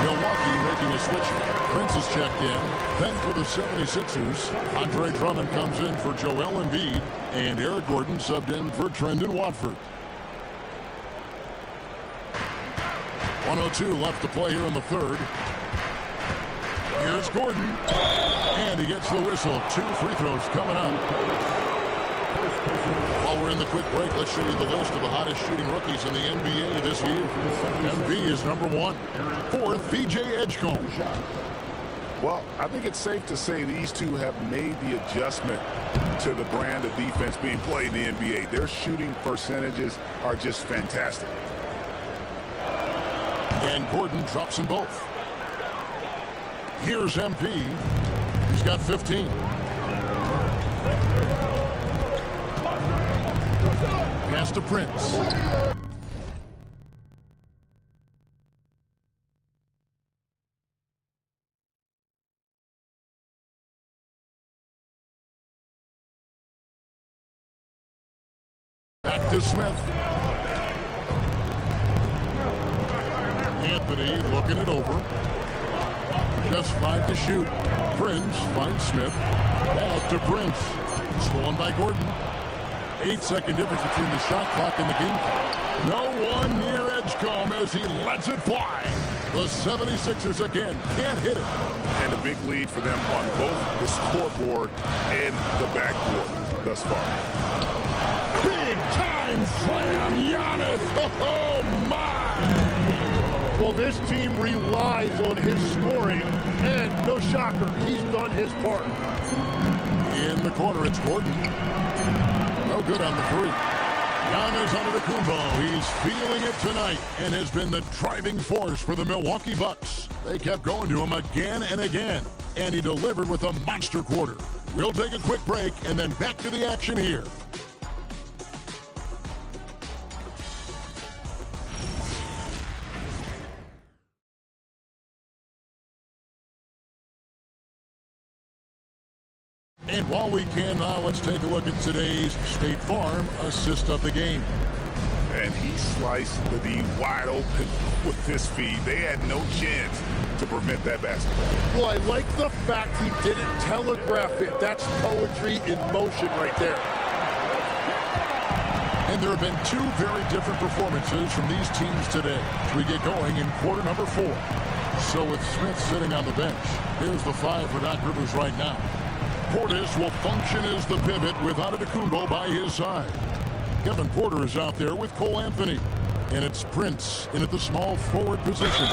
Milwaukee making a switch. Prince is checked in. Then for the 76ers, Andre Drummond comes in for Joel Embiid, and Eric Gordon subbed in for Trendon Watford. 1:02 left to play here in the third. Here's Gordon, and he gets the whistle. 2 free throws coming up. While we're in the quick break, let's show you the list of the hottest shooting rookies in the NBA this year. MB is number 1. 4th, BJ Edgecombe. Well, I think it's safe to say these two have made the adjustment to the brand of defense being played in the NBA. Their shooting percentages are just fantastic. And Gordon drops them both. Here's MP. He's got 15. Pass to Prince. Back to Smith. Anthony looking it over. Just 5 to shoot. Prince finds Smith. Back to Prince. Stolen by Gordon. 8-second difference between the shot clock and the game clock. No one near Edgecombe as he lets it fly. The 76ers again can't hit it. And a big lead for them on both the scoreboard and the backboard thus far. Big time slam, Giannis. Oh my! Well, this team relies on his scoring, and no shocker, he's done his part. In the corner, it's Gordon. No good on the 3. Giannis Antetokounmpo. He's feeling it tonight and has been the driving force for the Milwaukee Bucks. They kept going to him again and again, and he delivered with a monster quarter. We'll take a quick break and then back to the action here. And while we can now, let's take a look at today's State Farm assist of the game. And he sliced the D wide open with this feed. They had no chance to prevent that basket. Well, I like the fact he didn't telegraph it. That's poetry in motion right there. And there have been 2 very different performances from these teams today as we get going in quarter number 4. So with Smith sitting on the bench, here's the 5 for Doc Rivers right now. Portis will function as the pivot with Antetokounmpo by his side. Kevin Porter is out there with Cole Anthony. And it's Prince in at the small forward position.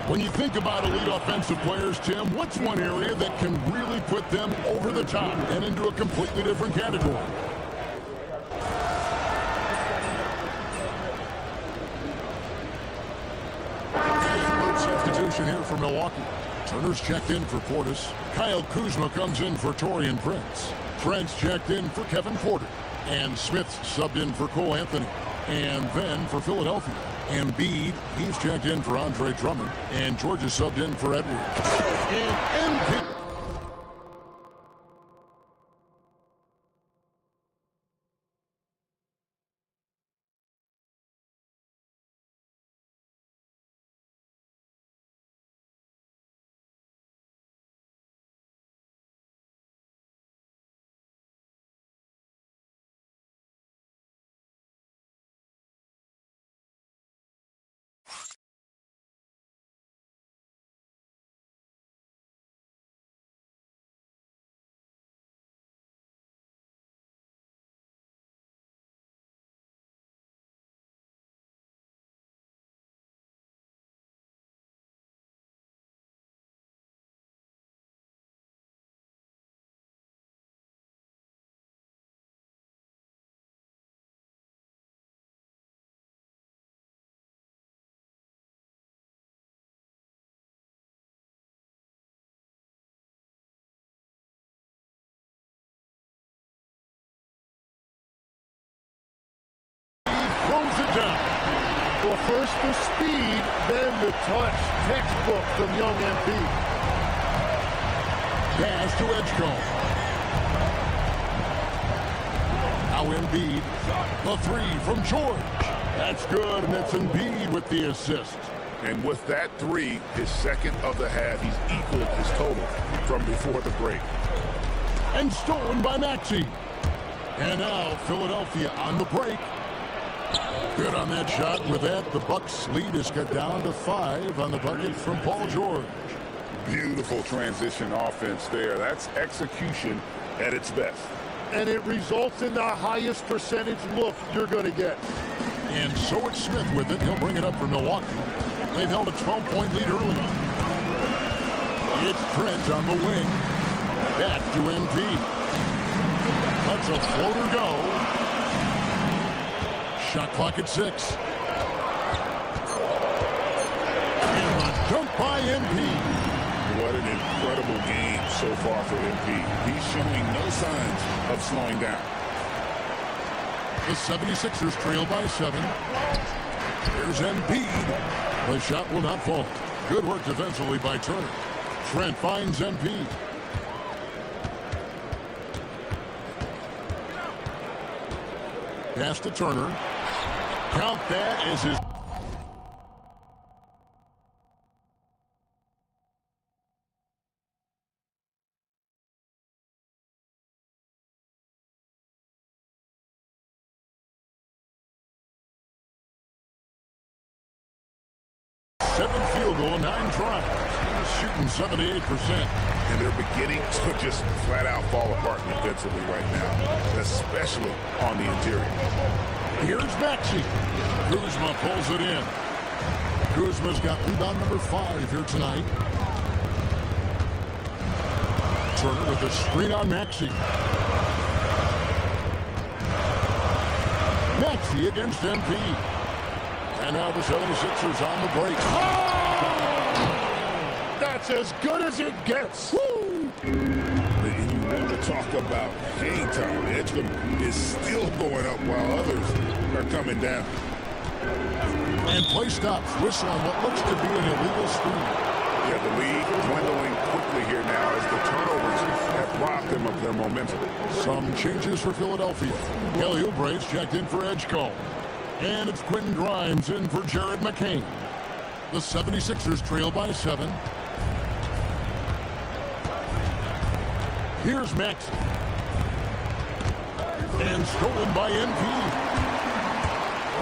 When you think about elite offensive players, Tim, what's one area that can really put them over the top and into a completely different category? Substitution here for Milwaukee. Turner's checked in for Portis. Kyle Kuzma comes in for Taurean Prince. Trent's checked in for Kevin Porter. And Smith's subbed in for Cole Anthony. And then for Philadelphia, Embiid, he's checked in for Andre Drummond. And George is subbed in for Edwards. And MP. throws it down. Well, first the speed, then the touch. Textbook from young MP. Pass to Edgecombe. Now Embiid. The three from George. That's good, and it's Embiid with the assist. And with that three, his second of the half, he's equaled his total from before the break. And stolen by Maxey. And now Philadelphia on the break. Good on that shot. With that, the Bucks lead is cut down to 5 on the bucket from Paul George. Beautiful transition offense there. That's execution at its best. And it results in the highest percentage look you're going to get. And so it's Smith with it. He'll bring it up for Milwaukee. They've held a 12-point lead early. It's Trent on the wing. Back to MP. Let's a floater go. Shot clock at 6. And a dunk by MP. What an incredible game so far for MP. He's showing no signs of slowing down. The 76ers trail by 7. Here's Embiid. The shot will not fall. Good work defensively by Turner. Trent finds Embiid. Pass to Turner. Count that as his... field goal, 9 tries. He's shooting 78%. And they're beginning to just flat out fall apart defensively right now, especially on the interior. Here's Maxey. Kuzma pulls it in. Kuzma's got rebound number 5 here tonight. Turner with a screen on Maxey. Maxey against MP. And now the 76ers on the break. That's as good as it gets. Woo! And you want to talk about hang time. Edgecombe is still going up while others are coming down. And play stops. Whistle on what looks to be an illegal screen. Yeah, the lead dwindling quickly here now as the turnovers have robbed them of their momentum. Some changes for Philadelphia. Kelly Oubre's checked in for Edgecombe. And it's Quentin Grimes in for Jared McCain. The 76ers trail by 7. Here's Maxey. And stolen by MP.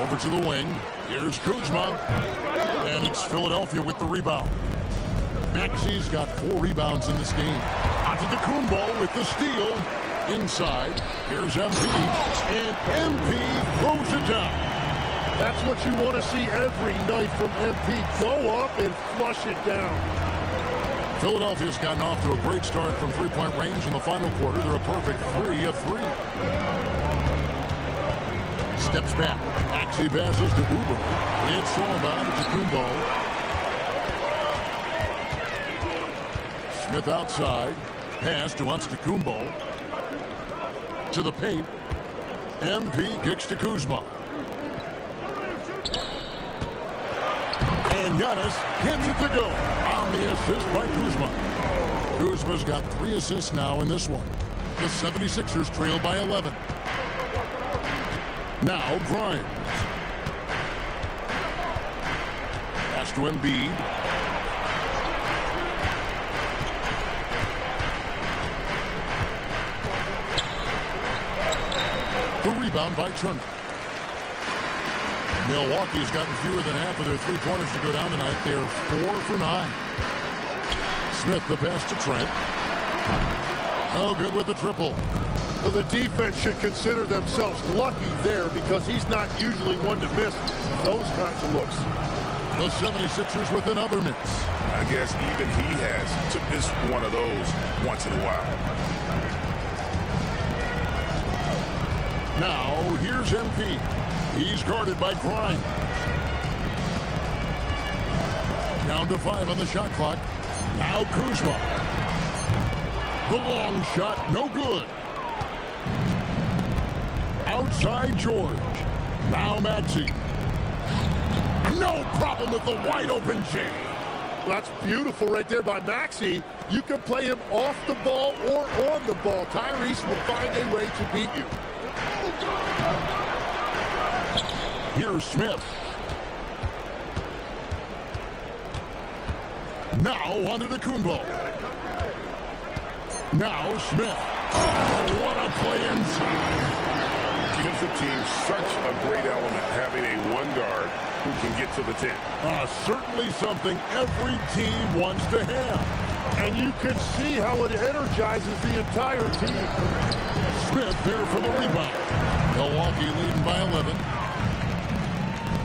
Over to the wing. Here's Kuzma. And it's Philadelphia with the rebound. Maxey's got 4 rebounds in this game. Antetokounmpo with the steal. Inside. Here's MP. And MP throws it down. That's what you want to see every night from MP. Go up and flush it down. Philadelphia's gotten off to a great start from three-point range in the final quarter. They're a perfect 3 of 3. Steps back. Maxey passes to Uber. It's thrown by Antetokounmpo. Smith outside. Pass to Antetokounmpo. To the paint. MP kicks to Kuzma. And Giannis gets it to go on the assist by Kuzma. Kuzma's got 3 assists now in this one. The 76ers trail by 11. Now Grimes. Pass to Embiid. The rebound by Turner. Milwaukee's gotten fewer than half of their three-pointers to go down tonight. They're 4 for 9. Smith the pass to Trent. Oh, good with the triple. Well, the defense should consider themselves lucky there because he's not usually one to miss those kinds of looks. The 76ers with another miss. I guess even he has to miss one of those once in a while. Now, here's MP. He's guarded by Grimes. Down to 5 on the shot clock. Now Kuzma. The long shot, no good. Outside George. Now Maxey. No problem with the wide open J. That's beautiful right there by Maxey. You can play him off the ball or on the ball. Tyrese will find a way to beat you. Here's Smith. Now onto the Kumbo. Now Smith. Oh, what a play inside. Gives the team such a great element having a one guard who can get to the 10. Certainly something every team wants to have. And you can see how it energizes the entire team. Smith there for the rebound. Milwaukee leading by 11.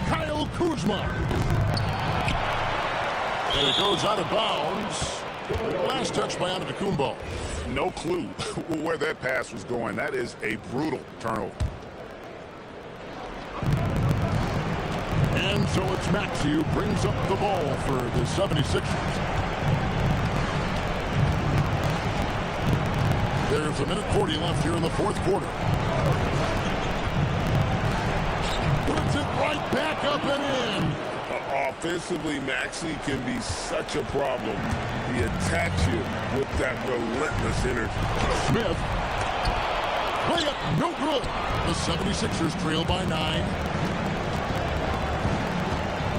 Kyle Kuzma. And it goes out of bounds. Last touch by Antetokounmpo. No clue where that pass was going. That is a brutal turnover. And so it's Maxey who brings up the ball for the 76ers. There's a minute 40 left here in the fourth quarter. Puts it right back up and in. Offensively, Maxey can be such a problem. He attacks you with that relentless energy. Smith. Play up, no good. The 76ers trail by 9.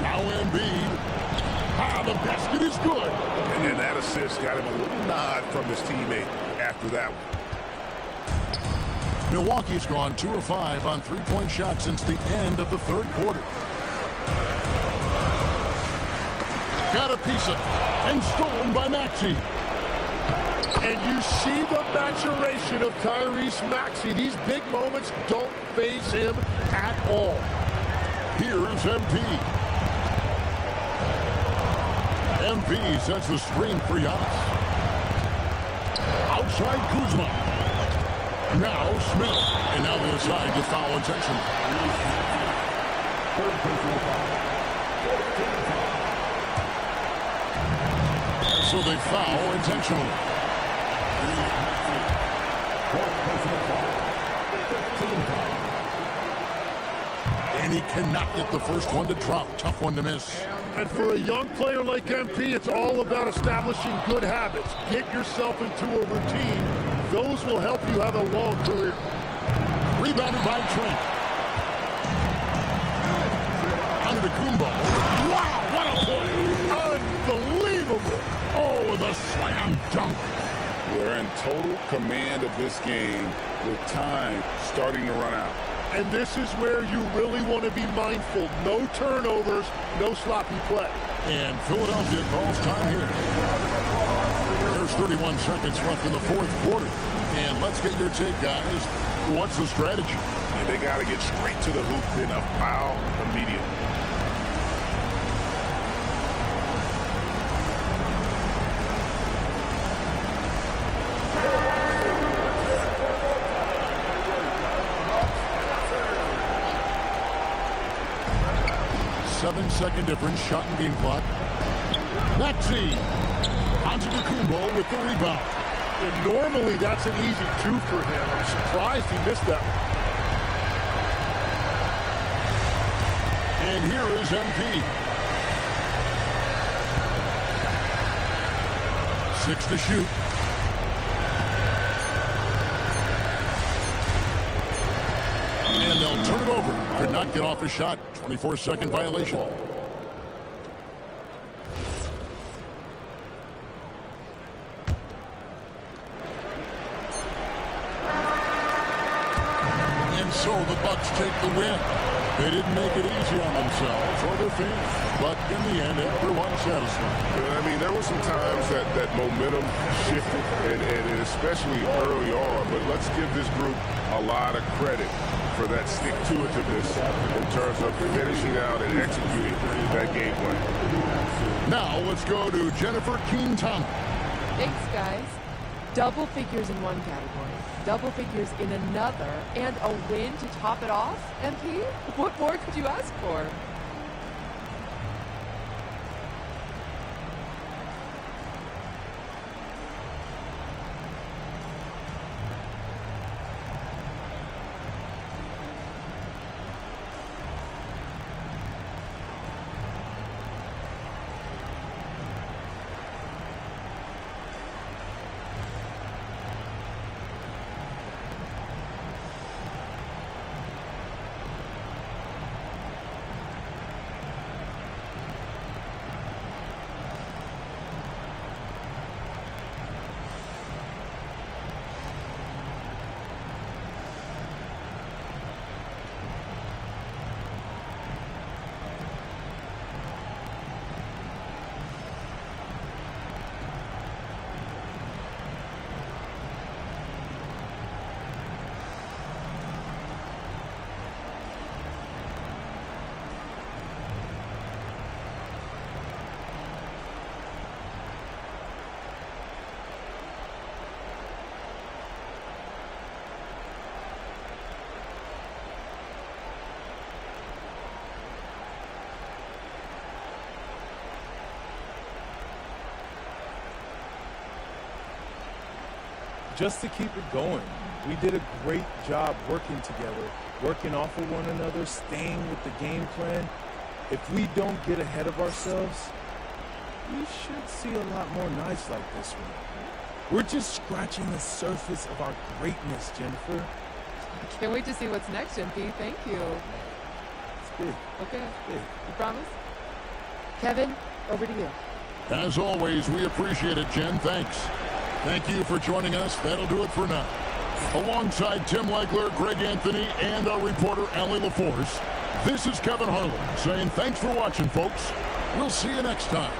Now Embiid. The basket is good. And then that assist got him a little nod from his teammate after that one. Milwaukee's gone 2 of 5 on three-point shots since the end of the third quarter. Got a piece of it. And stolen by Maxey. And you see the maturation of Tyrese Maxey. These big moments don't faze him at all. Here's MP. MP sets the screen for Giannis. Outside Kuzma. Now Smith. And now they decide to foul intentionally. So they foul intentionally. And he cannot get the first one to drop. Tough one to miss. And for a young player like MP, it's all about establishing good habits. Get yourself into a routine. Those will help you have a long career. Rebounded by Trent. Antetokounmpo. Wow, what a play. Unbelievable. Oh, the slam dunk. We're in total command of this game with time starting to run out. And this is where you really want to be mindful. No turnovers, no sloppy play. And Philadelphia calls time here. There's 31 seconds left in the fourth quarter. And let's get your take, guys. What's the strategy? And they got to get straight to the hoop in a foul immediately. Seven-second difference, shot and game clock. Maxey. Antetokounmpo with the rebound. And normally that's an easy 2 for him. I'm surprised he missed that one. And here is MP. 6 to shoot. And they'll turn it over. Could not get off a shot. 24-second violation. And so the Bucks take the win. They didn't make it easy on themselves or their fans, but in the end, everyone's satisfied. I mean, there were some times that momentum shifted, and especially early on, but let's give this group a lot of credit for that stick-to-itiveness in terms of finishing out and executing that game plan. Now let's go to Jennifer Keene-Thomas. Thanks, guys. Double figures in one category, double figures in another, and a win to top it off, MP? What more could you ask for? just to keep it going. We did a great job working together, working off of one another, staying with the game plan. If we don't get ahead of ourselves, we should see a lot more nights like this one. We're just scratching the surface of our greatness, Jennifer. Can't wait to see what's next, MP. Thank you. It's big. Okay. It's big. You promise? Kevin, over to you. As always, we appreciate it, Jen. Thanks. Thank you for joining us. That'll do it for now. Alongside Tim Legler, Greg Anthony, and our reporter, Allie LaForce, this is Kevin Harlan saying thanks for watching, folks. We'll see you next time.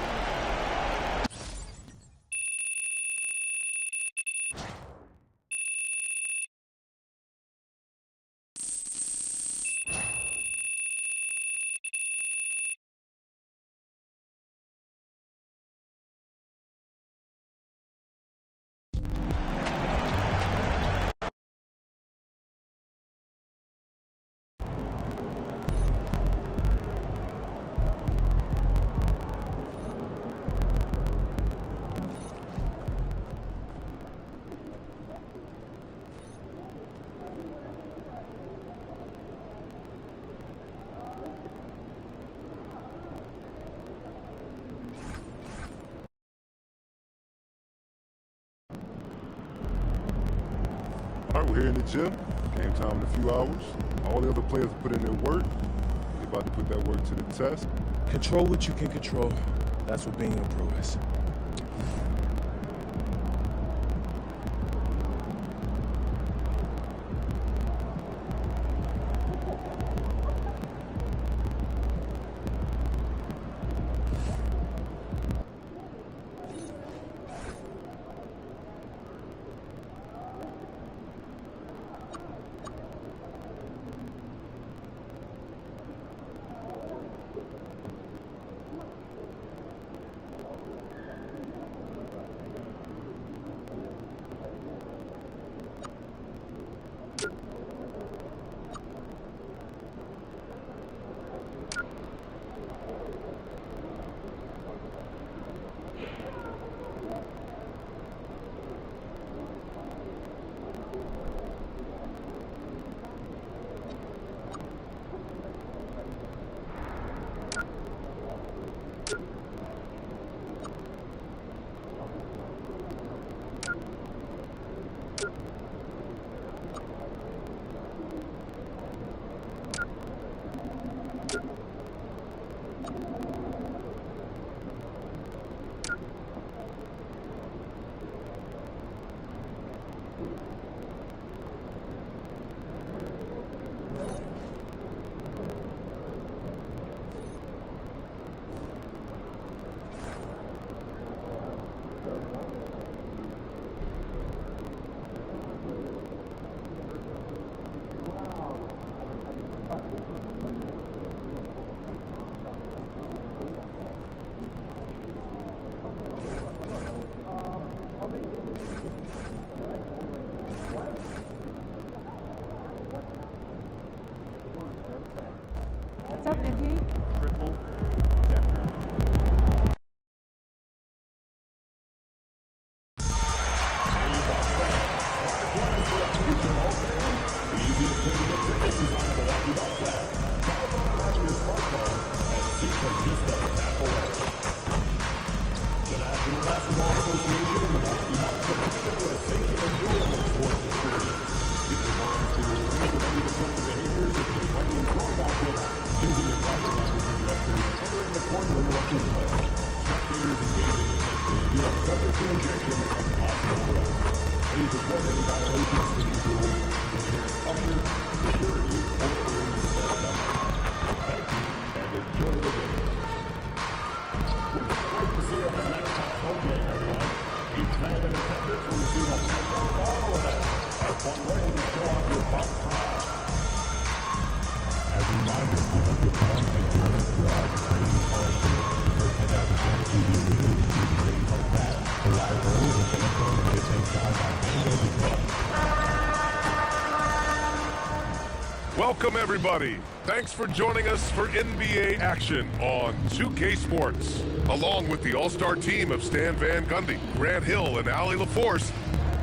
All right, we're here in the gym. Game time in a few hours. All the other players have put in their work. They're about to put that work to the test. Control what you can control. That's what being a pro is. What's up, MP? Triple. Welcome, everybody. Thanks for joining us for NBA action on 2K Sports. Along with the all-star team of Stan Van Gundy, Grant Hill, and Allie LaForce,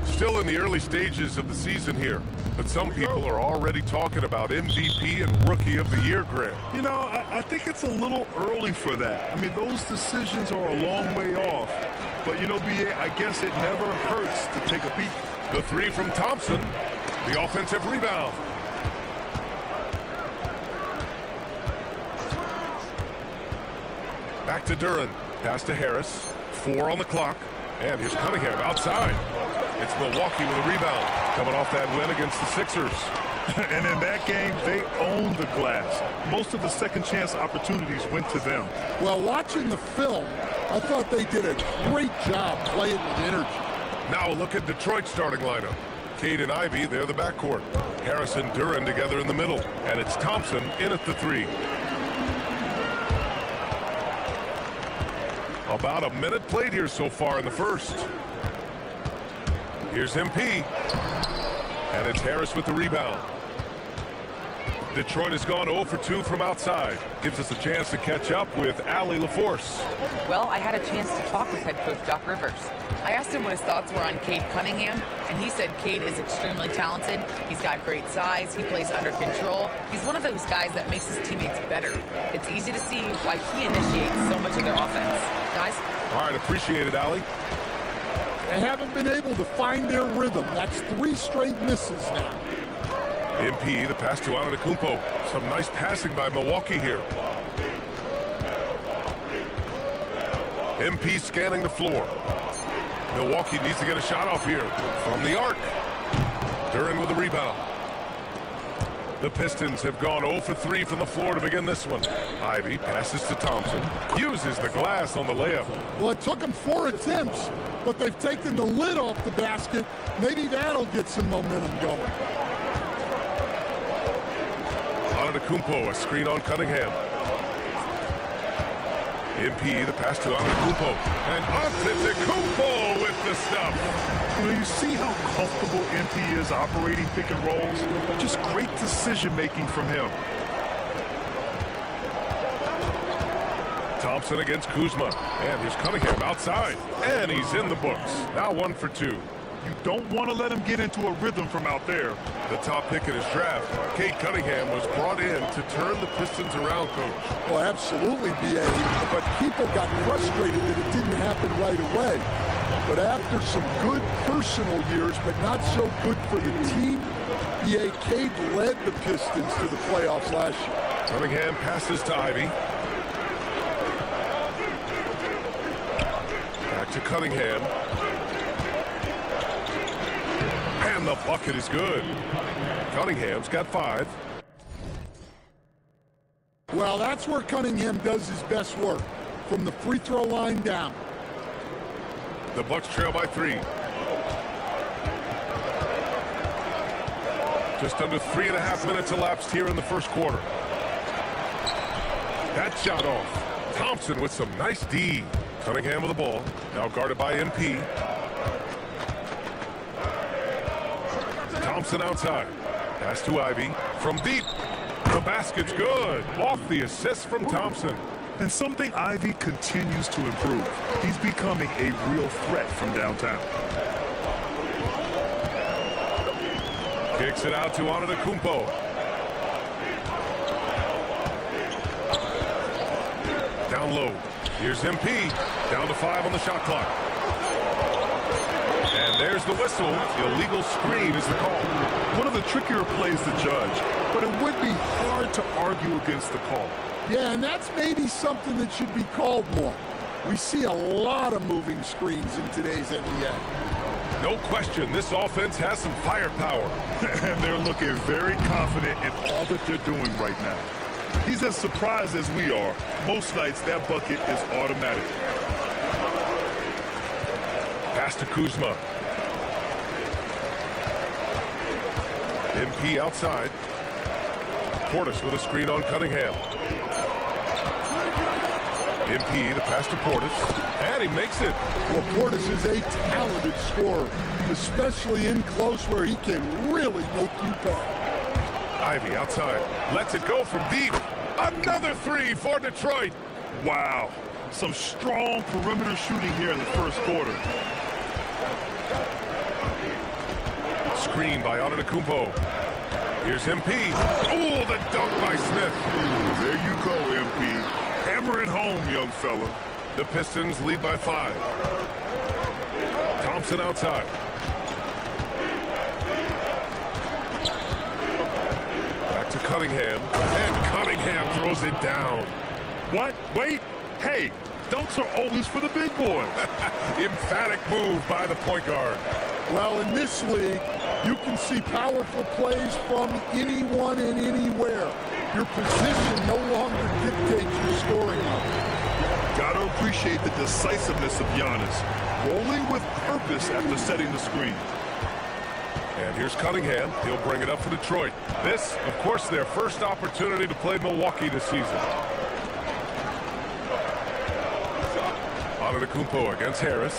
Still in the early stages of the season here, but some people are already talking about MVP and Rookie of the Year, Grant. You know, I think it's a little early for that. I mean, those decisions are a long way off. But, you know, B.A., I guess it never hurts to take a peek. The three from Thompson, the offensive rebound. Back to Duran, pass to Harris, 4 on the clock, and here's Cunningham outside. It's Milwaukee with a rebound, coming off that win against the Sixers. And in that game, they owned the glass. Most of the second chance opportunities went to them. Well, watching the film, I thought they did a great job playing with energy. Now a look at Detroit's starting lineup. Cade and Ivy, they're the backcourt. Harris and Duran together in the middle, and it's Thompson in at the 3. About a minute played here so far in the first. Here's MP. And it's Harris with the rebound. Detroit has gone 0 for 2 from outside. Gives us a chance to catch up with Allie LaForce. Well, I had a chance to talk with head coach Doc Rivers. I asked him what his thoughts were on Cade Cunningham, and he said Cade is extremely talented. He's got great size. He plays under control. He's one of those guys that makes his teammates better. It's easy to see why he initiates so much of their offense. Guys? All right, appreciate it, Allie. They haven't been able to find their rhythm. That's 3 straight misses now. MP, the pass to Antetokounmpo. Some nice passing by Milwaukee here. MP scanning the floor. Milwaukee needs to get a shot off here from the arc. Duran with the rebound. The Pistons have gone 0 for 3 from the floor to begin this one. Ivy passes to Thompson. Uses the glass on the layup. Well, it took them 4 attempts, but they've taken the lid off the basket. Maybe that'll get some momentum going. Antetokounmpo, a screen on Cunningham. MP, the pass to Antetokounmpo. And Antetokounmpo with the stuff. You know, you see how comfortable MP is operating pick and rolls. Just great decision-making from him. Thompson against Kuzma. And here's Cunningham outside. And he's in the books. Now 1 for 2. You don't want to let him get into a rhythm from out there. The top pick in his draft, Cade Cunningham, was brought in to turn the Pistons around, Coach. Well, absolutely, B.A. But people got frustrated that it didn't happen right away. But after some good personal years, but not so good for the team, B.A. Cade led the Pistons to the playoffs last year. Cunningham passes to Ivy. Back to Cunningham. And the bucket is good. Cunningham's got 5. Well, that's where Cunningham does his best work, from the free throw line down. The Bucks trail by 3. Just under 3.5 minutes elapsed here in the first quarter. That shot off. Thompson with some nice D. Cunningham with the ball. Now guarded by MP. Thompson outside. Pass to Ivy. From deep. The basket's good. Off the assist from Thompson. And something Ivy continues to improve. He's becoming a real threat from downtown. Kicks it out to Antetokounmpo. Down low. Here's MP. Down to 5 on the shot clock. And there's the whistle. Illegal screen is the call. One of the trickier plays to judge, but it would be hard to argue against the call. Yeah, and that's maybe something that should be called more. We see a lot of moving screens in today's NBA. No question, this offense has some firepower. And they're looking very confident in all that they're doing right now. He's as surprised as we are. Most nights, that bucket is automatic. Pass to Kuzma. MP outside. Portis with a screen on Cunningham. MP, the pass to Portis. And he makes it. Well, Portis is a talented scorer, especially in close where he can really make you pay. Ivy outside. Lets it go from deep. Another 3 for Detroit. Wow. Some strong perimeter shooting here in the first quarter. screen by Antetokounmpo. Here's MP. Oh, the dunk by Smith. There you go, MP. Hammer it home, young fella. The Pistons lead by 5. Thompson outside. Back to Cunningham. And Cunningham throws it down. What? Wait. Hey, dunks are always for the big boy. Emphatic move by the point guard. Well, in this league, you can see powerful plays from anyone and anywhere. Your position no longer dictates your scoring. Gotta appreciate the decisiveness of Giannis, rolling with purpose after setting the screen. And here's Cunningham. He'll bring it up for Detroit. This, of course, their first opportunity to play Milwaukee this season. Antetokounmpo against Harris.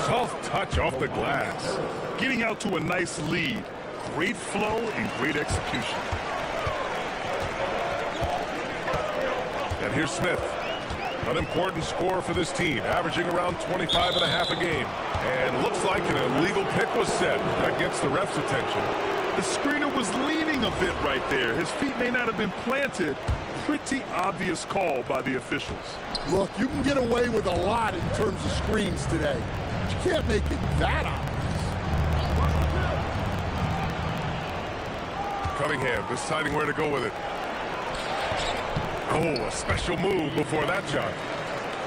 Soft touch off the glass. Getting out to a nice lead. Great flow and great execution. And here's Smith. An important scorer for this team, averaging around 25 and a half a game. And looks like an illegal pick was set. That gets the ref's attention. The screener was leaning a bit right there. His feet may not have been planted. Pretty obvious call by the officials. Look, you can get away with a lot in terms of screens today. But you can't make it that obvious. Cunningham deciding where to go with it. Oh, a special move before that shot.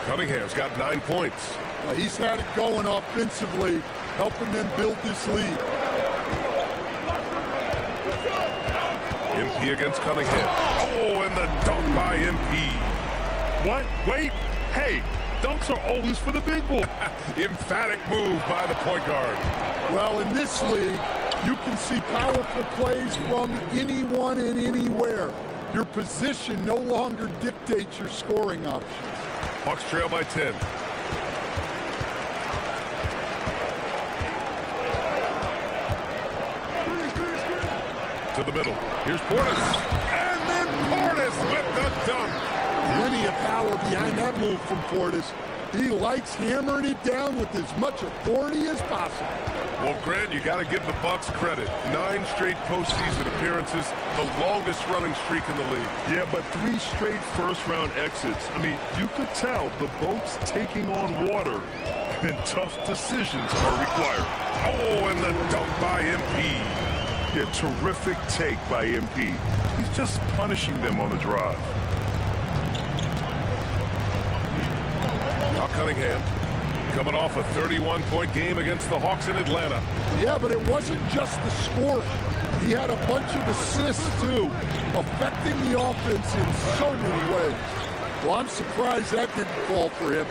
Cunningham's got 9 points. Well, he's had it going offensively, helping them build this lead. MP against Cunningham. Oh, and the dunk by MP. What? Wait. Hey, dunks are always for the big boy. Emphatic move by the point guard. Well, in this league, you can see powerful plays from anyone and anywhere. Your position no longer dictates your scoring options. Bucks trail by 10. To the middle. Here's Portis. And then Portis with the dunk. Plenty of power behind that move from Portis. He likes hammering it down with as much authority as possible. Well, Grant, you got to give the Bucks credit. 9 straight postseason appearances, the longest running streak in the league. Yeah, but 3 straight first-round exits. I mean, you could tell the boat's taking on water, and tough decisions are required. Oh, and the dunk by MP. Yeah, terrific take by MP. He's just punishing them on the drive. Now Cunningham, coming off a 31-point game against the Hawks in Atlanta. Yeah, but it wasn't just the scoring. He had a bunch of assists, too, affecting the offense in so many ways. Well, I'm surprised that didn't fall for him.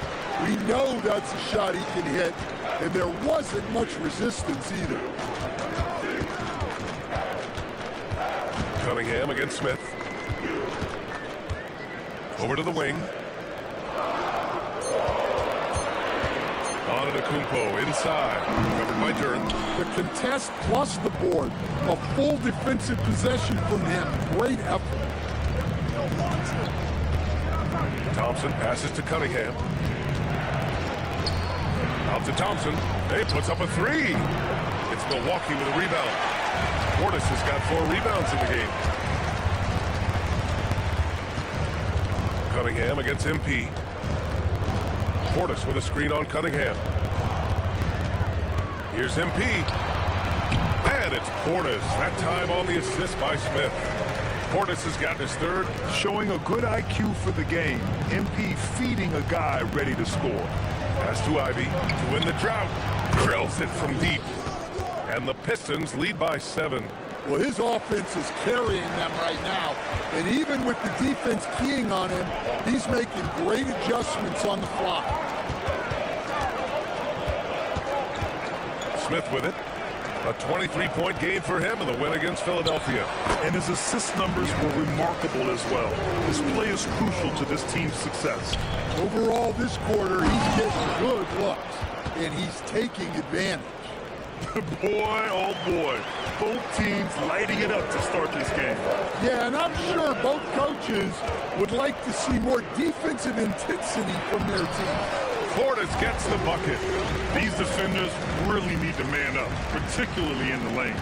We know that's a shot he can hit, and there wasn't much resistance either. Cunningham against Smith. Over to the wing. Antetokounmpo inside. Covered by Durant. The contest plus the board. A full defensive possession from him. Great effort. Thompson passes to Cunningham. Out to Thompson. He puts up a 3. It's Milwaukee with a rebound. Portis has got 4 rebounds in the game. Cunningham against MP. Portis with a screen on Cunningham. Here's MP. And it's Portis. That time on the assist by Smith. Portis has gotten his 3rd. Showing a good IQ for the game. MP feeding a guy ready to score. Pass to Ivy to win the drought. Drills it from deep. And the Pistons lead by 7. Well, his offense is carrying them right now. And even with the defense keying on him, he's making great adjustments on the fly. Smith with it. A 23-point game for him in the win against Philadelphia. And his assist numbers were remarkable as well. His play is crucial to this team's success. Overall, this quarter, he's getting good looks, and he's taking advantage. Boy, oh boy. Both teams lighting it up to start this game. Yeah, and I'm sure both coaches would like to see more defensive intensity from their team. Portis gets the bucket. These defenders really need to man up, particularly in the lane.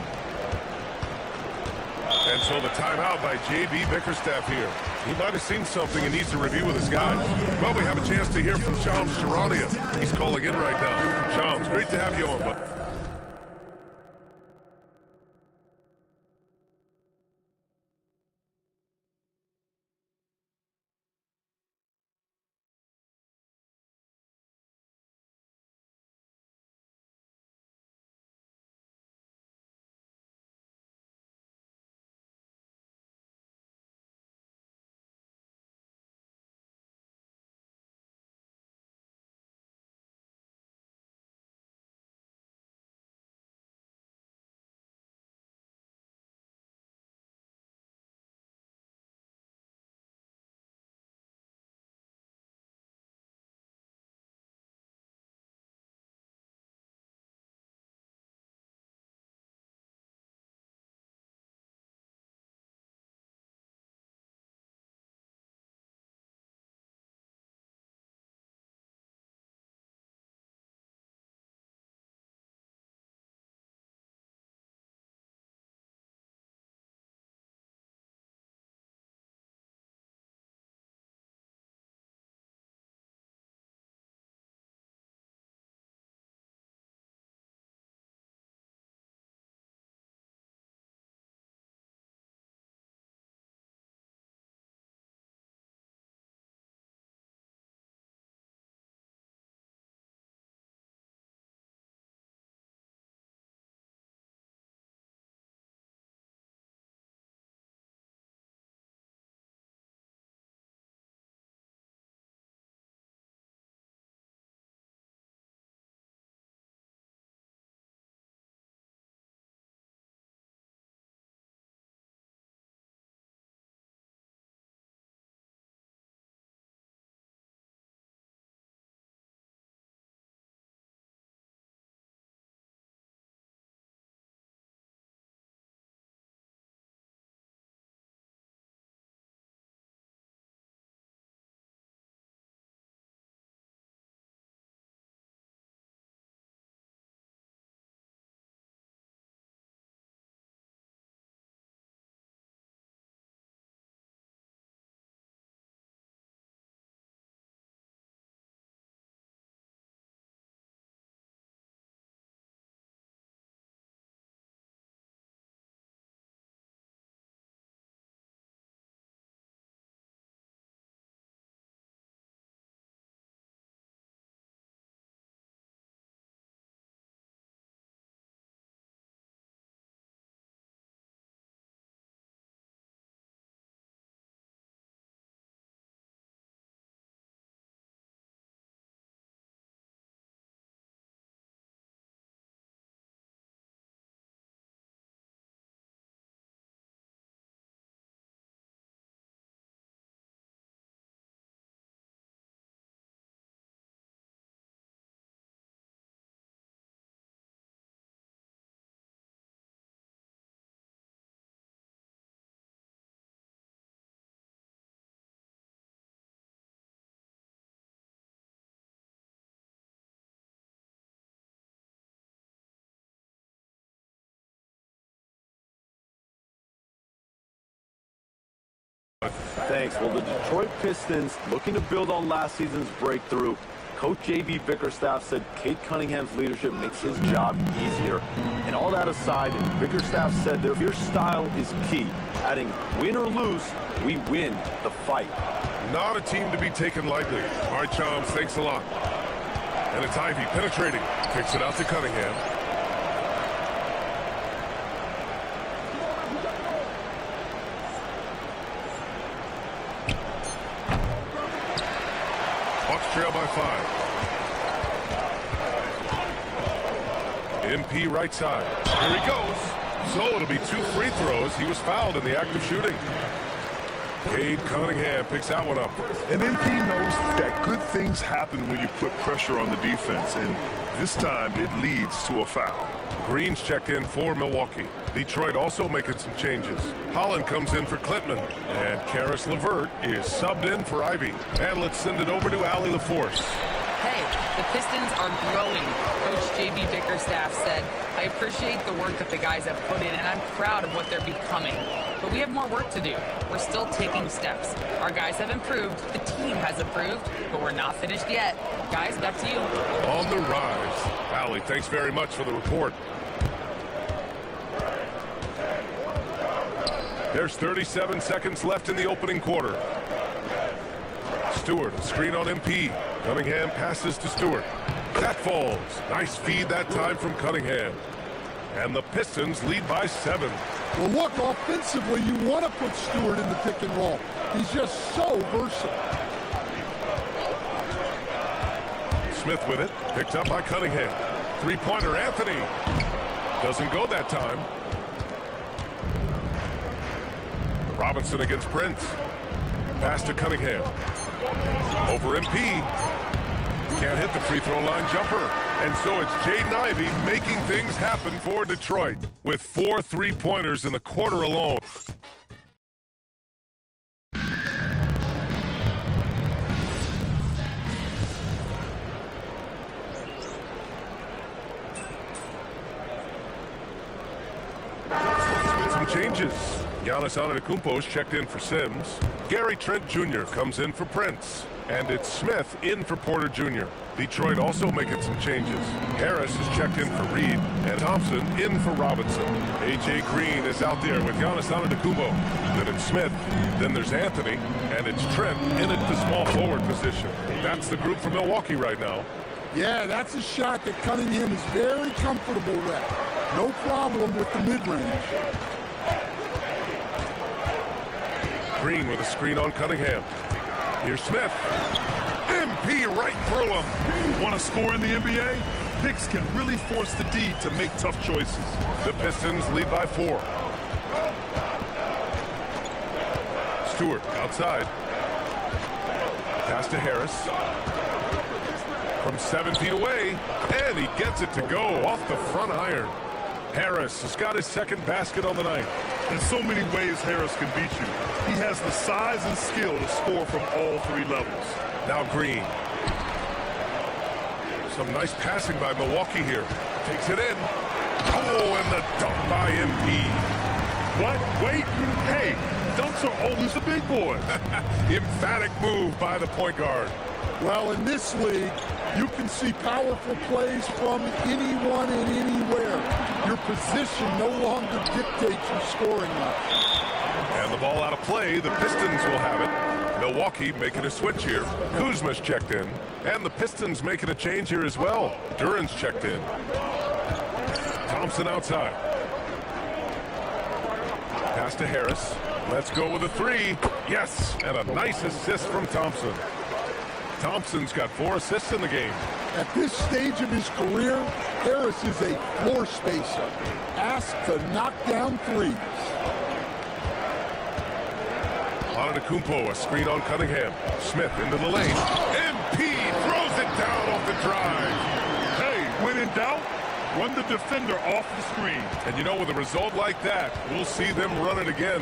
And so the timeout by J.B. Bickerstaff here. He might have seen something and needs to review with his guys. Well, we have a chance to hear from Shams Charania. He's calling in right now. Shams, great to have you on, bud. Thanks. Well, the Detroit Pistons, looking to build on last season's breakthrough. Coach J.B. Bickerstaff said Cade Cunningham's leadership makes his job easier. And all that aside, Bickerstaff said their style is key, adding, win or lose, we win the fight. Not a team to be taken lightly. All right, Chums, thanks a lot. And it's Ivy penetrating. Kicks it out to Cunningham. Bucks trail by 5. MP right side. Here he goes. So it'll be 2 free throws. He was fouled in the act of shooting. Cade Cunningham picks that one up. And MP knows that good things happen when you put pressure on the defense, and this time it leads to a foul. Green's checked in for Milwaukee. Detroit also making some changes. Holland comes in for Klintman, and Karis LeVert is subbed in for Ivy. And let's send it over to Allie LaForce. Hey, the Pistons are growing. Coach J.B. Bickerstaff said, I appreciate the work that the guys have put in, and I'm proud of what they're becoming. But we have more work to do. We're still taking steps. Our guys have improved. The team has improved, but we're not finished yet. Guys, back to you. On the rise. Allie, thanks very much for the report. There's 37 seconds left in the opening quarter. Stewart, a screen on MP. Cunningham passes to Stewart. That falls. Nice feed that time from Cunningham. And the Pistons lead by 7. Well, look, offensively, you want to put Stewart in the pick and roll. He's just so versatile. Smith with it. Picked up by Cunningham. Three-pointer, Anthony. Doesn't go that time. Robinson against Prince. Pass to Cunningham. Over MP. Can't hit the free throw line jumper. And so it's Jaden Ivey making things happen for Detroit with 4 3-pointers in the quarter alone. Some changes. Giannis Antetokounmpo's checked in for Sims. Gary Trent Jr. comes in for Prince. And it's Smith in for Porter Jr. Detroit also making some changes. Harris is checked in for Reed, and Thompson in for Robinson. A.J. Green is out there with Giannis Antetokounmpo. Then it's Smith. Then there's Anthony, and it's Trent in at the small forward position. That's the group for Milwaukee right now. Yeah, that's a shot that Cunningham is very comfortable with. No problem with the mid-range. Green with a screen on Cunningham. Here's Smith. MP right through him. Want to score in the NBA? Picks can really force the D to make tough choices. The Pistons lead by 4. Stewart outside. Pass to Harris. From 7 feet away. And he gets it to go off the front iron. Harris has got his second basket on the night. In so many ways, Harris can beat you. He has the size and skill to score from all 3 levels. Now Green. Some nice passing by Milwaukee here. Takes it in. Oh, and the dunk by MP. What? Wait. Hey, dunks are always the big boy. Emphatic move by the point guard. Well, in this league, you can see powerful plays from anyone and anywhere. Your position no longer dictates your scoring level. And the ball out of play. The Pistons will have it. Milwaukee making a switch here. Kuzma's checked in. And the Pistons making a change here as well. Duran's checked in. Thompson outside. Pass to Harris. Let's go with a 3. Yes, and a nice assist from Thompson. Thompson's got 4 assists in the game. At this stage of his career, Harris is a floor spacer, asked to knock down 3s. Antetokounmpo, a screen on Cunningham. Smith into the lane. MP throws it down off the drive. Hey, when in doubt, run the defender off the screen. And you know, with a result like that, we'll see them run it again.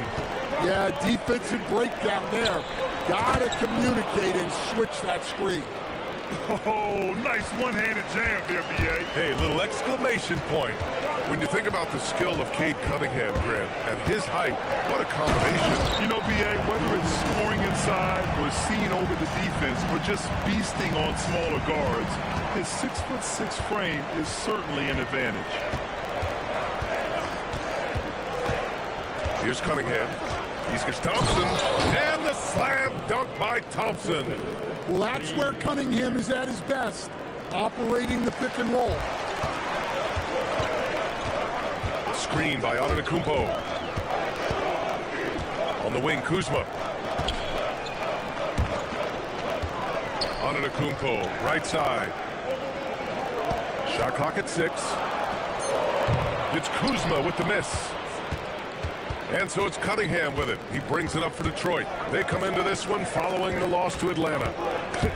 Yeah, defensive breakdown there. Gotta communicate and switch that screen. Oh, nice one-handed jam there, B.A. Hey, little exclamation point. When you think about the skill of Cade Cunningham, Grant, and his height, what a combination. You know, B.A., whether it's scoring inside or seeing over the defense or just beasting on smaller guards, his 6'6" frame is certainly an advantage. Here's Cunningham. He's got Thompson, and the slam dunk by Thompson. Well, that's where Cunningham is at his best, operating the pick and roll. Screen by Antetokounmpo. On the wing, Kuzma. Antetokounmpo, right side. Shot clock at 6. It's Kuzma with the miss. And so it's Cunningham with it. He brings it up for Detroit. They come into this one following the loss to Atlanta.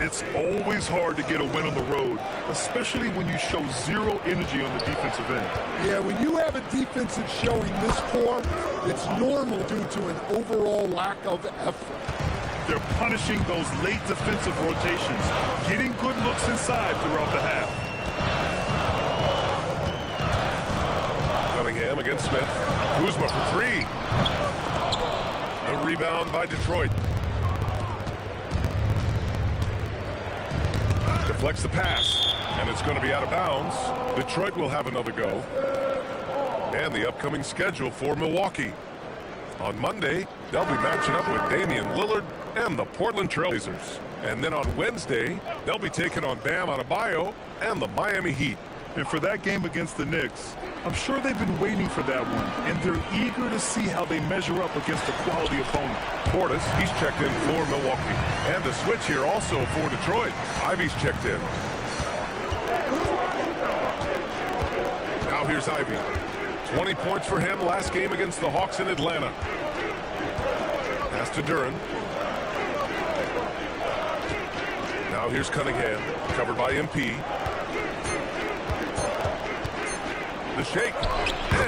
It's always hard to get a win on the road, especially when you show zero energy on the defensive end. Yeah, when you have a defensive showing this poor, it's normal due to an overall lack of effort. They're punishing those late defensive rotations, getting good looks inside throughout the half. Cunningham against Smith. Kuzma for three. The rebound by Detroit. Deflects the pass, and it's going to be out of bounds. Detroit will have another go. And the upcoming schedule for Milwaukee. On Monday, they'll be matching up with Damian Lillard and the Portland Trailblazers. And then on Wednesday, they'll be taking on Bam Adebayo and the Miami Heat. And for that game against the Knicks, I'm sure they've been waiting for that one, and they're eager to see how they measure up against a quality opponent. Portis, he's checked in for Milwaukee. And the switch here also for Detroit. Ivy's checked in. Now here's Ivy. 20 points for him last game against the Hawks in Atlanta. Pass to Duren. Now here's Cunningham, covered by MP. The shake,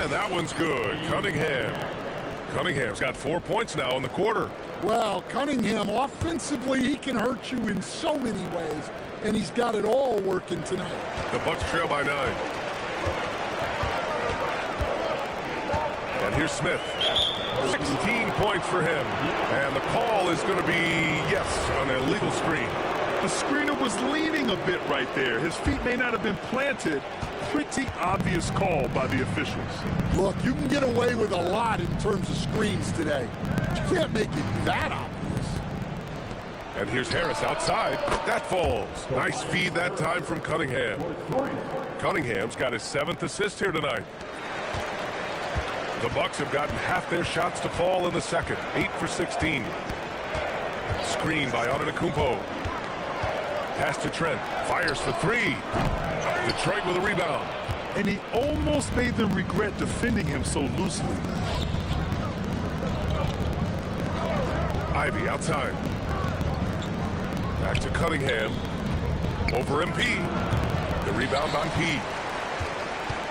and that one's good. Cunningham's got 4 points now in the quarter. Well, Cunningham, offensively, he can hurt you in so many ways, and he's got it all working tonight. The Bucks trail by 9. And here's Smith. 16 points for him. And the call is going to be, yes, an illegal screen. The screener was leaning a bit right there. His feet may not have been planted. Pretty obvious call by the officials. Look, you can get away with a lot in terms of screens today. You can't make it that obvious. And here's Harris outside. That falls. Nice feed that time from Cunningham. Cunningham's got his 7th assist here tonight. The Bucks have gotten half their shots to fall in the second. 8 for 16. Screen by Antetokounmpo. Pass to Trent. Fires for three. Detroit with a rebound. And he almost made them regret defending him so loosely. Ivy outside. Back to Cunningham. Over MP. The rebound on P.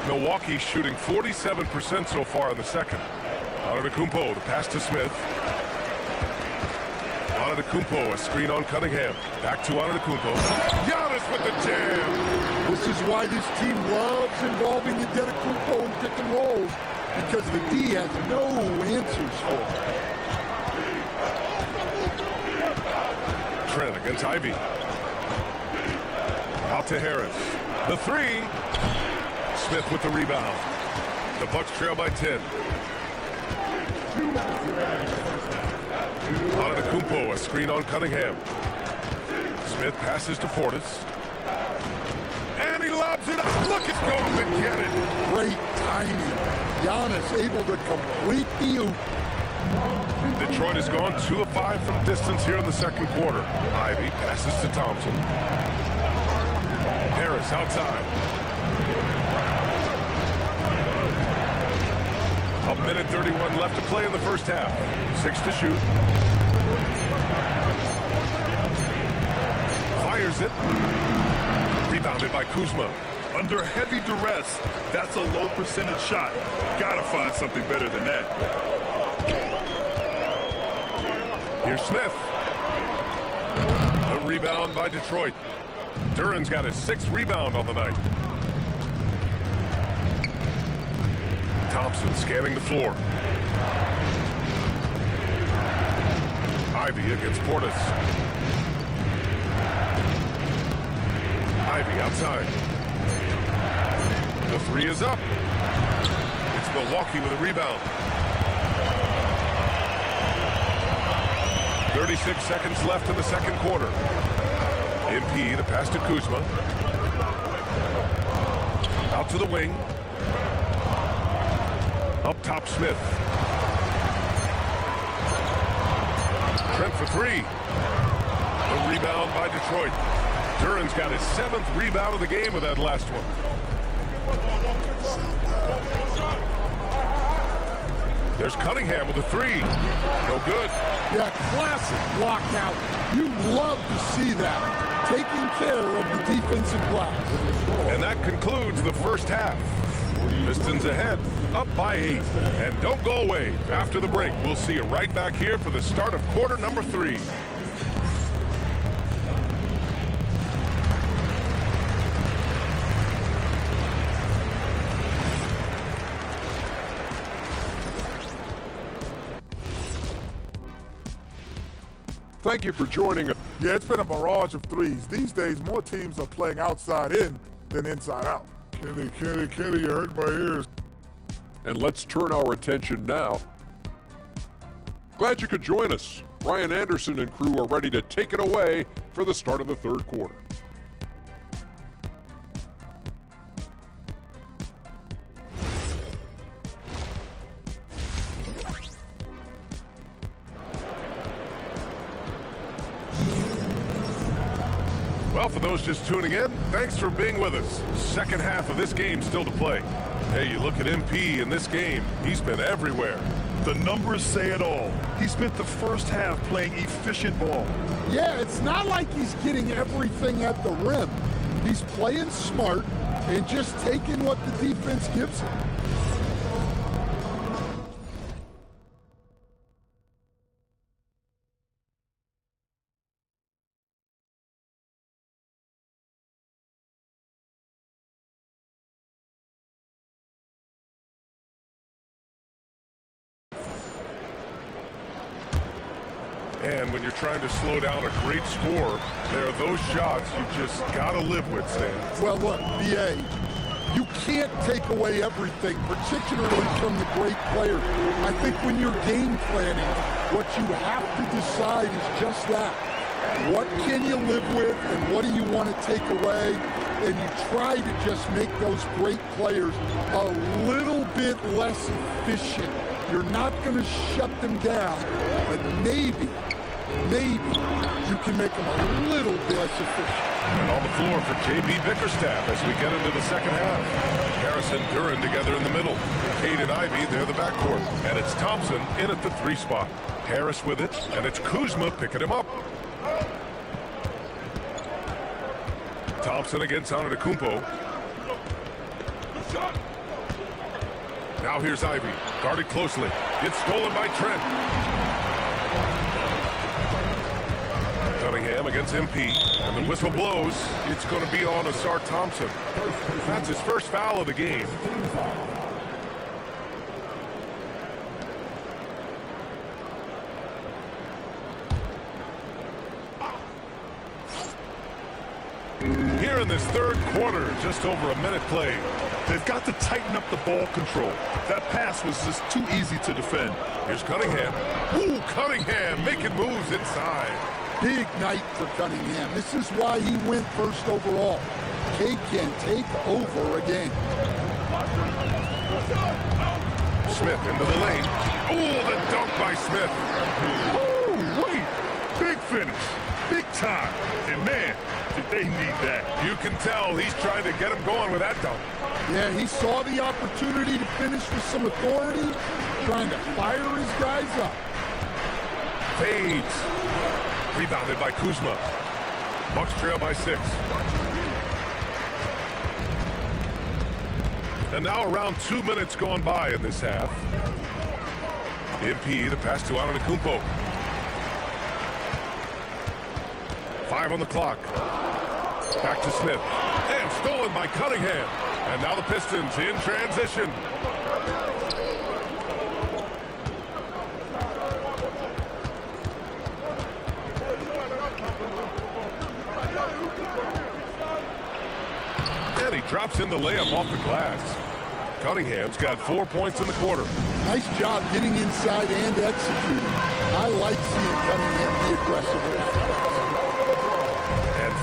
Milwaukee shooting 47% so far in the second. Antetokounmpo, the pass to Smith. Antetokounmpo, a screen on Cunningham. Back to Antetokounmpo. Giannis with the jam. This is why this team loves involving Antetokounmpo in pick and rolls, because the D has no answers for it. Trent against Ivy. Out to Harris. The three. Smith with the rebound. The Bucks trail by 10. Antetokounmpo, a screen on Cunningham. Smith passes to Portis. And he lobs it up. Look, it's going to get it. Great timing. Giannis able to complete the oop. Detroit has gone 2 of 5 from distance here in the second quarter. Ivy passes to Thompson. Harris outside. A minute 31 left to play in the first half. 6 to shoot. Fires it. Rebounded by Kuzma. Under heavy duress, that's a low percentage shot. Gotta find something better than that. Here's Smith. A rebound by Detroit. Duren's got his 6th rebound on the night. Thompson scanning the floor. Ivy against Portis. Ivy outside. The three is up. It's Milwaukee with a rebound. 36 seconds left in the second quarter. MP, the pass to Kuzma. Out to the wing. Up top, Smith. Trent for three. A rebound by Detroit. Duren's got his 7th rebound of the game with that last one. There's Cunningham with a three. No good. Yeah, classic lockout. You love to see that. Taking care of the defensive glass. And that concludes the first half. Pistons ahead, up by 8. And don't go away. After the break, we'll see you right back here for the start of quarter number 3. Thank you for joining us. Yeah, it's been a barrage of threes. These days, more teams are playing outside in than inside out. Kenny, you hurt my ears. And let's turn our attention now. Glad you could join us. Ryan Anderson and crew are ready to take it away for the start of the third quarter. Well, for those just tuning in, thanks for being with us. Second half of this game still to play. Hey, you look at MP in this game, he's been everywhere. The numbers say it all. He spent the first half playing efficient ball. Yeah, it's not like he's getting everything at the rim. He's playing smart and just taking what the defense gives him. And when you're trying to slow down a great score, there are those shots you just got to live with, Stan. Well, look, BA, you can't take away everything, particularly from the great players. I think when you're game planning, what you have to decide is just that. What can you live with and what do you want to take away? And you try to just make those great players a little bit less efficient. You're not going to shut them down, but maybe you can make them a little bit less efficient. And on the floor for J.B. Bickerstaff as we get into the second half. Harris and Duran together in the middle. Cade and Ivy, they're the backcourt. And it's Thompson in at the 3 spot. Harris with it, and it's Kuzma picking him up. Thompson against Antetokounmpo. Now here's Ivy, guarded closely. It's stolen by Trent. Cunningham against MP, and the whistle blows. It's going to be on Asar Thompson. That's his first foul of the game. Here in this third quarter, just over a minute played. They've got to tighten up the ball control. That pass was just too easy to defend. Here's Cunningham. Ooh, Cunningham making moves inside. Big night for Cunningham. This is why he went first overall. Cade can take over again. Smith into the lane. Ooh, the dunk by Smith. Oh, wait. Big finish. Big time. And man, did they need that. You can tell he's trying to get him going with that dunk. Yeah, he saw the opportunity to finish with some authority, trying to fire his guys up. Fades. Rebounded by Kuzma. Bucks trail by 6. And now around 2 minutes gone by in this half. MP, the pass to Antetokounmpo. 5 on the clock. Back to Smith. And stolen by Cunningham. And now the Pistons in transition. And he drops in the layup off the glass. Cunningham's got 4 points in the quarter. Nice job getting inside and executing. I like seeing Cunningham be aggressive.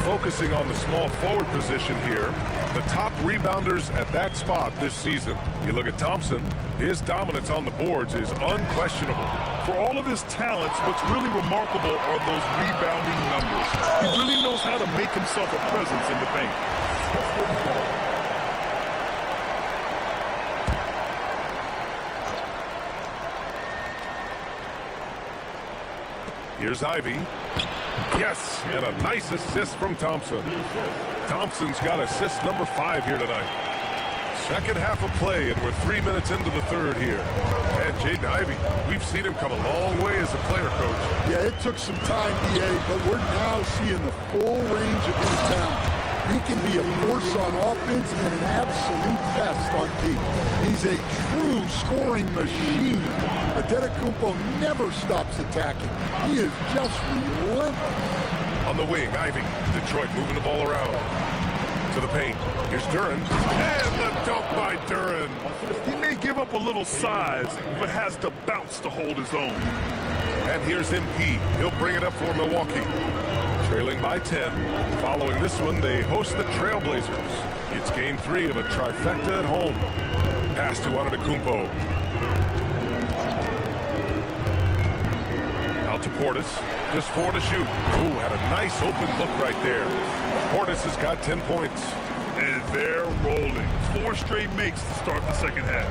Focusing on the small forward position here, the top rebounders at that spot this season. You look at Thompson, his dominance on the boards is unquestionable. For all of his talents, what's really remarkable are those rebounding numbers. He really knows how to make himself a presence in the paint. Here's Ivy. Yes, and a nice assist from Thompson. Thompson's got assist number 5 here tonight. Second half of play, and we're 3 minutes into the third here. And Jaden Ivey, we've seen him come a long way as a player, Coach. Yeah, it took some time, DA, but we're now seeing the full range of his talent. He can be a force on offense and an absolute pest on D. He's a true scoring machine. Antetokounmpo never stops attacking. He is just relentless. On the wing, Ivey. Detroit moving the ball around. To the paint. Here's Duren. And the dunk by Duren. He may give up a little size, but has the bounce to hold his own. And here's MP. He'll bring it up for Milwaukee. Trailing by 10. Following this one, they host the Trailblazers. It's game 3 of a trifecta at home. Pass to Antetokounmpo. Out to Portis. Just 4 to shoot. Ooh, had a nice open look right there. Portis has got 10 points. And they're rolling. 4 straight makes to start the second half.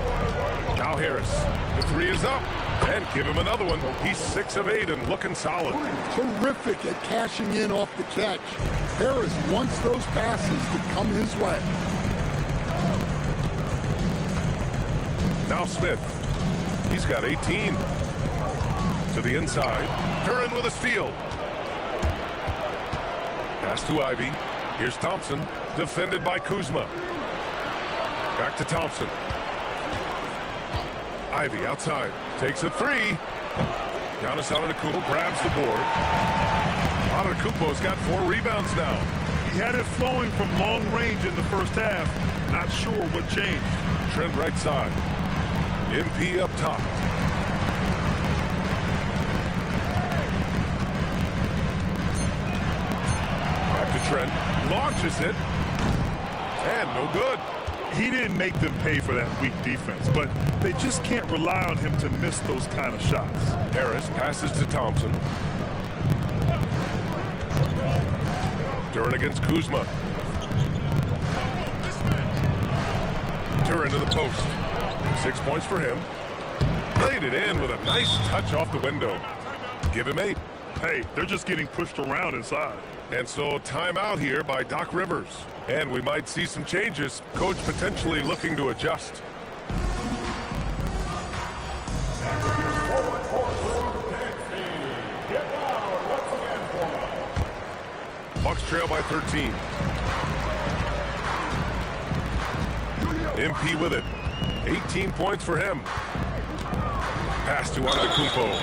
Now Harris. The 3 is up. And give him another one. He's 6 of 8 and looking solid. Terrific at cashing in off the catch. Harris wants those passes to come his way. Now Smith. He's got 18. To the inside. Duren with a steal. Pass to Ivey. Here's Thompson. Defended by Kuzma. Back to Thompson. Ivey outside. Takes a 3. Giannis Antetokounmpo grabs the board. Antetokounmpo's got 4 rebounds now. He had it flowing from long range in the first half. Not sure what changed. Trent right side. MP up top. Back to Trent. Launches it. And no good. He didn't make them pay for that weak defense, but they just can't rely on him to miss those kind of shots. Harris passes to Thompson. Duren against Kuzma. Duren to the post. 6 points for him. Laid it in with a nice touch off the window. Give him 8. Hey, they're just getting pushed around inside. And so timeout here by Doc Rivers. And we might see some changes. Coach potentially looking to adjust. Bucks trail by 13. MP with it. 18 points for him. Pass to Antetokounmpo.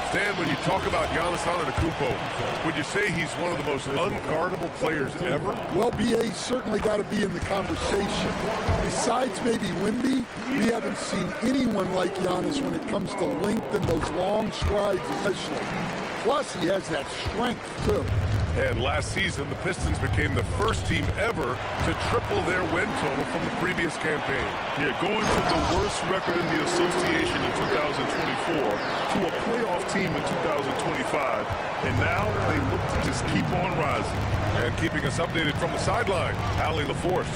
Stan, when you talk about Giannis Antetokounmpo, would you say he's one of the most unguardable players ever? Well, BA's certainly got to be in the conversation. Besides maybe Wemby, we haven't seen anyone like Giannis when it comes to length and those long strides especially. Plus, he has that strength, too. And last season, the Pistons became the first team ever to triple their win total from the previous campaign. Yeah, going from the worst record in the association in 2024 to a playoff team in 2025. And now they look to just keep on rising. And keeping us updated from the sideline, Allie LaForce.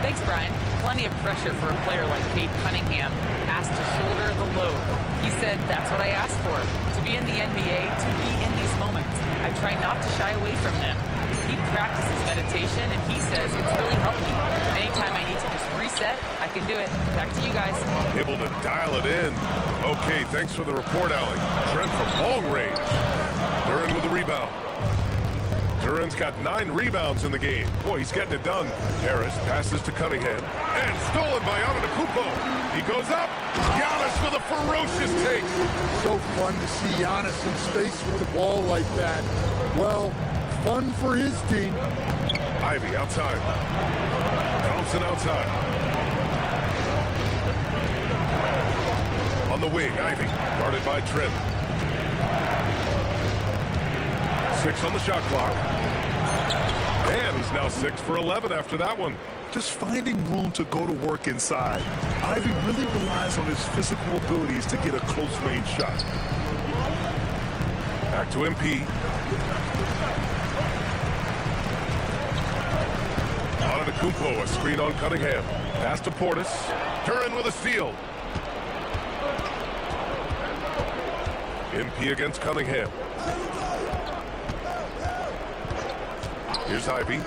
Thanks, Brian. Plenty of pressure for a player like Cade Cunningham, asked to shoulder the load. He said, that's what I asked for, to be in the NBA, to be in these moments. I try not to shy away from them. He practices meditation, and he says it's really helped me. Anytime I need to just reset, I can do it. Back to you guys. Able to dial it in. Okay, thanks for the report, Allie. Trent from long range. Duren with the rebound. Duren's got 9 rebounds in the game. Boy, he's getting it done. Harris passes to Cunningham. And stolen by Antetokounmpo. He goes up. Giannis with a ferocious take. So fun to see Giannis in space with the ball like that. Well, fun for his team. Ivey outside. Thompson outside. On the wing, Ivey. Guarded by Trent. 6 on the shot clock. And he's now 6 for 11 after that one. Just finding room to go to work inside. Ivey really relies on his physical abilities to get a close-range shot. Back to MP. Antetokounmpo, a screen on Cunningham. Pass to Portis. Duren with a steal. MP against Cunningham. Here's Ivey.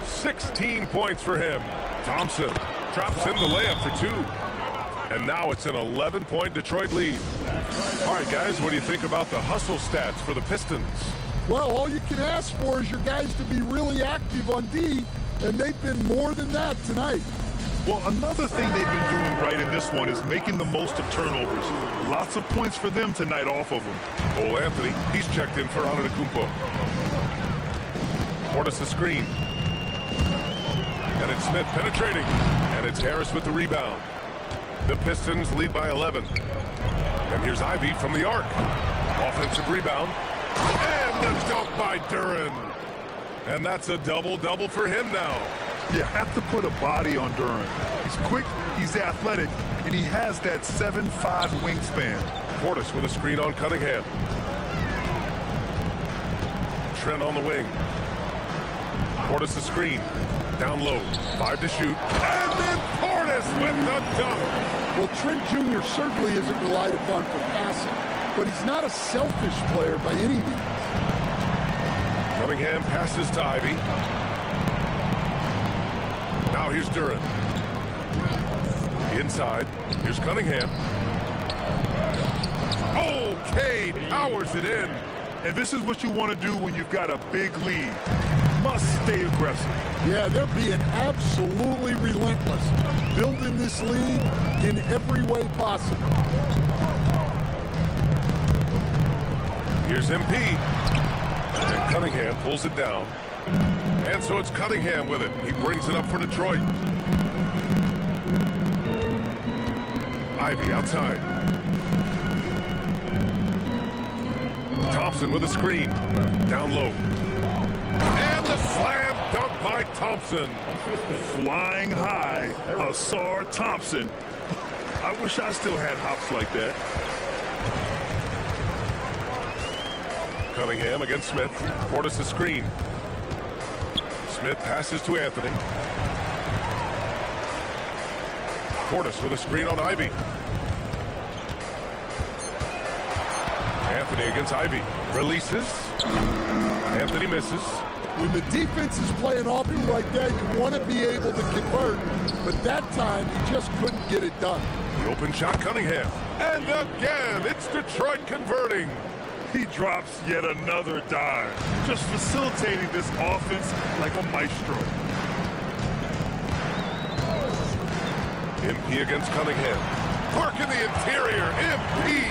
16 points for him. Thompson Drops in the layup for two. And now it's an 11-point Detroit lead. All right, guys, what do you think about the hustle stats for the Pistons? Well, all you can ask for is your guys to be really active on D, and they've been more than that tonight. Well, another thing they've been doing right in this one is making the most of turnovers. Lots of points for them tonight off of them. Cole Anthony, he's checked in for Antetokounmpo. Portis the screen. And it's Smith penetrating. And it's Harris with the rebound. The Pistons lead by 11. And here's Ivy from the arc. Offensive rebound. And the dunk by Duren. And that's a double-double for him now. You have to put a body on Duren. He's quick, he's athletic, and he has that 7'5" wingspan. Portis with a screen on Cunningham. Trent on the wing. Portis the screen. Down low. 5 to shoot. And then Portis with the dunk. Well, Trent Jr. certainly isn't relied upon for passing, but he's not a selfish player by any means. Cunningham passes to Ivy. Now here's Duren. Inside. Here's Cunningham. Okay, powers it in. And this is what you want to do when you've got a big lead. Must stay aggressive. Yeah, they're being absolutely relentless, building this lead in every way possible. Here's MP. And Cunningham pulls it down. And so it's Cunningham with it. He brings it up for Detroit. Ivy outside. Thompson with a screen. Down low. And the slam dunk by Thompson. Flying high, Asar Thompson. I wish I still had hops like that. Cunningham against Smith. Portis the screen. Smith passes to Anthony. Portis with a screen on Ivy. Anthony against Ivy. Releases. Anthony misses. When the defense is playing off you like that, you want to be able to convert, but that time he just couldn't get it done. The open shot, Cunningham. And again, it's Detroit converting. He drops yet another dive, just facilitating this offense like a maestro. MP against Cunningham. Work in the interior, MP.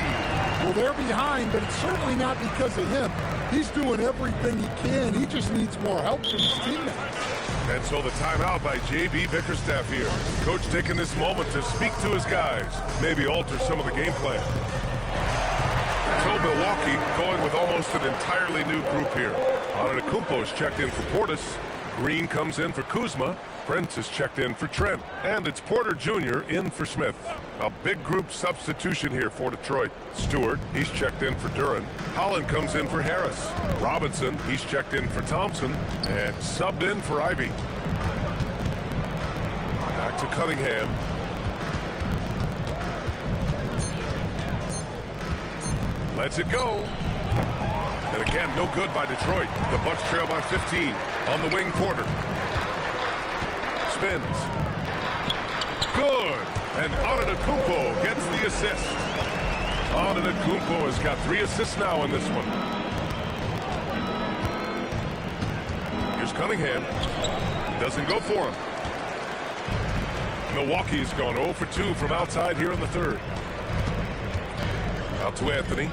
Well, they're behind, but it's certainly not because of him. He's doing everything he can. He just needs more help from his teammates. And so the timeout by J.B. Bickerstaff here. Coach taking this moment to speak to his guys, maybe alter some of the game plan. So Milwaukee going with almost an entirely new group here. Antetokounmpo is checked in for Portis. Green comes in for Kuzma. Prince is checked in for Trent. And it's Porter Jr. in for Smith. A big group substitution here for Detroit. Stewart, he's checked in for Duren. Holland comes in for Harris. Robinson, he's checked in for Thompson. And subbed in for Ivy. Back to Cunningham. Lets it go. And again, no good by Detroit. The Bucks trail by 15. On the wing, Porter. Spins. Good. And Antetokounmpo gets the assist. Antetokounmpo has got 3 assists now in this one. Here's Cunningham. Doesn't go for him. Milwaukee's gone 0 for 2 from outside here in the third. Out to Anthony.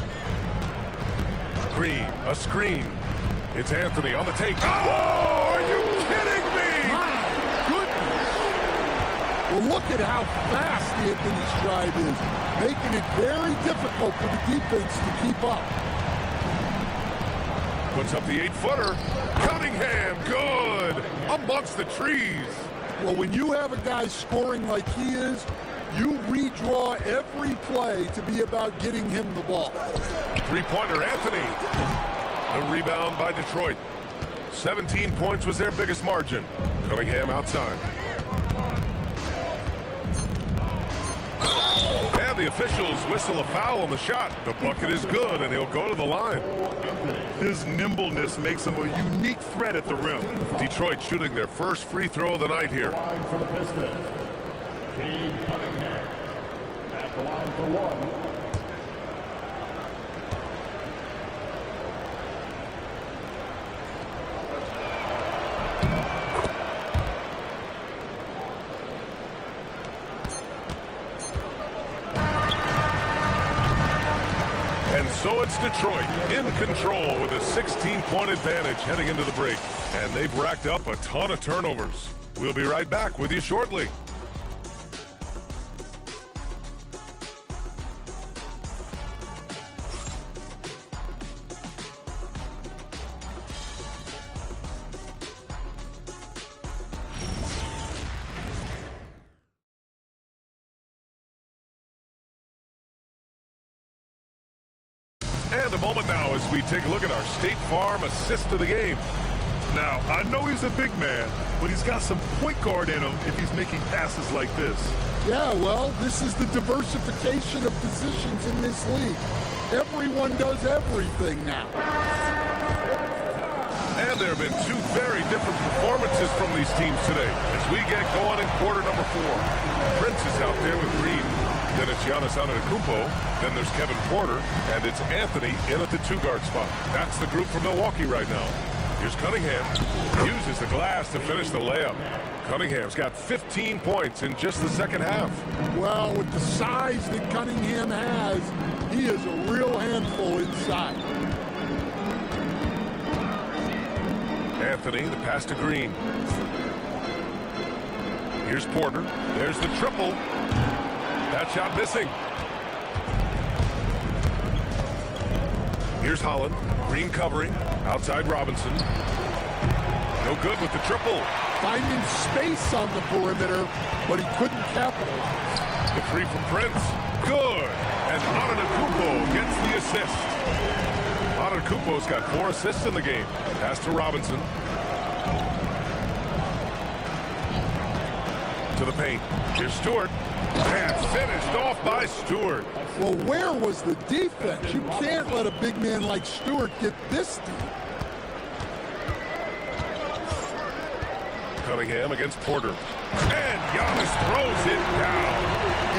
Green, a screen. It's Anthony on the take. Oh, are you kidding me? My goodness. Well, look at how fast Anthony's drive is, making it very difficult for the defense to keep up. Puts up the 8-footer. Cunningham, good. Amongst the trees. Well, when you have a guy scoring like he is, you redraw every play to be about getting him the ball. Three-pointer, Anthony. The rebound by Detroit. 17 points was their biggest margin. Cunningham outside. And the officials whistle a foul on the shot. The bucket is good, and he'll go to the line. His nimbleness makes him a unique threat at the rim. Detroit shooting their first free throw of the night here. At the line for one. And so it's Detroit in control with a 16-point advantage heading into the break. And they've racked up a ton of turnovers. We'll be right back with you shortly. And a moment now as we take a look at our State Farm assist of the game. Now, I know he's a big man, but he's got some point guard in him if he's making passes like this. Yeah, well, this is the diversification of positions in this league. Everyone does everything now. And there have been two very different performances from these teams today as we get going in quarter number 4. Prince is out there with Green. Then it's Giannis Antetokounmpo. Then there's Kevin Porter. And it's Anthony in at the 2-guard spot. That's the group from Milwaukee right now. Here's Cunningham. Uses the glass to finish the layup. Cunningham's got 15 points in just the second half. Well, with the size that Cunningham has, he is a real handful inside. Anthony, the pass to Green. Here's Porter. There's the triple. That shot missing. Here's Holland. Green covering. Outside Robinson. No good with the triple. Finding space on the perimeter, but he couldn't capitalize. The three from Prince. Good. And Antetokounmpo gets the assist. Antetokounmpo's got 4 assists in the game. Pass to Robinson. To the paint. Here's Stewart. And finished off by Stewart. Well, where was the defense? You can't let a big man like Stewart get this deep. Cunningham against Porter. And Giannis throws it down.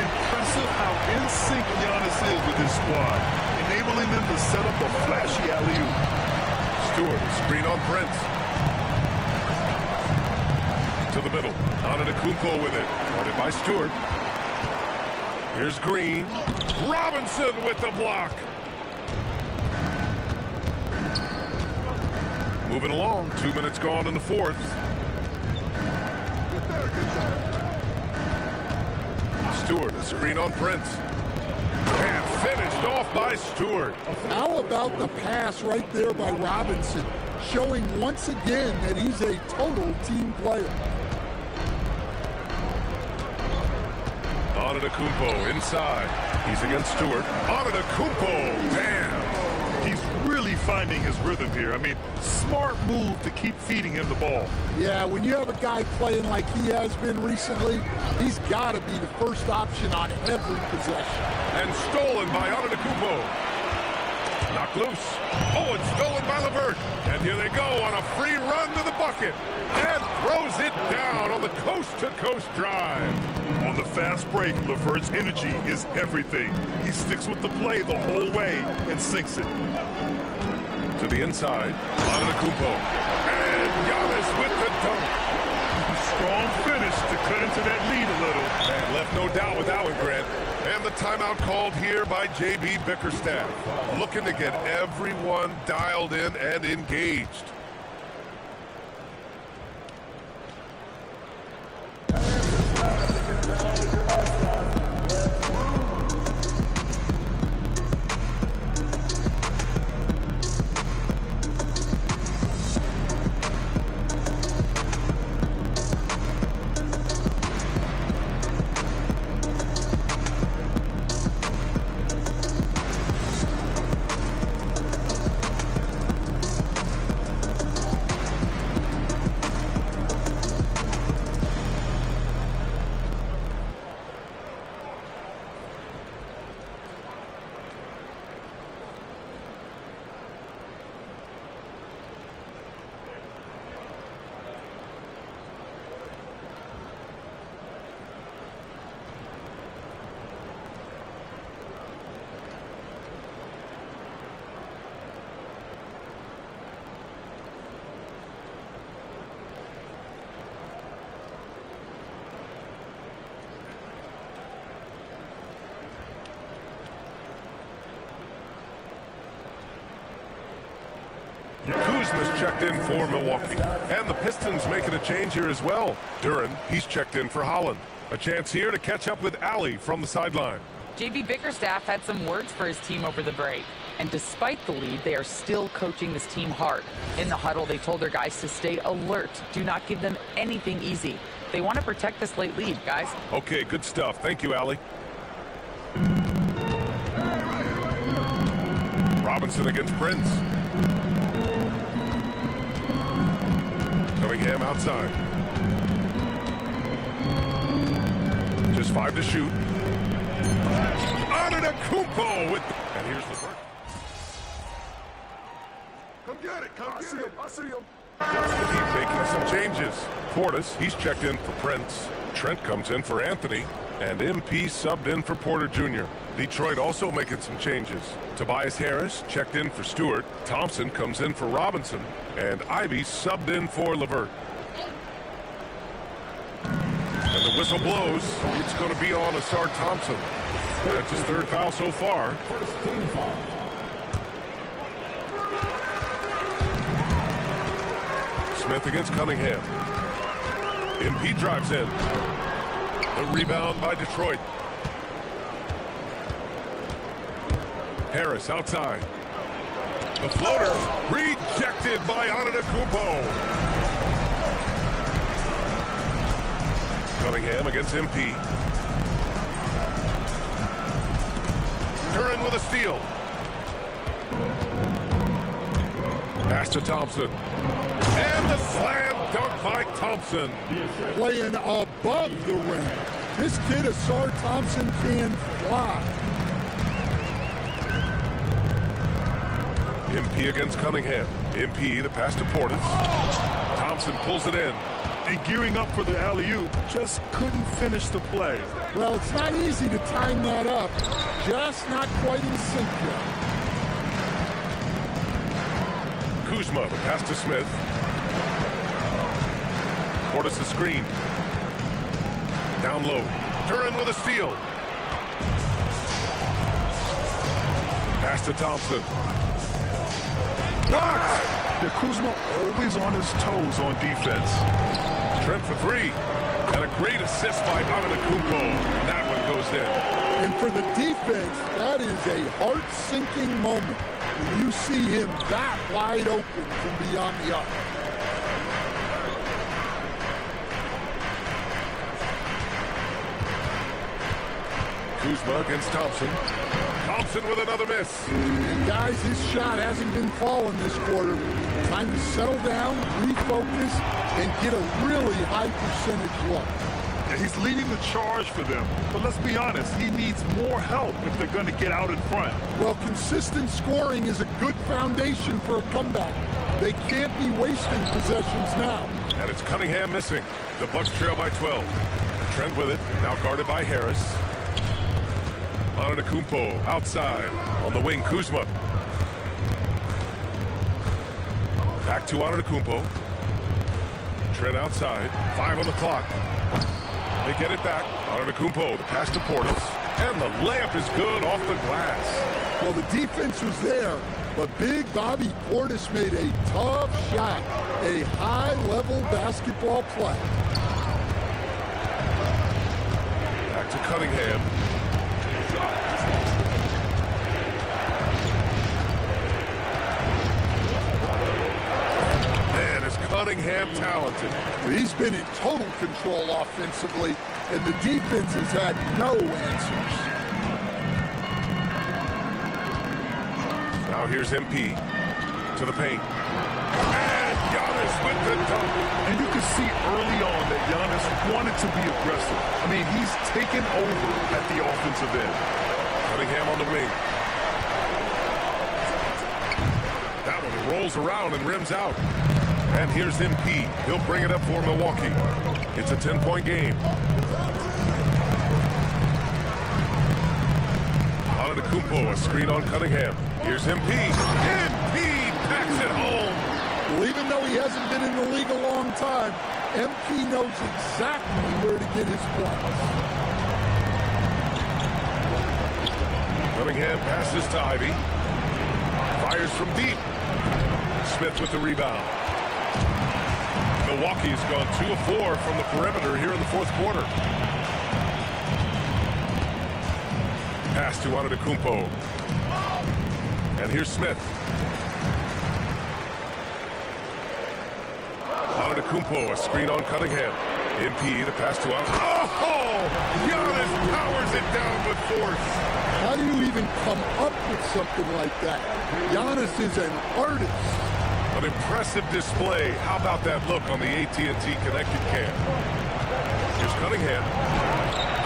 Impressive how in sync Giannis is with his squad, enabling them to set up a flashy alley-oop. Stewart, screen on Prince. To the middle. Antetokounmpo with it. Guarded by Stewart. Here's Green. Robinson with the block. Moving along. 2 minutes gone in the fourth. Stewart, a screen on Prince. And finished off by Stewart. How about the pass right there by Robinson, showing once again that he's a total team player. Antetokounmpo inside. He's against Stewart. Antetokounmpo, damn. He's really finding his rhythm here. I mean, smart move to keep feeding him the ball. Yeah, when you have a guy playing like he has been recently, he's got to be the first option on every possession. And stolen by Antetokounmpo. Knocked loose. Oh, it's stolen by LeVert. And here they go on a free run to the bucket. And throws it down on the coast-to-coast drive. On the fast break, LeVert's energy is everything. He sticks with the play the whole way and sinks it. To the inside, Antetokounmpo. And Giannis with the dunk. Strong finish to cut into that lead a little. And left no doubt with that one, Grant. And the timeout called here by J.B. Bickerstaff. Looking to get everyone dialed in and engaged. Kuzma's checked in for Milwaukee. And the Pistons making a change here as well. Duren, he's checked in for Holland. A chance here to catch up with Allie from the sideline. JB Bickerstaff had some words for his team over the break. And despite the lead, they are still coaching this team hard. In the huddle, they told their guys to stay alert. Do not give them anything easy. They want to protect this late lead, guys. Okay, good stuff. Thank you, Allie. Robinson against Prince. Cunningham outside. Just 5 to shoot. Antetokounmpo with... And here's the break. Come get it. Come get it. I see him. He's making some changes. Portis, he's checked in for Prince. Trent comes in for Anthony. And MP subbed in for Porter Jr. Detroit also making some changes. Tobias Harris checked in for Stewart. Thompson comes in for Robinson. And Ivy subbed in for LeVert. And the whistle blows. It's going to be on Asar Thompson. That's his 3rd foul so far. Smith against Cunningham. MP drives in. The rebound by Detroit. Harris outside. The floater rejected by Antetokounmpo. Cunningham against MP. Duren with a steal. Pass to Thompson. And the slam dunk by Thompson. Playing above the rim. This kid, Asar Thompson, can fly. MP against Cunningham. MP, the pass to Portis. Thompson pulls it in. And gearing up for the alley-oop, just couldn't finish the play. Well, it's not easy to time that up. Just not quite in sync yet. Kuzma, the pass to Smith. Portis the screen. Down low. Duren with a steal. Pass to Thompson. Blocked! The Kuzma always on his toes on defense. Trent for 3. And a great assist by Antetokounmpo. That one goes in. And for the defense, that is a heart-sinking moment when you see him that wide open from beyond the arc. Kuzma against Thompson. Thompson with another miss. And guys, his shot hasn't been falling this quarter. Time to settle down, refocus, and get a really high percentage look. And he's leading the charge for them. But let's be honest, he needs more help if they're going to get out in front. Well, consistent scoring is a good foundation for a comeback. They can't be wasting possessions now. And it's Cunningham missing. The Bucks trail by 12. Trent with it, now guarded by Harris. Antetokounmpo outside. On the wing, Kuzma. Back to Antetokounmpo. Trent outside. 5 on the clock. They get it back. Antetokounmpo, the pass to Portis. And the layup is good off the glass. Well, the defense was there, but Big Bobby Portis made a tough shot. A high-level basketball play. Back to Cunningham. Man, is Cunningham talented. He's been in total control offensively, and the defense has had no answers. Now here's MP to the paint. And Giannis with the dunk. And you can see early on that Giannis wanted to be aggressive. I mean, he's taken over at the offensive end. Cunningham on the wing. That one rolls around and rims out. And here's MP. He'll bring it up for Milwaukee. It's a 10-point game. Antetokounmpo, a screen on Cunningham. Here's MP. MP packs it home. Well, even though he hasn't been in the league a long time, MP knows exactly where to get his points. Cunningham passes to Ivy. Fires from deep. Smith with the rebound. Milwaukee's gone 2 of 4 from the perimeter here in the fourth quarter. Pass to Antetokounmpo. And here's Smith. Antetokounmpo, a screen on Cunningham. MP, the pass to Oh! Giannis powers it down with force. How do you even come up with something like that? Giannis is an artist. An impressive display. How about that look on the AT&T connected cam? Here's Cunningham.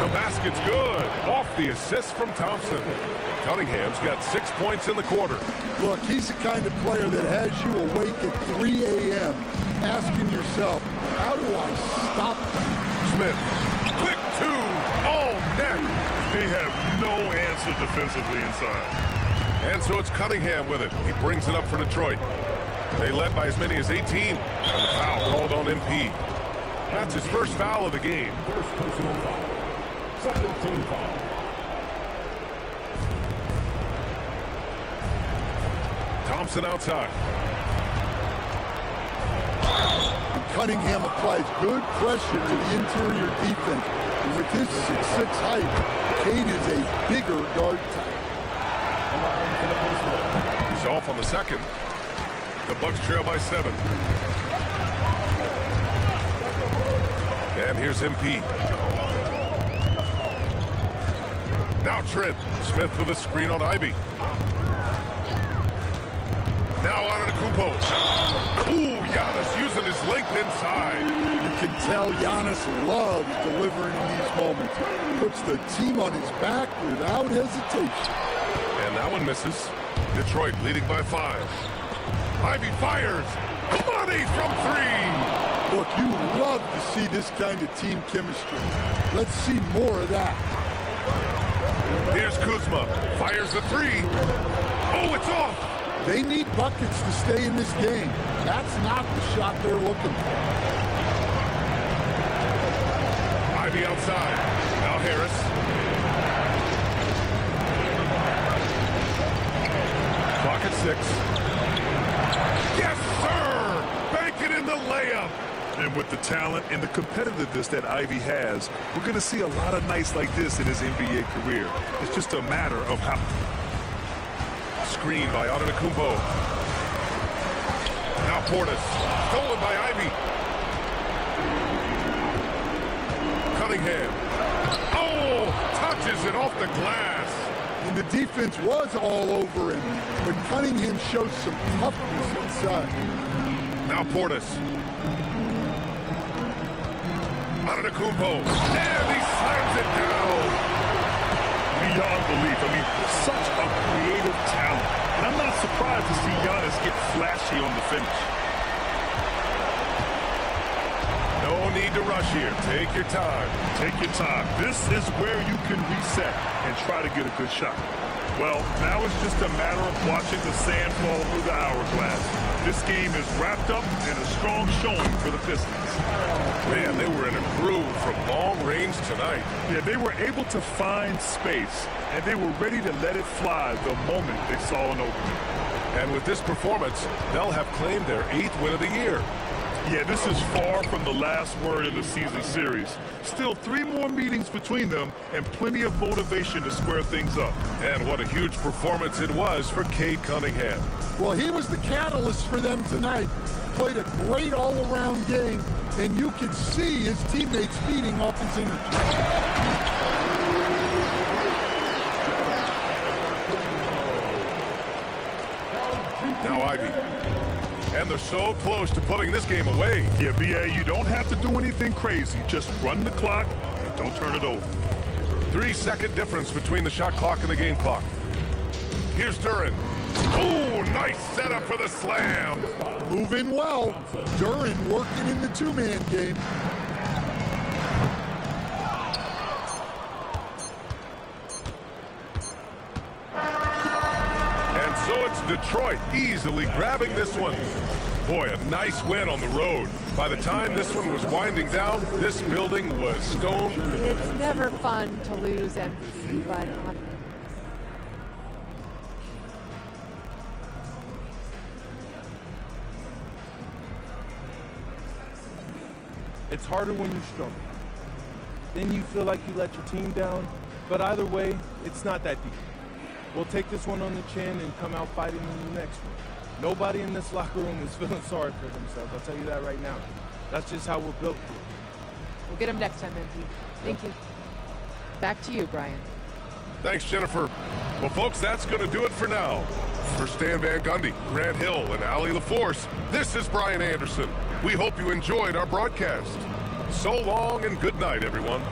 The basket's good. Off the assist from Thompson. Cunningham's got 6 points in the quarter. Look, he's the kind of player that has you awake at 3 a.m. asking yourself, how do I stop him? Smith, quick two, all net. They have no answer defensively inside. And so it's Cunningham with it. He brings it up for Detroit. They led by as many as 18. And the foul called on MP. That's his first foul of the game. First personal foul. Second team foul. Thompson outside. Cunningham applies good pressure to the interior defense. And with his 6'6" height, Cade is a bigger guard type. He's off on the second. The Bucks trail by 7. And here's MP. Now Trent. Smith with a screen on Ivy. Now Antetokounmpo. Ooh, Giannis using his length inside. You can tell Giannis loves delivering in these moments. Puts the team on his back without hesitation. And that one misses. Detroit leading by 5. Ivy fires. Money from 3. Look, you love to see this kind of team chemistry. Let's see more of that. Here's Kuzma. Fires the 3. Oh, it's off. They need buckets to stay in this game. That's not the shot they're looking for. Ivy outside. Now Harris. Clock at 6. Yes, sir! Bank it in the layup. And with the talent and the competitiveness that Ivy has, we're going to see a lot of nights like this in his NBA career. It's just a matter of how... Screen by Antetokounmpo. Now Portis. Stolen by Ivy. Cunningham. Oh! Touches it off the glass. And the defense was all over him, but Cunningham shows some toughness inside. Now Portis. Antetokounmpo. And he slams it down. Beyond belief. I mean, such a creative talent. And I'm not surprised to see Giannis get flashy on the finish. No need to rush here. Take your time. Take your time. This is where you can reset and try to get a good shot. Well, now it's just a matter of watching the sand fall through the hourglass. This game is wrapped up in a strong showing for the Pistons. Man, they were in a groove from long range tonight. Yeah, they were able to find space, and they were ready to let it fly the moment they saw an opening. And with this performance, they'll have claimed their 8th win of the year. Yeah, this is far from the last word in the season series. Still 3 more meetings between them and plenty of motivation to square things up. And what a huge performance it was for Cade Cunningham. Well, he was the catalyst for them tonight. Played a great all-around game, and you could see his teammates feeding off his energy. Now Ivy. And they're so close to putting this game away. Yeah, BA, you don't have to do anything crazy. Just run the clock and don't turn it over. 3-second difference between the shot clock and the game clock. Here's Duran. Oh, nice setup for the slam. Moving well. Duran working in the 2-man game. And so it's Detroit easily grabbing this one. Boy, a nice win on the road. By the time this one was winding down, this building was stone. It's never fun to lose MP, but It's harder when you struggle. Then you feel like you let your team down, but either way, it's not that deep. We'll take this one on the chin and come out fighting in the next one. Nobody in this locker room is feeling sorry for themselves. I'll tell you that right now. That's just how we're built. We'll get him next time, MP. Thank you. Back to you, Brian. Thanks, Jennifer. Well, folks, that's going to do it for now. For Stan Van Gundy, Grant Hill, and Allie LaForce, this is Brian Anderson. We hope you enjoyed our broadcast. So long and good night, everyone.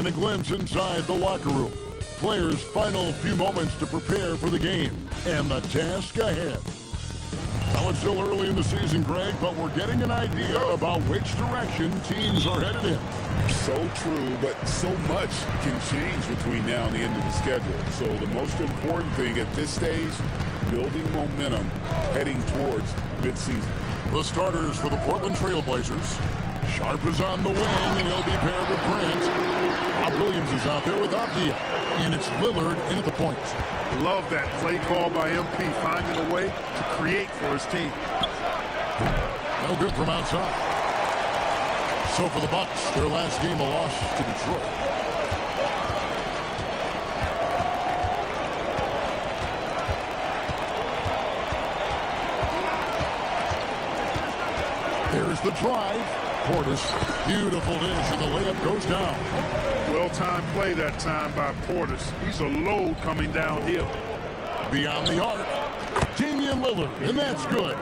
And a glimpse inside the locker room. Players' final few moments to prepare for the game and the task ahead. Now it's still early in the season, Greg, but we're getting an idea about which direction teams are headed in. So true, but so much can change between now and the end of the schedule. So the most important thing at this stage, building momentum heading towards midseason. The starters for the Portland Trailblazers. Sharp is on the wing, and he'll be paired with Grant. Rob Williams is out there with Abdia, and it's Lillard in at the point. Love that play call by MP, finding a way to create for his team. No good from outside. So for the Bucks, their last game a loss to Detroit. There's the drive. Portis, beautiful dish, and the layup goes down. Well well-timed play that time by Portis. He's a load coming downhill. Beyond the arc, Damian Lillard, and that's good.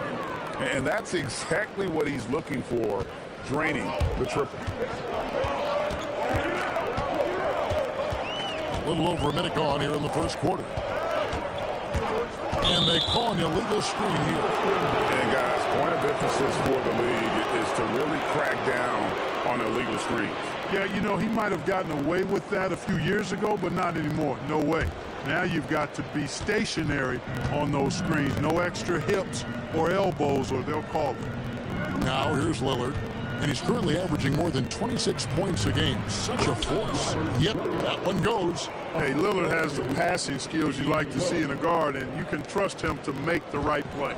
And that's exactly what he's looking for, draining the triple. A little over a minute gone here in the first quarter. And they call an illegal screen here. And guys, point of emphasis for the league is to really crack down on illegal screens. Yeah, you know, he might have gotten away with that a few years ago, but not anymore. No way. Now you've got to be stationary on those screens. No extra hips or elbows, or they'll call it. Now here's Lillard, and he's currently averaging more than 26 points a game. Such a force. Yep, that one goes. Hey, Lillard has the passing skills you like to see in a guard, and you can trust him to make the right play.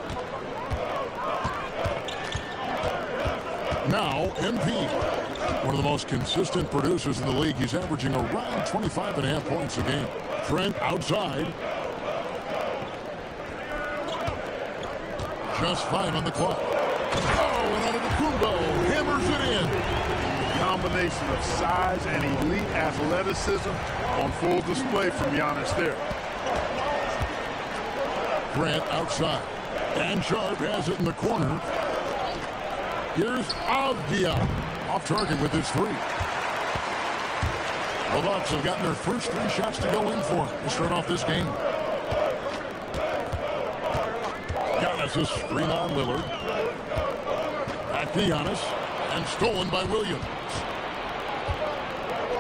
Now, MP. One of the most consistent producers in the league. He's averaging around 25.5 points a game. Trent outside. Just 5 on the clock. Oh, and out of the Kumbo. Hammers it in. The combination of size and elite athleticism on full display from Giannis there. Grant outside. And Sharp has it in the corner. Here's Avdia. Off target with his three. The Bucks have gotten their first 3 shots to go in for to start off this game. Giannis is screen on Lillard. Back to Giannis. And stolen by Williams.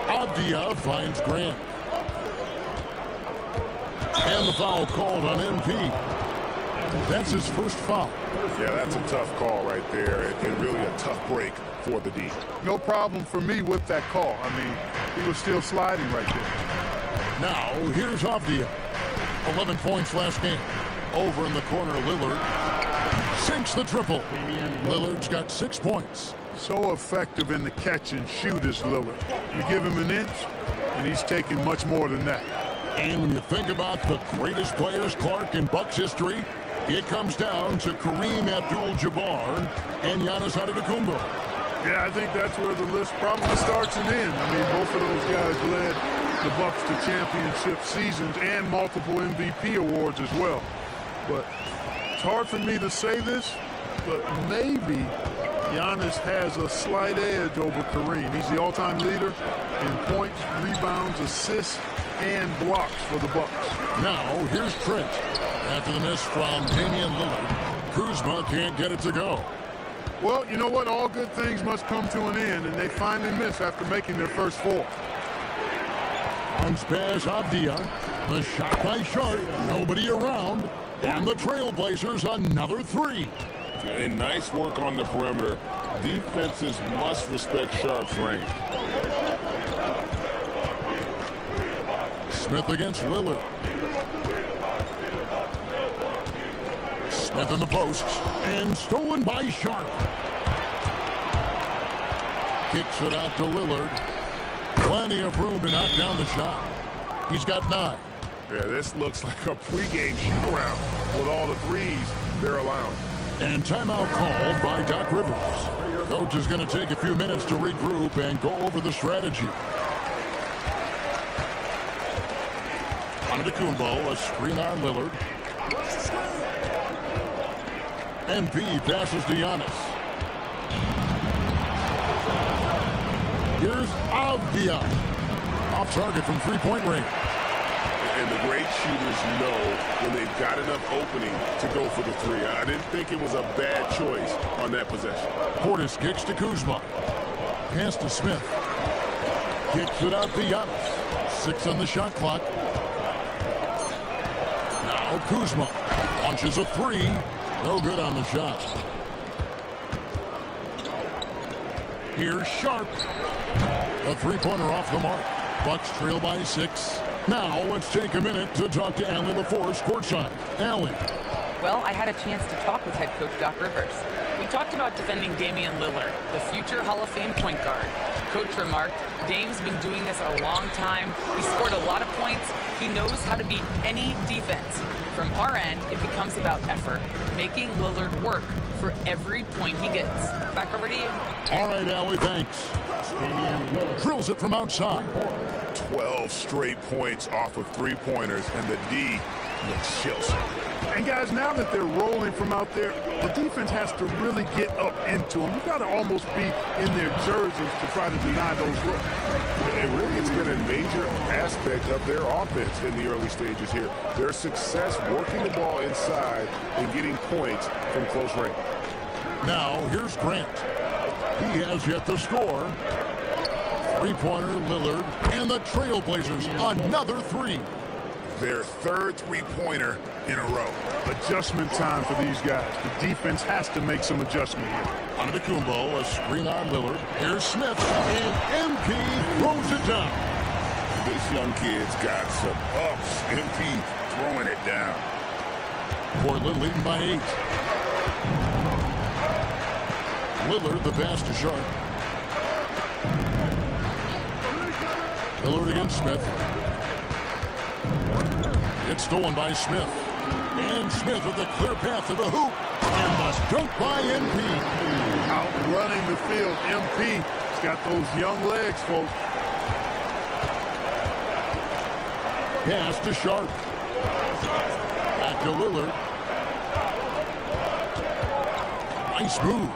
Avdia finds Grant. And the foul called on MP. That's his first foul. Yeah, that's a tough call right there, and really a tough break for the D. No problem for me with that call. I mean, he was still sliding right there. Now, here's Avdia. 11 points last game. Over in the corner, Lillard sinks the triple. Lillard's got 6 points. So effective in the catch and shoot is Lillard. You give him an inch, and he's taking much more than that. And when you think about the greatest players, Clark, in Bucks history, it comes down to Kareem Abdul-Jabbar and Giannis Antetokounmpo. Yeah, I think that's where the list probably starts and ends. I mean, both of those guys led the Bucks to championship seasons and multiple MVP awards as well. But it's hard for me to say this, but maybe Giannis has a slight edge over Kareem. He's the all-time leader in points, rebounds, assists, and blocks for the Bucks. Now, here's Trent. After the miss from Damian Lillard, Kuzma can't get it to go. Well, you know what? All good things must come to an end, and they finally miss after making their first 4. Bounce pass, Avdia. The shot by Sharp. Nobody around. And the Trailblazers another 3. And nice work on the perimeter. Defenses must respect Sharp's range. Smith against Lillard. Smith in the posts. And stolen by Sharp. Kicks it out to Lillard. Plenty of room to knock down the shot. He's got 9. Yeah, this looks like a pregame shoot-around with all the threes they're allowing. And timeout called by Doc Rivers. Coach is going to take a few minutes to regroup and go over the strategy. Antetokounmpo, a screen on Lillard. MP passes to Giannis. Here's Avdia. Off target from three-point range. And the great shooters know when they've got enough opening to go for the 3. I didn't think it was a bad choice on that possession. Portis kicks to Kuzma. Pass to Smith. Kicks it out to Giannis. 6 on the shot clock. Now Kuzma launches a 3. No good on the shot. Here's Sharp. A three-pointer off the mark. Bucks trail by 6. Now let's take a minute to talk to Allie LaForce courtside. Allie. Well, I had a chance to talk with head coach Doc Rivers. We talked about defending Damian Lillard, the future Hall of Fame point guard. Coach remarked, Dame's been doing this a long time. He scored a lot of points. He knows how to beat any defense. From our end, it becomes about effort, making Lillard work for every point he gets. Back over to you. All right, Allie, thanks. Drills it from outside. 12 straight points off of three-pointers, and the D looks chills. And guys, now that they're rolling from out there, the defense has to really get up into them. You've got to almost be in their jerseys to try to deny those looks. And really, it's been a major aspect of their offense in the early stages here. Their success working the ball inside and getting points from close range. Now, here's Grant. He has yet to score. Three-pointer, Lillard, and the Trailblazers, another three. Their third three-pointer in a row. Adjustment time for these guys. The defense has to make some adjustment here. Antetokounmpo, a screen on Lillard. Here's Smith, and MP throws it down. This young kid's got some ups. MP throwing it down. Portland leading by 8. Lillard, the pass to Sharp. Lillard against Smith. It's stolen by Smith. And Smith with a clear path to the hoop. And the dunk by MP. Outrunning the field. MP has got those young legs, folks. Pass to Sharp. Back to Lillard. Nice move.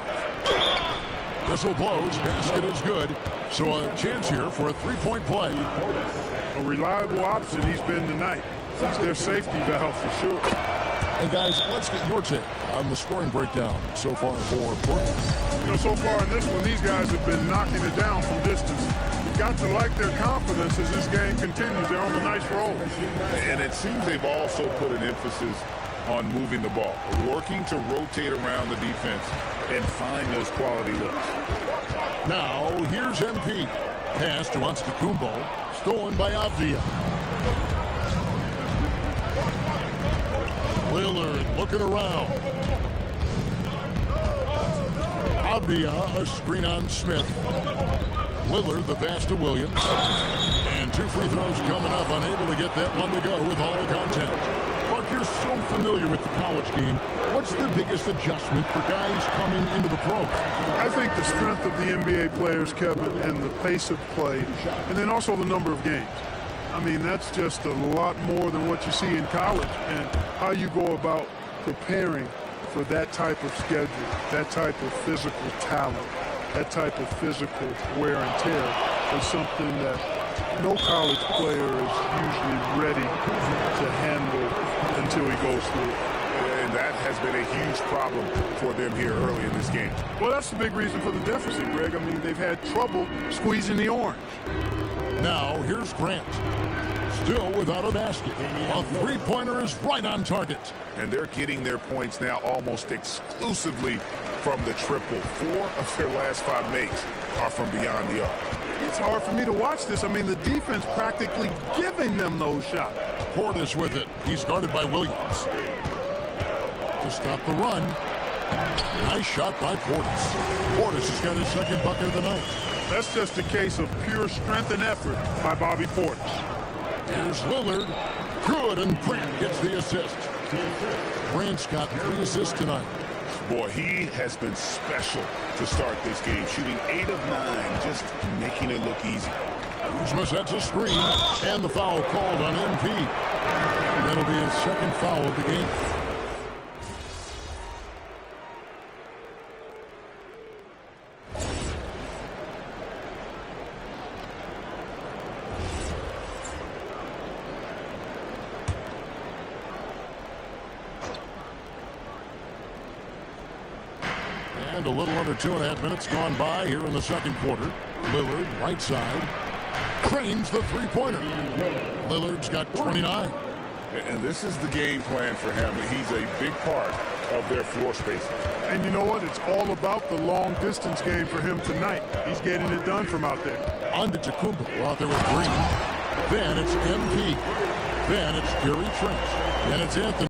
Whistle blows. Basket is good. So a chance here for a three-point play. A reliable option he's been tonight. He's their safety valve for sure. And guys, let's get your take on the scoring breakdown so far for Portland. You know, so far in this one, these guys have been knocking it down from distance. You've got to like their confidence as this game continues. They're on a nice roll. And it seems they've also put an emphasis on moving the ball, working to rotate around the defense and find those quality looks. Now, here's MP. Pass to Antetokounmpo, stolen by Avdia. Lillard looking around. Avdia, a screen on Smith. Lillard, the pass to Williams. And 2 free throws coming up, unable to get that one to go with all the content. But you're so familiar with the college game. What's the biggest adjustment for guys coming into the pros? I think the strength of the NBA players, Kevin, and the pace of play, and then also the number of games. I mean, that's just a lot more than what you see in college, and how you go about preparing for that type of schedule, that type of physical talent, that type of physical wear and tear is something that no college player is usually ready to handle until he goes through it. And that has been a huge problem for them here early in this game. Well, that's the big reason for the deficit, Greg. I mean, they've had trouble squeezing the orange. Now, here's Grant. Still without a basket. A three-pointer is right on target. And they're getting their points now almost exclusively from the triple. 4 of their last 5 makes are from beyond the arc. It's hard for me to watch this. I mean, the defense practically giving them those shots. Portis with it. He's guarded by Williams. To stop the run. Nice shot by Portis. Portis has got his second bucket of the night. That's just a case of pure strength and effort by Bobby Portis. Here's Lillard. Good, and Grant gets the assist. Grant's got 3 assists tonight. Boy, he has been special to start this game, shooting 8 of 9, just making it look easy. Kuzma sets a screen, and the foul called on MP. That'll be his second foul of the game. And a little under 2.5 minutes gone by here in the second quarter. Lillard, right side, cranes the three-pointer. Lillard's got 29. And this is the game plan for him. He's a big part of their floor spacing. And you know what? It's all about the long-distance game for him tonight. He's getting it done from out there. Antetokounmpo out there with Green. Then it's MP. Then it's Gary Trent. And it's Anthony.